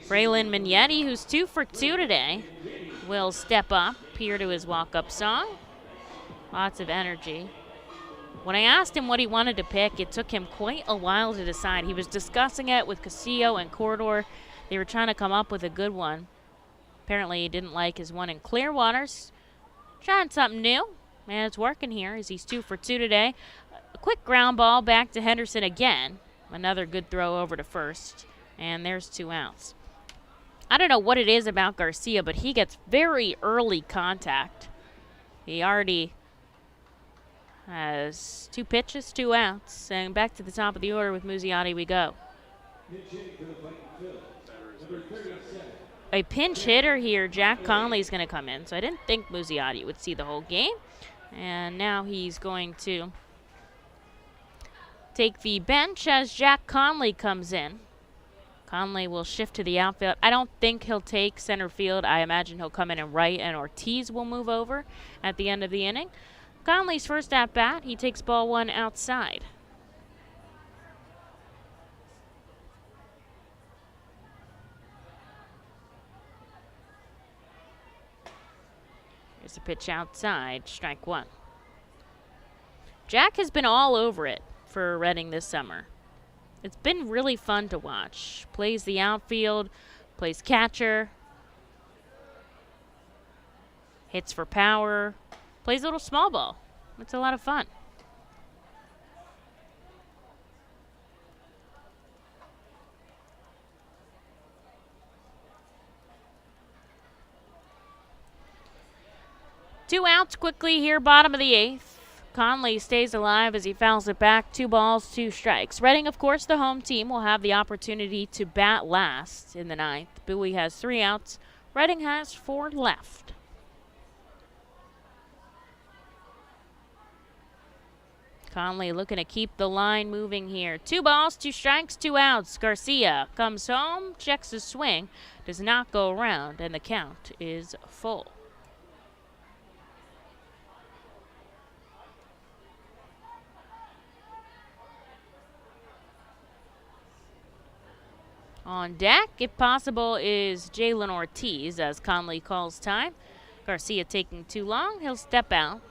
Braylon Mignetti, who's 2 for 2 today, will step up. up here to his walk-up song. Lots of energy. When I asked him what he wanted to pick, it took him quite a while to decide. He was discussing it with Castillo and Corridor. They were trying to come up with a good one. Apparently he didn't like his one in Clearwater's. Trying something new, and it's working here as he's 2 for 2 today. A quick ground ball back to Henderson again. Another good throw over to first, and there's 2 outs. I don't know what it is about Garcia, but he gets very early contact. He already has 2 pitches, 2 outs, and back to the top of the order with Muzziotti we go. A pinch hitter here, Jack Conley's going to come in, so I didn't think Muzziotti would see the whole game, and now he's going to take the bench as Jack Conley comes in. Conley will shift to the outfield. I don't think he'll take center field. I imagine he'll come in and right, and Ortiz will move over at the end of the inning. Conley's first at bat, he takes ball 1 outside. Here's a pitch outside, strike 1. Jack has been all over it for Reading this summer. It's been really fun to watch. Plays the outfield, plays catcher, hits for power, plays a little small ball. It's a lot of fun. Two outs quickly here, bottom of the 8th. Conley stays alive as he fouls it back. 2 balls, 2 strikes. Reading, of course, the home team, will have the opportunity to bat last in the 9th. Bowie has 3 outs. Reading has 4 left. Conley looking to keep the line moving here. 2 balls, 2 strikes, 2 outs. Garcia comes home, checks his swing, does not go around, and the count is full. On deck, if possible, is Jalen Ortiz as Conley calls time. Garcia taking too long, he'll step out.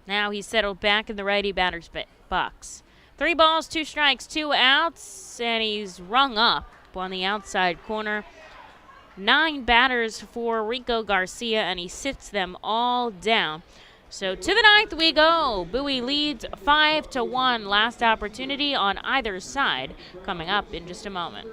Now he's settled back in the righty batter's box. 3 balls, 2 strikes, 2 outs, and he's rung up on the outside corner. 9 batters for Rico Garcia, and he sits them all down. So to the 9th we go. Bowie leads 5-1. Last opportunity on either side coming up in just a moment.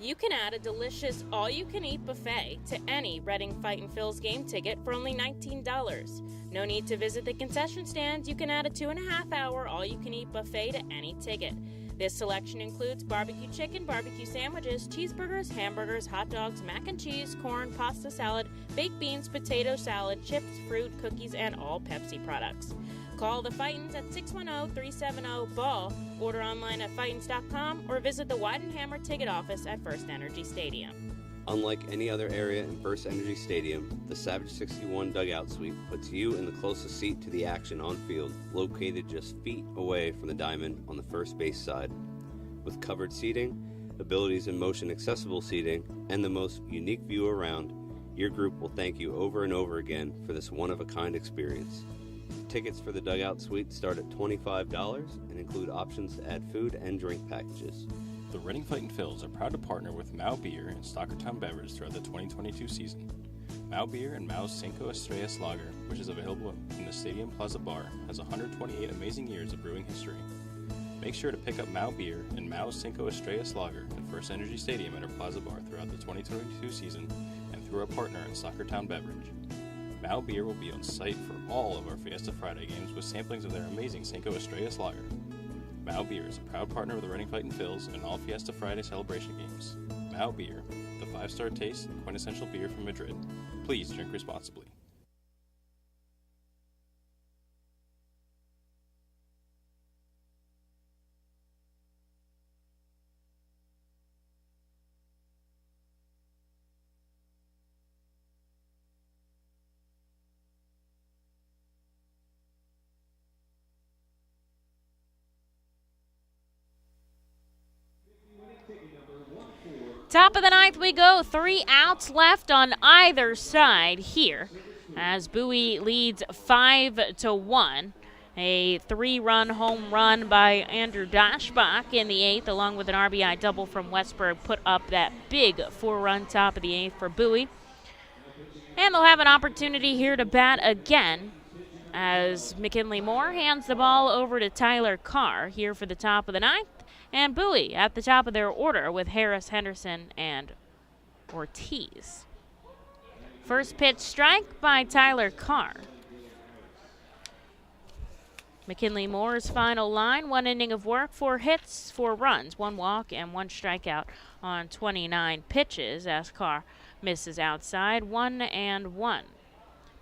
You can add a delicious all-you-can-eat buffet to any Reading Fightin' Phil's game ticket for only $19. No need to visit the concession stands. You can add a 2.5-hour all-you-can-eat buffet to any ticket. This selection includes barbecue chicken, barbecue sandwiches, cheeseburgers, hamburgers, hot dogs, mac and cheese, corn, pasta salad, baked beans, potato salad, chips, fruit, cookies, and all Pepsi products. Call the Fightins at 610-370-BALL, order online at Fightins.com, or visit the Weidenhammer ticket office at FirstEnergy Stadium. Unlike any other area in FirstEnergy Stadium, the Savage 61 dugout suite puts you in the closest seat to the action on field, located just feet away from the diamond on the first base side. With covered seating, abilities in motion accessible seating, and the most unique view around, your group will thank you over and over again for this one-of-a-kind experience. Tickets for the dugout suite start at $25 and include options to add food and drink packages. The Reading Fightin' Phils are proud to partner with Mao Beer and Stockertown Beverage throughout the 2022 season. Mao Beer and Mao's Cinco Estrellas Lager, which is available in the Stadium Plaza Bar, has 128 amazing years of brewing history. Make sure to pick up Mao Beer and Mao's Cinco Estrellas Lager at FirstEnergy Stadium at our Plaza Bar throughout the 2022 season and through our partner in Stockertown Beverage. Mao Beer will be on site for all of our Fiesta Friday games with samplings of their amazing Cinco Estrellas Lager. Mao Beer is a proud partner of the Reading Fightin' Phils and all Fiesta Friday celebration games. Mao Beer, the 5-star taste and quintessential beer from Madrid. Please drink responsibly. Top of the ninth we go. 3 outs left on either side here as Bowie leads 5-1. A 3-run home run by Andrew Dashbach in the 8th, along with an RBI double from Westbrook, put up that big 4-run top of the 8th for Bowie. And they'll have an opportunity here to bat again as McKinley Moore hands the ball over to Tyler Carr here for the top of the 9th. And Bowie at the top of their order with Harris, Henderson, and Ortiz. First pitch strike by Tyler Carr. McKinley Moore's final line, 1 inning of work, 4 hits, 4 runs, 1 walk, and 1 strikeout on 29 pitches as Carr misses outside, 1-1.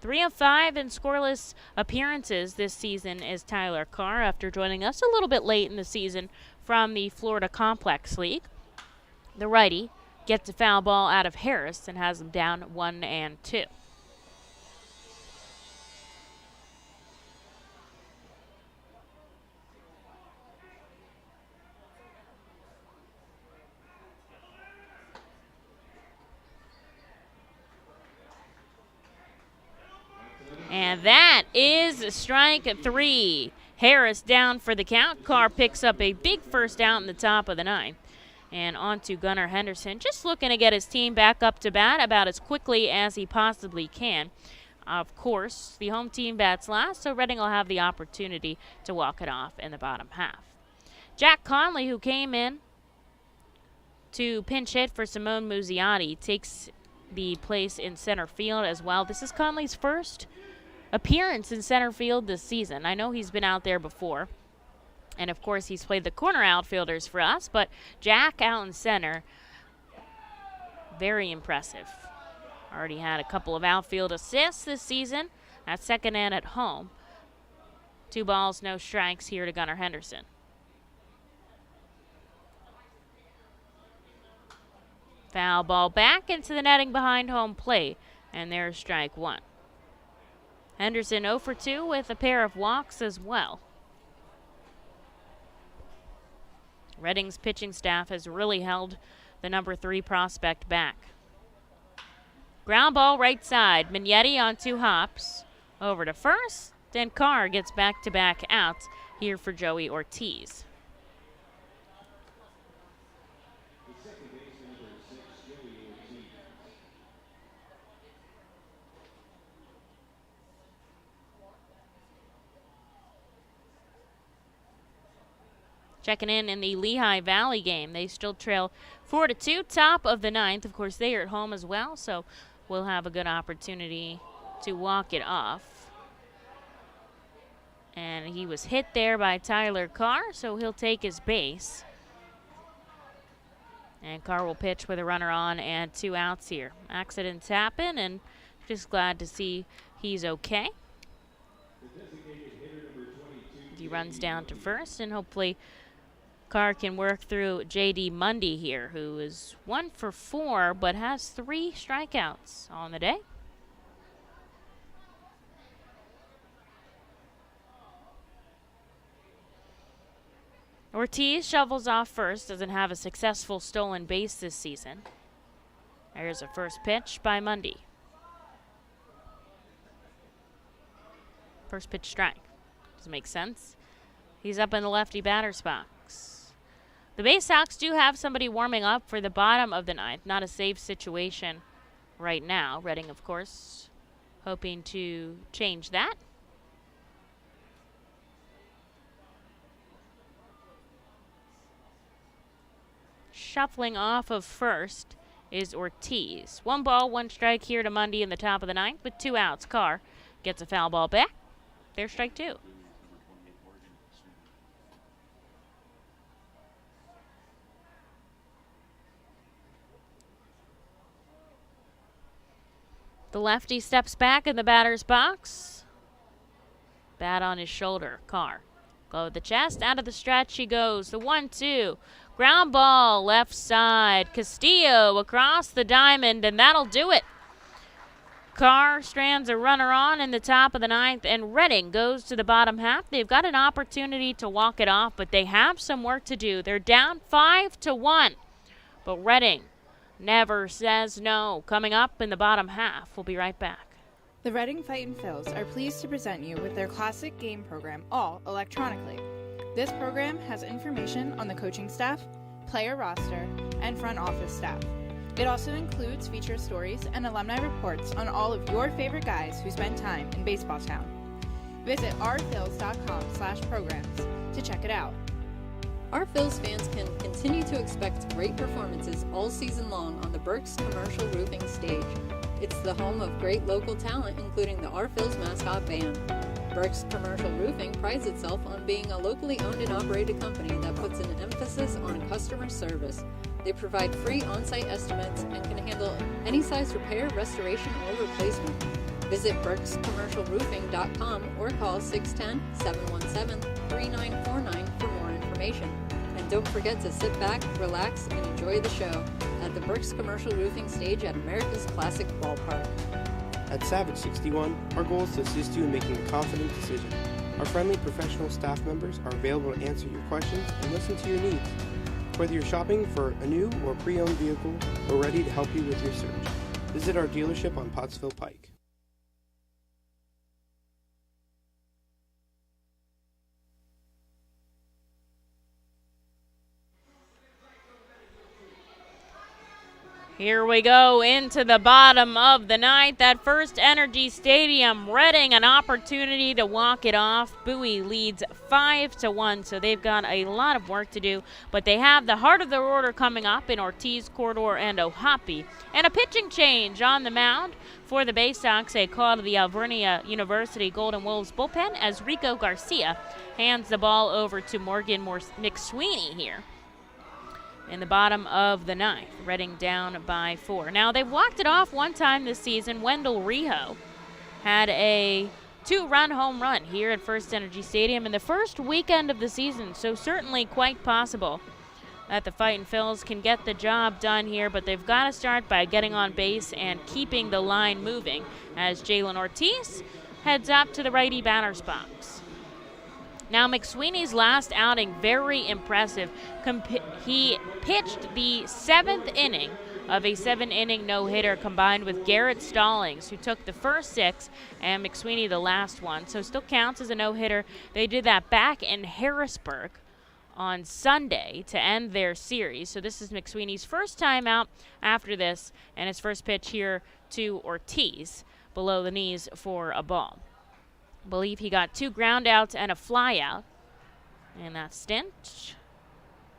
3 of 5 in scoreless appearances this season is Tyler Carr after joining us a little bit late in the season from the Florida Complex League. The righty gets a foul ball out of Harris and has him down 1-2. And that is strike 3. Harris down for the count. Carr picks up a big first out in the top of the 9th. And on to Gunnar Henderson, just looking to get his team back up to bat about as quickly as he possibly can. Of course, the home team bats last, so Reading will have the opportunity to walk it off in the bottom half. Jack Conley, who came in to pinch hit for Simone Muzziotti, takes the place in center field as well. This is Conley's first appearance in center field this season. I know he's been out there before, and of course he's played the corner outfielders for us, but Jack out in center, very impressive. Already had a couple of outfield assists this season at second and at home. 2 balls, no strikes here to Gunnar Henderson. Foul ball back into the netting behind home plate, and there's strike 1. Henderson 0 for 2 with a pair of walks as well. Reading's pitching staff has really held the number 3 prospect back. Ground ball right side. Mignetti on 2 hops. Over to first. Then Carr gets back-to-back outs here for Joey Ortiz. Checking in the Lehigh Valley game. They still trail 4-2, top of the 9th. Of course, they are at home as well, so we'll have a good opportunity to walk it off. And he was hit there by Tyler Carr, so he'll take his base. And Carr will pitch with a runner on and 2 outs here. Accidents happen, and just glad to see he's okay. He runs down to first, and hopefully Carr can work through J.D. Mundy here, who is 1 for 4, but has 3 strikeouts on the day. Ortiz shovels off first, doesn't have a successful stolen base this season. There's a first pitch by Mundy. First pitch strike. Doesn't make sense. He's up in the lefty batter's box. The Baysox do have somebody warming up for the bottom of the 9th. Not a safe situation right now. Reading, of course, hoping to change that. Shuffling off of first is Ortiz. 1 ball, 1 strike here to Mundy in the top of the 9th with 2 outs. Carr gets a foul ball back. There's strike 2. The lefty steps back in the batter's box. Bat on his shoulder. Carr. Go with the chest. Out of the stretch he goes. The 1-2. Ground ball left side. Castillo across the diamond, and that'll do it. Carr strands a runner on in the top of the 9th, and Reading goes to the bottom half. They've got an opportunity to walk it off, but they have some work to do. They're down 5-1. But Reading never says no. Coming up in the bottom half. We'll be right back. The Reading Fightin' Phils are pleased to present you with their classic game program, all electronically. This program has information on the coaching staff, player roster, and front office staff. It also includes feature stories and alumni reports on all of your favorite guys who spend time in Baseball Town. Visit ourphils.com/programs to check it out. Our Phils fans can continue to expect great performances all season long on the Burke's Commercial Roofing stage. It's the home of great local talent, including the Our Phils mascot band. Burke's Commercial Roofing prides itself on being a locally owned and operated company that puts an emphasis on customer service. They provide free on-site estimates and can handle any size repair, restoration, or replacement. Visit burkscommercialroofing.com or call 610-717-3949 for more information. And don't forget to sit back, relax, and enjoy the show at the Burke's Commercial Roofing stage at America's Classic Ballpark. At Savage 61, our goal is to assist you in making a confident decision. Our friendly professional staff members are available to answer your questions and listen to your needs. Whether you're shopping for a new or pre-owned vehicle, we're ready to help you with your search. Visit our dealership on Pottsville Pike. Here we go into the bottom of the ninth at FirstEnergy Stadium. Reading an opportunity to walk it off. Bowie leads 5-1, so they've got a lot of work to do. But they have the heart of their order coming up in Ortiz, Corridor, and O'Hoppe. And a pitching change on the mound for the Baysox, a call to the Alvernia University Golden Wolves bullpen as Rico Garcia hands the ball over to Morgan McSweeney here. In the bottom of the ninth, Reading down by 4. Now, they've walked it off one time this season. Wendell Rijo had a 2-run home run here at FirstEnergy Stadium in the first weekend of the season, so certainly quite possible that the Fightin' Phils can get the job done here, but they've got to start by getting on base and keeping the line moving as Jalen Ortiz heads up to the righty batter's box. Now, McSweeney's last outing, very impressive. He pitched the 7th inning of a 7-inning no-hitter combined with Garrett Stallings, who took the first 6, and McSweeney the last one. So still counts as a no-hitter. They did that back in Harrisburg on Sunday to end their series. So this is McSweeney's first time out after this, and his first pitch here to Ortiz below the knees for a ball. I believe he got 2 ground outs and a fly out in that stint.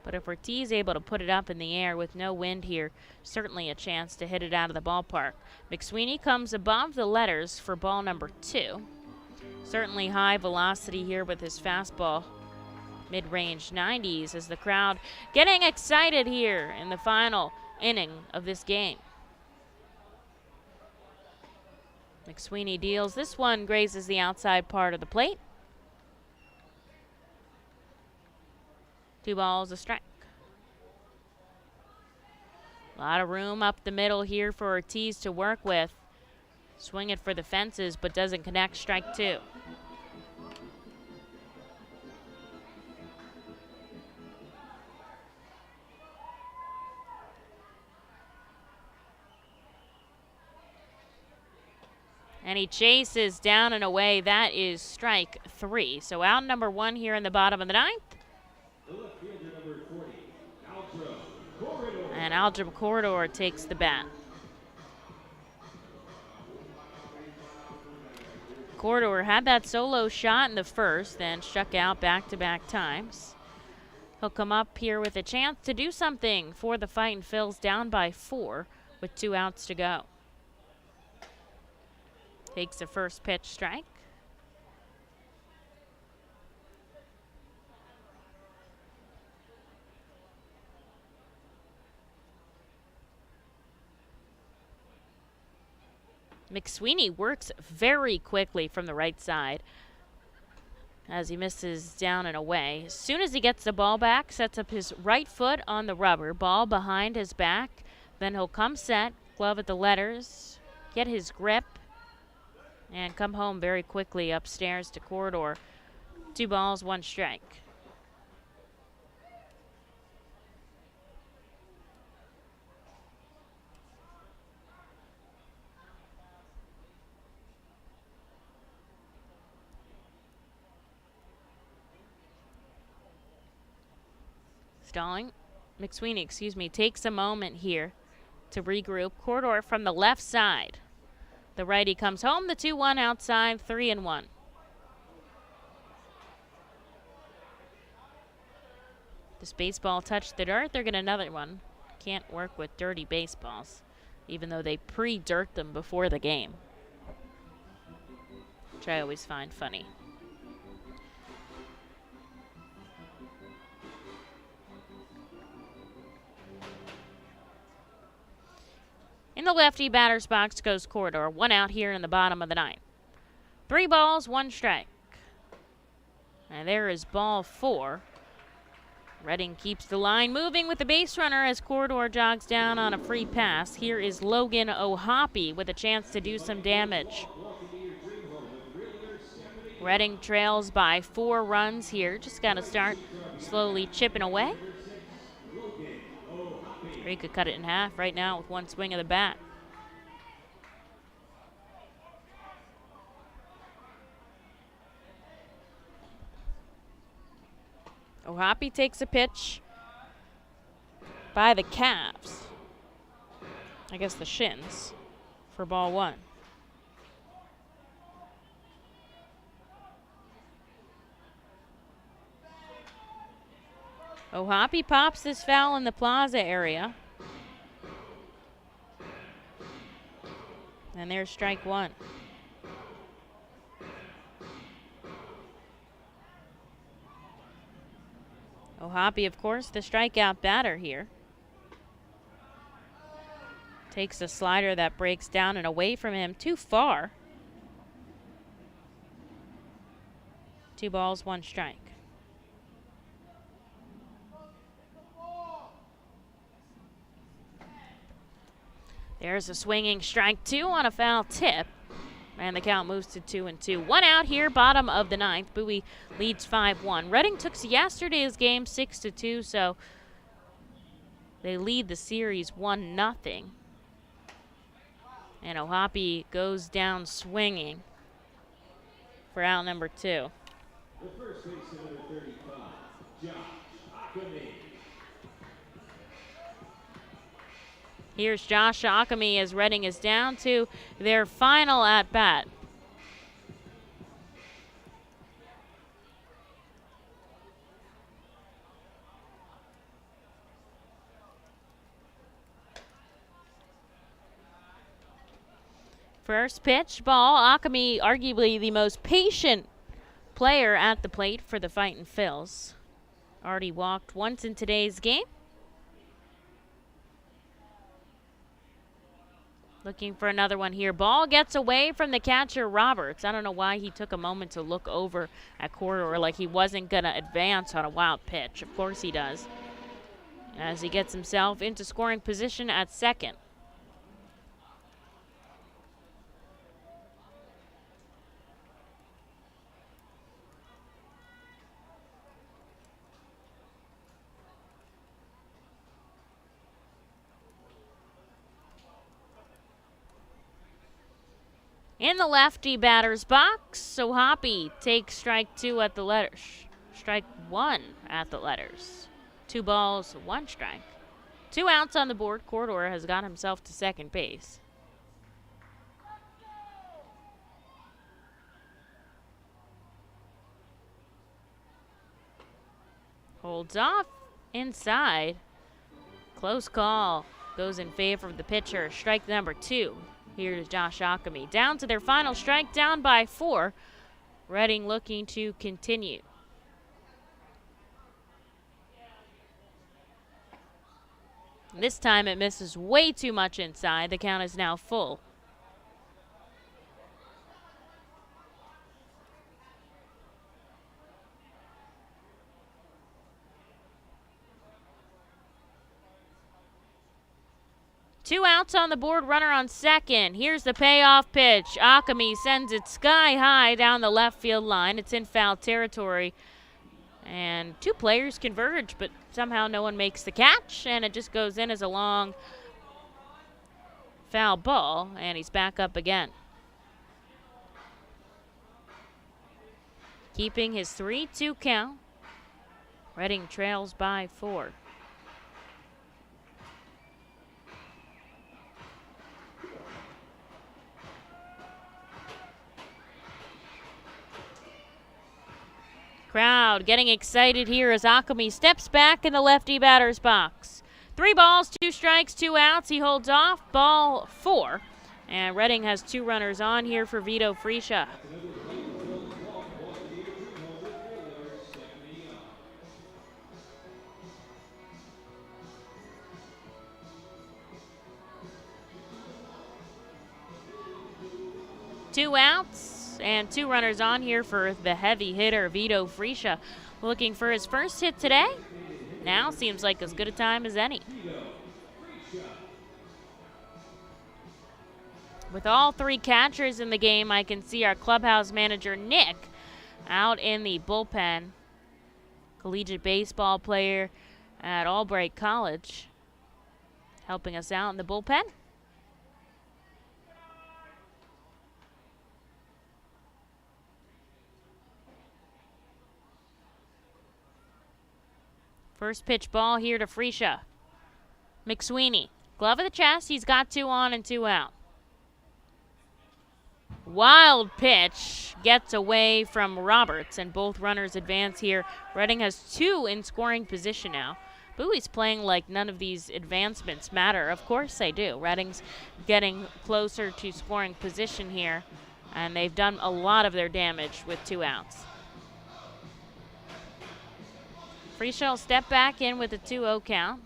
But if Ortiz able to put it up in the air with no wind here, certainly a chance to hit it out of the ballpark. McSweeney comes above the letters for ball number 2. Certainly high velocity here with his fastball. Mid-range 90s as the crowd getting excited here in the final inning of this game. McSweeney deals. This one grazes the outside part of the plate. 2 balls, a strike. A lot of room up the middle here for Ortiz to work with. Swing it for the fences, but doesn't connect. Strike 2. And he chases down and away. That is strike 3. So out number 1 here in the bottom of the ninth. And Aldrum Corridor takes the bat. Corridor had that solo shot in the first, then struck out back-to-back times. He'll come up here with a chance to do something for the Fightin' Phils, down by 4 with 2 outs to go. Takes the first pitch, strike. McSweeney works very quickly from the right side as he misses down and away. As soon as he gets the ball back, sets up his right foot on the rubber, ball behind his back. Then he'll come set, glove at the letters, get his grip, and come home very quickly upstairs to Corridor. 2 balls, 1 strike. McSweeney, takes a moment here to regroup. Corridor from the left side. The righty comes home, the 2-1 outside, 3-1. This baseball touched the dirt. They're getting another one. Can't work with dirty baseballs, even though they pre-dirt them before the game, which I always find funny. In the lefty batter's box goes Corridor. 1 out here in the bottom of the 9th. 3 balls, 1 strike. And there is ball 4. Reading keeps the line moving with the base runner as Corridor jogs down on a free pass. Here is Logan Ohapi with a chance to do some damage. Reading trails by 4 runs here. Just got to start slowly chipping away. Or he could cut it in half right now with 1 swing of the bat. Ohapi takes a pitch by the calves. I guess the shins for ball 1. Ohapi pops this foul in the plaza area. And there's strike 1. Ohapi, of course, the strikeout batter here. Takes a slider that breaks down and away from him too far. 2 balls, 1 strike. There's a swinging strike 2 on a foul tip. And the count moves to 2-2. 1 out here, bottom of the 9th. Bowie leads 5-1. Reading took yesterday's game 6-2, so they lead the series 1-0. And Ohapi goes down swinging for out number 2. The first baseman, number 35, Josh Hockenberry. Here's Josh Ockamy as Reading is down to their final at-bat. First pitch, ball. Ockamy, arguably the most patient player at the plate for the Fightin' Phils. Already walked once in today's game. Looking for another one here. Ball gets away from the catcher, Roberts. I don't know why he took a moment to look over at Corridor like he wasn't going to advance on a wild pitch. Of course he does. As he gets himself into scoring position at second. In the lefty batter's box, Ohapi takes strike 2 at the letters. Strike 1 at the letters. 2 balls, 1 strike. 2 outs on the board. Corridor has got himself to second base. Holds off inside. Close call. Goes in favor of the pitcher. Strike number 2. Here's Josh Ockamy. Down to their final strike, down by 4. Reading looking to continue. This time it misses way too much inside. The count is now full. Two outs on the board, runner on second. Here's the payoff pitch. Ockamy sends it sky high down the left field line. It's in foul territory. And 2 players converge, but somehow no one makes the catch, and it just goes in as a long foul ball, and he's back up again. Keeping his 3-2 count. Reading trails by 4. Crowd getting excited here as Akami steps back in the lefty batter's box. 3 balls, 2 strikes, 2 outs. He holds off. Ball 4. And Reading has 2 runners on here for Vito Friscia. Two outs and 2 runners on here for the heavy hitter Vito Friscia, looking for his first hit today. Now seems like as good a time as any. With all 3 catchers in the game, I can see our clubhouse manager Nick out in the bullpen. Collegiate baseball player at Albright College, helping us out in the bullpen. First pitch ball here to Friscia. McSweeney, glove of the chest. He's got 2 on and 2 out. Wild pitch gets away from Roberts, and both runners advance here. Reading has 2 in scoring position now. Bowie's playing like none of these advancements matter. Of course they do. Reading's getting closer to scoring position here, and they've done a lot of their damage with 2 outs. Friscia will step back in with a 2-0 count.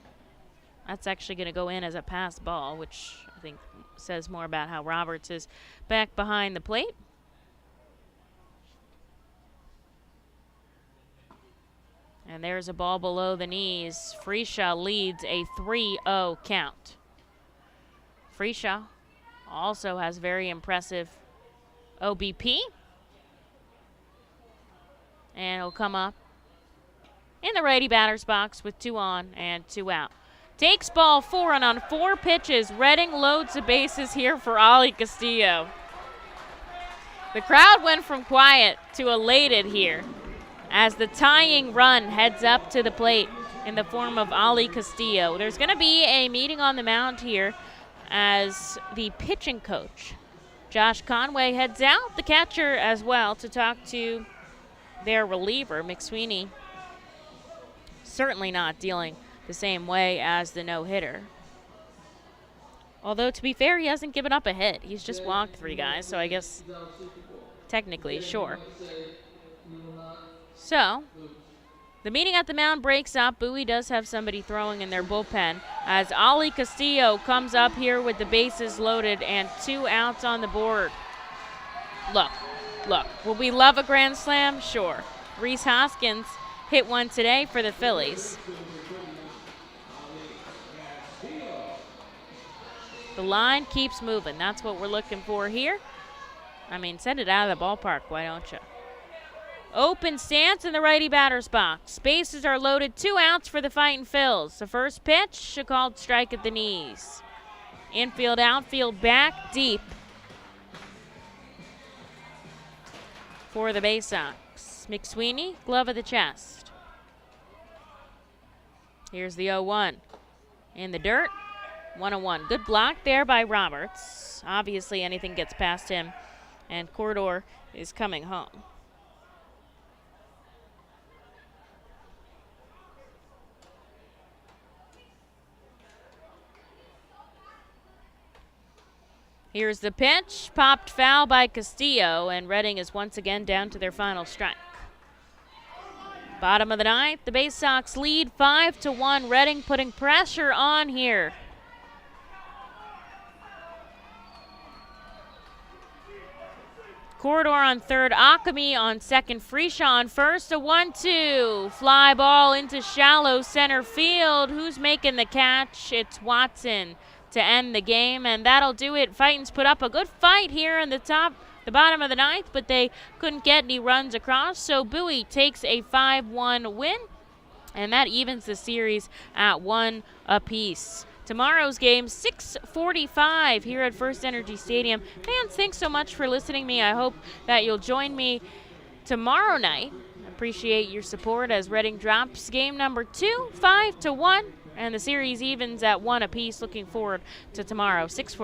That's actually going to go in as a pass ball, which I think says more about how Roberts is back behind the plate. And there's a ball below the knees. Friscia leads a 3-0 count. Friscia also has very impressive OBP. And he'll come up in the righty batter's box with 2 on and 2 out. Takes ball 4, and on 4 pitches, Reading loads the bases here for Ali Castillo. The crowd went from quiet to elated here as the tying run heads up to the plate in the form of Ali Castillo. There's going to be a meeting on the mound here as the pitching coach, Josh Conway, heads out, the catcher as well, to talk to their reliever, McSweeney. Certainly not dealing the same way as the no-hitter. Although, to be fair, he hasn't given up a hit. He's just walked 3 guys, so I guess technically, sure. So, the meeting at the mound breaks up. Bowie does have somebody throwing in their bullpen as Ali Castillo comes up here with the bases loaded and 2 outs on the board. Look. Will we love a grand slam? Sure. Rhys Hoskins hit one today for the Phillies. The line keeps moving. That's what we're looking for here. I mean, send it out of the ballpark, why don't you? Open stance in the righty batter's box. Bases are loaded, 2 outs for the Fightin' Phils. The first pitch, a called strike at the knees. Infield, outfield, back deep for the Baysox. McSweeney, glove of the chest. Here's the 0-1. In the dirt, 1-1. Good block there by Roberts. Obviously anything gets past him, and Corridor is coming home. Here's the pitch, popped foul by Castillo, and Reading is once again down to their final strike. Bottom of the 9th, the Baysox lead 5-1. Reading putting pressure on here. Corridor on third, Akami on second, Friscia on first, a 1-2. Fly ball into shallow center field. Who's making the catch? It's Watson to end the game, and that'll do it. Fightin's put up a good fight here in the bottom of the 9th, but they couldn't get any runs across, so Bowie takes a 5-1 win, and that evens the series at 1 apiece. Tomorrow's game, 6:45 here at FirstEnergy Stadium. Fans, thanks so much for listening to me. I hope that you'll join me tomorrow night Appreciate your support as Reading drops game number 2, 5-1, and the series evens at 1 apiece. Looking forward to tomorrow. 6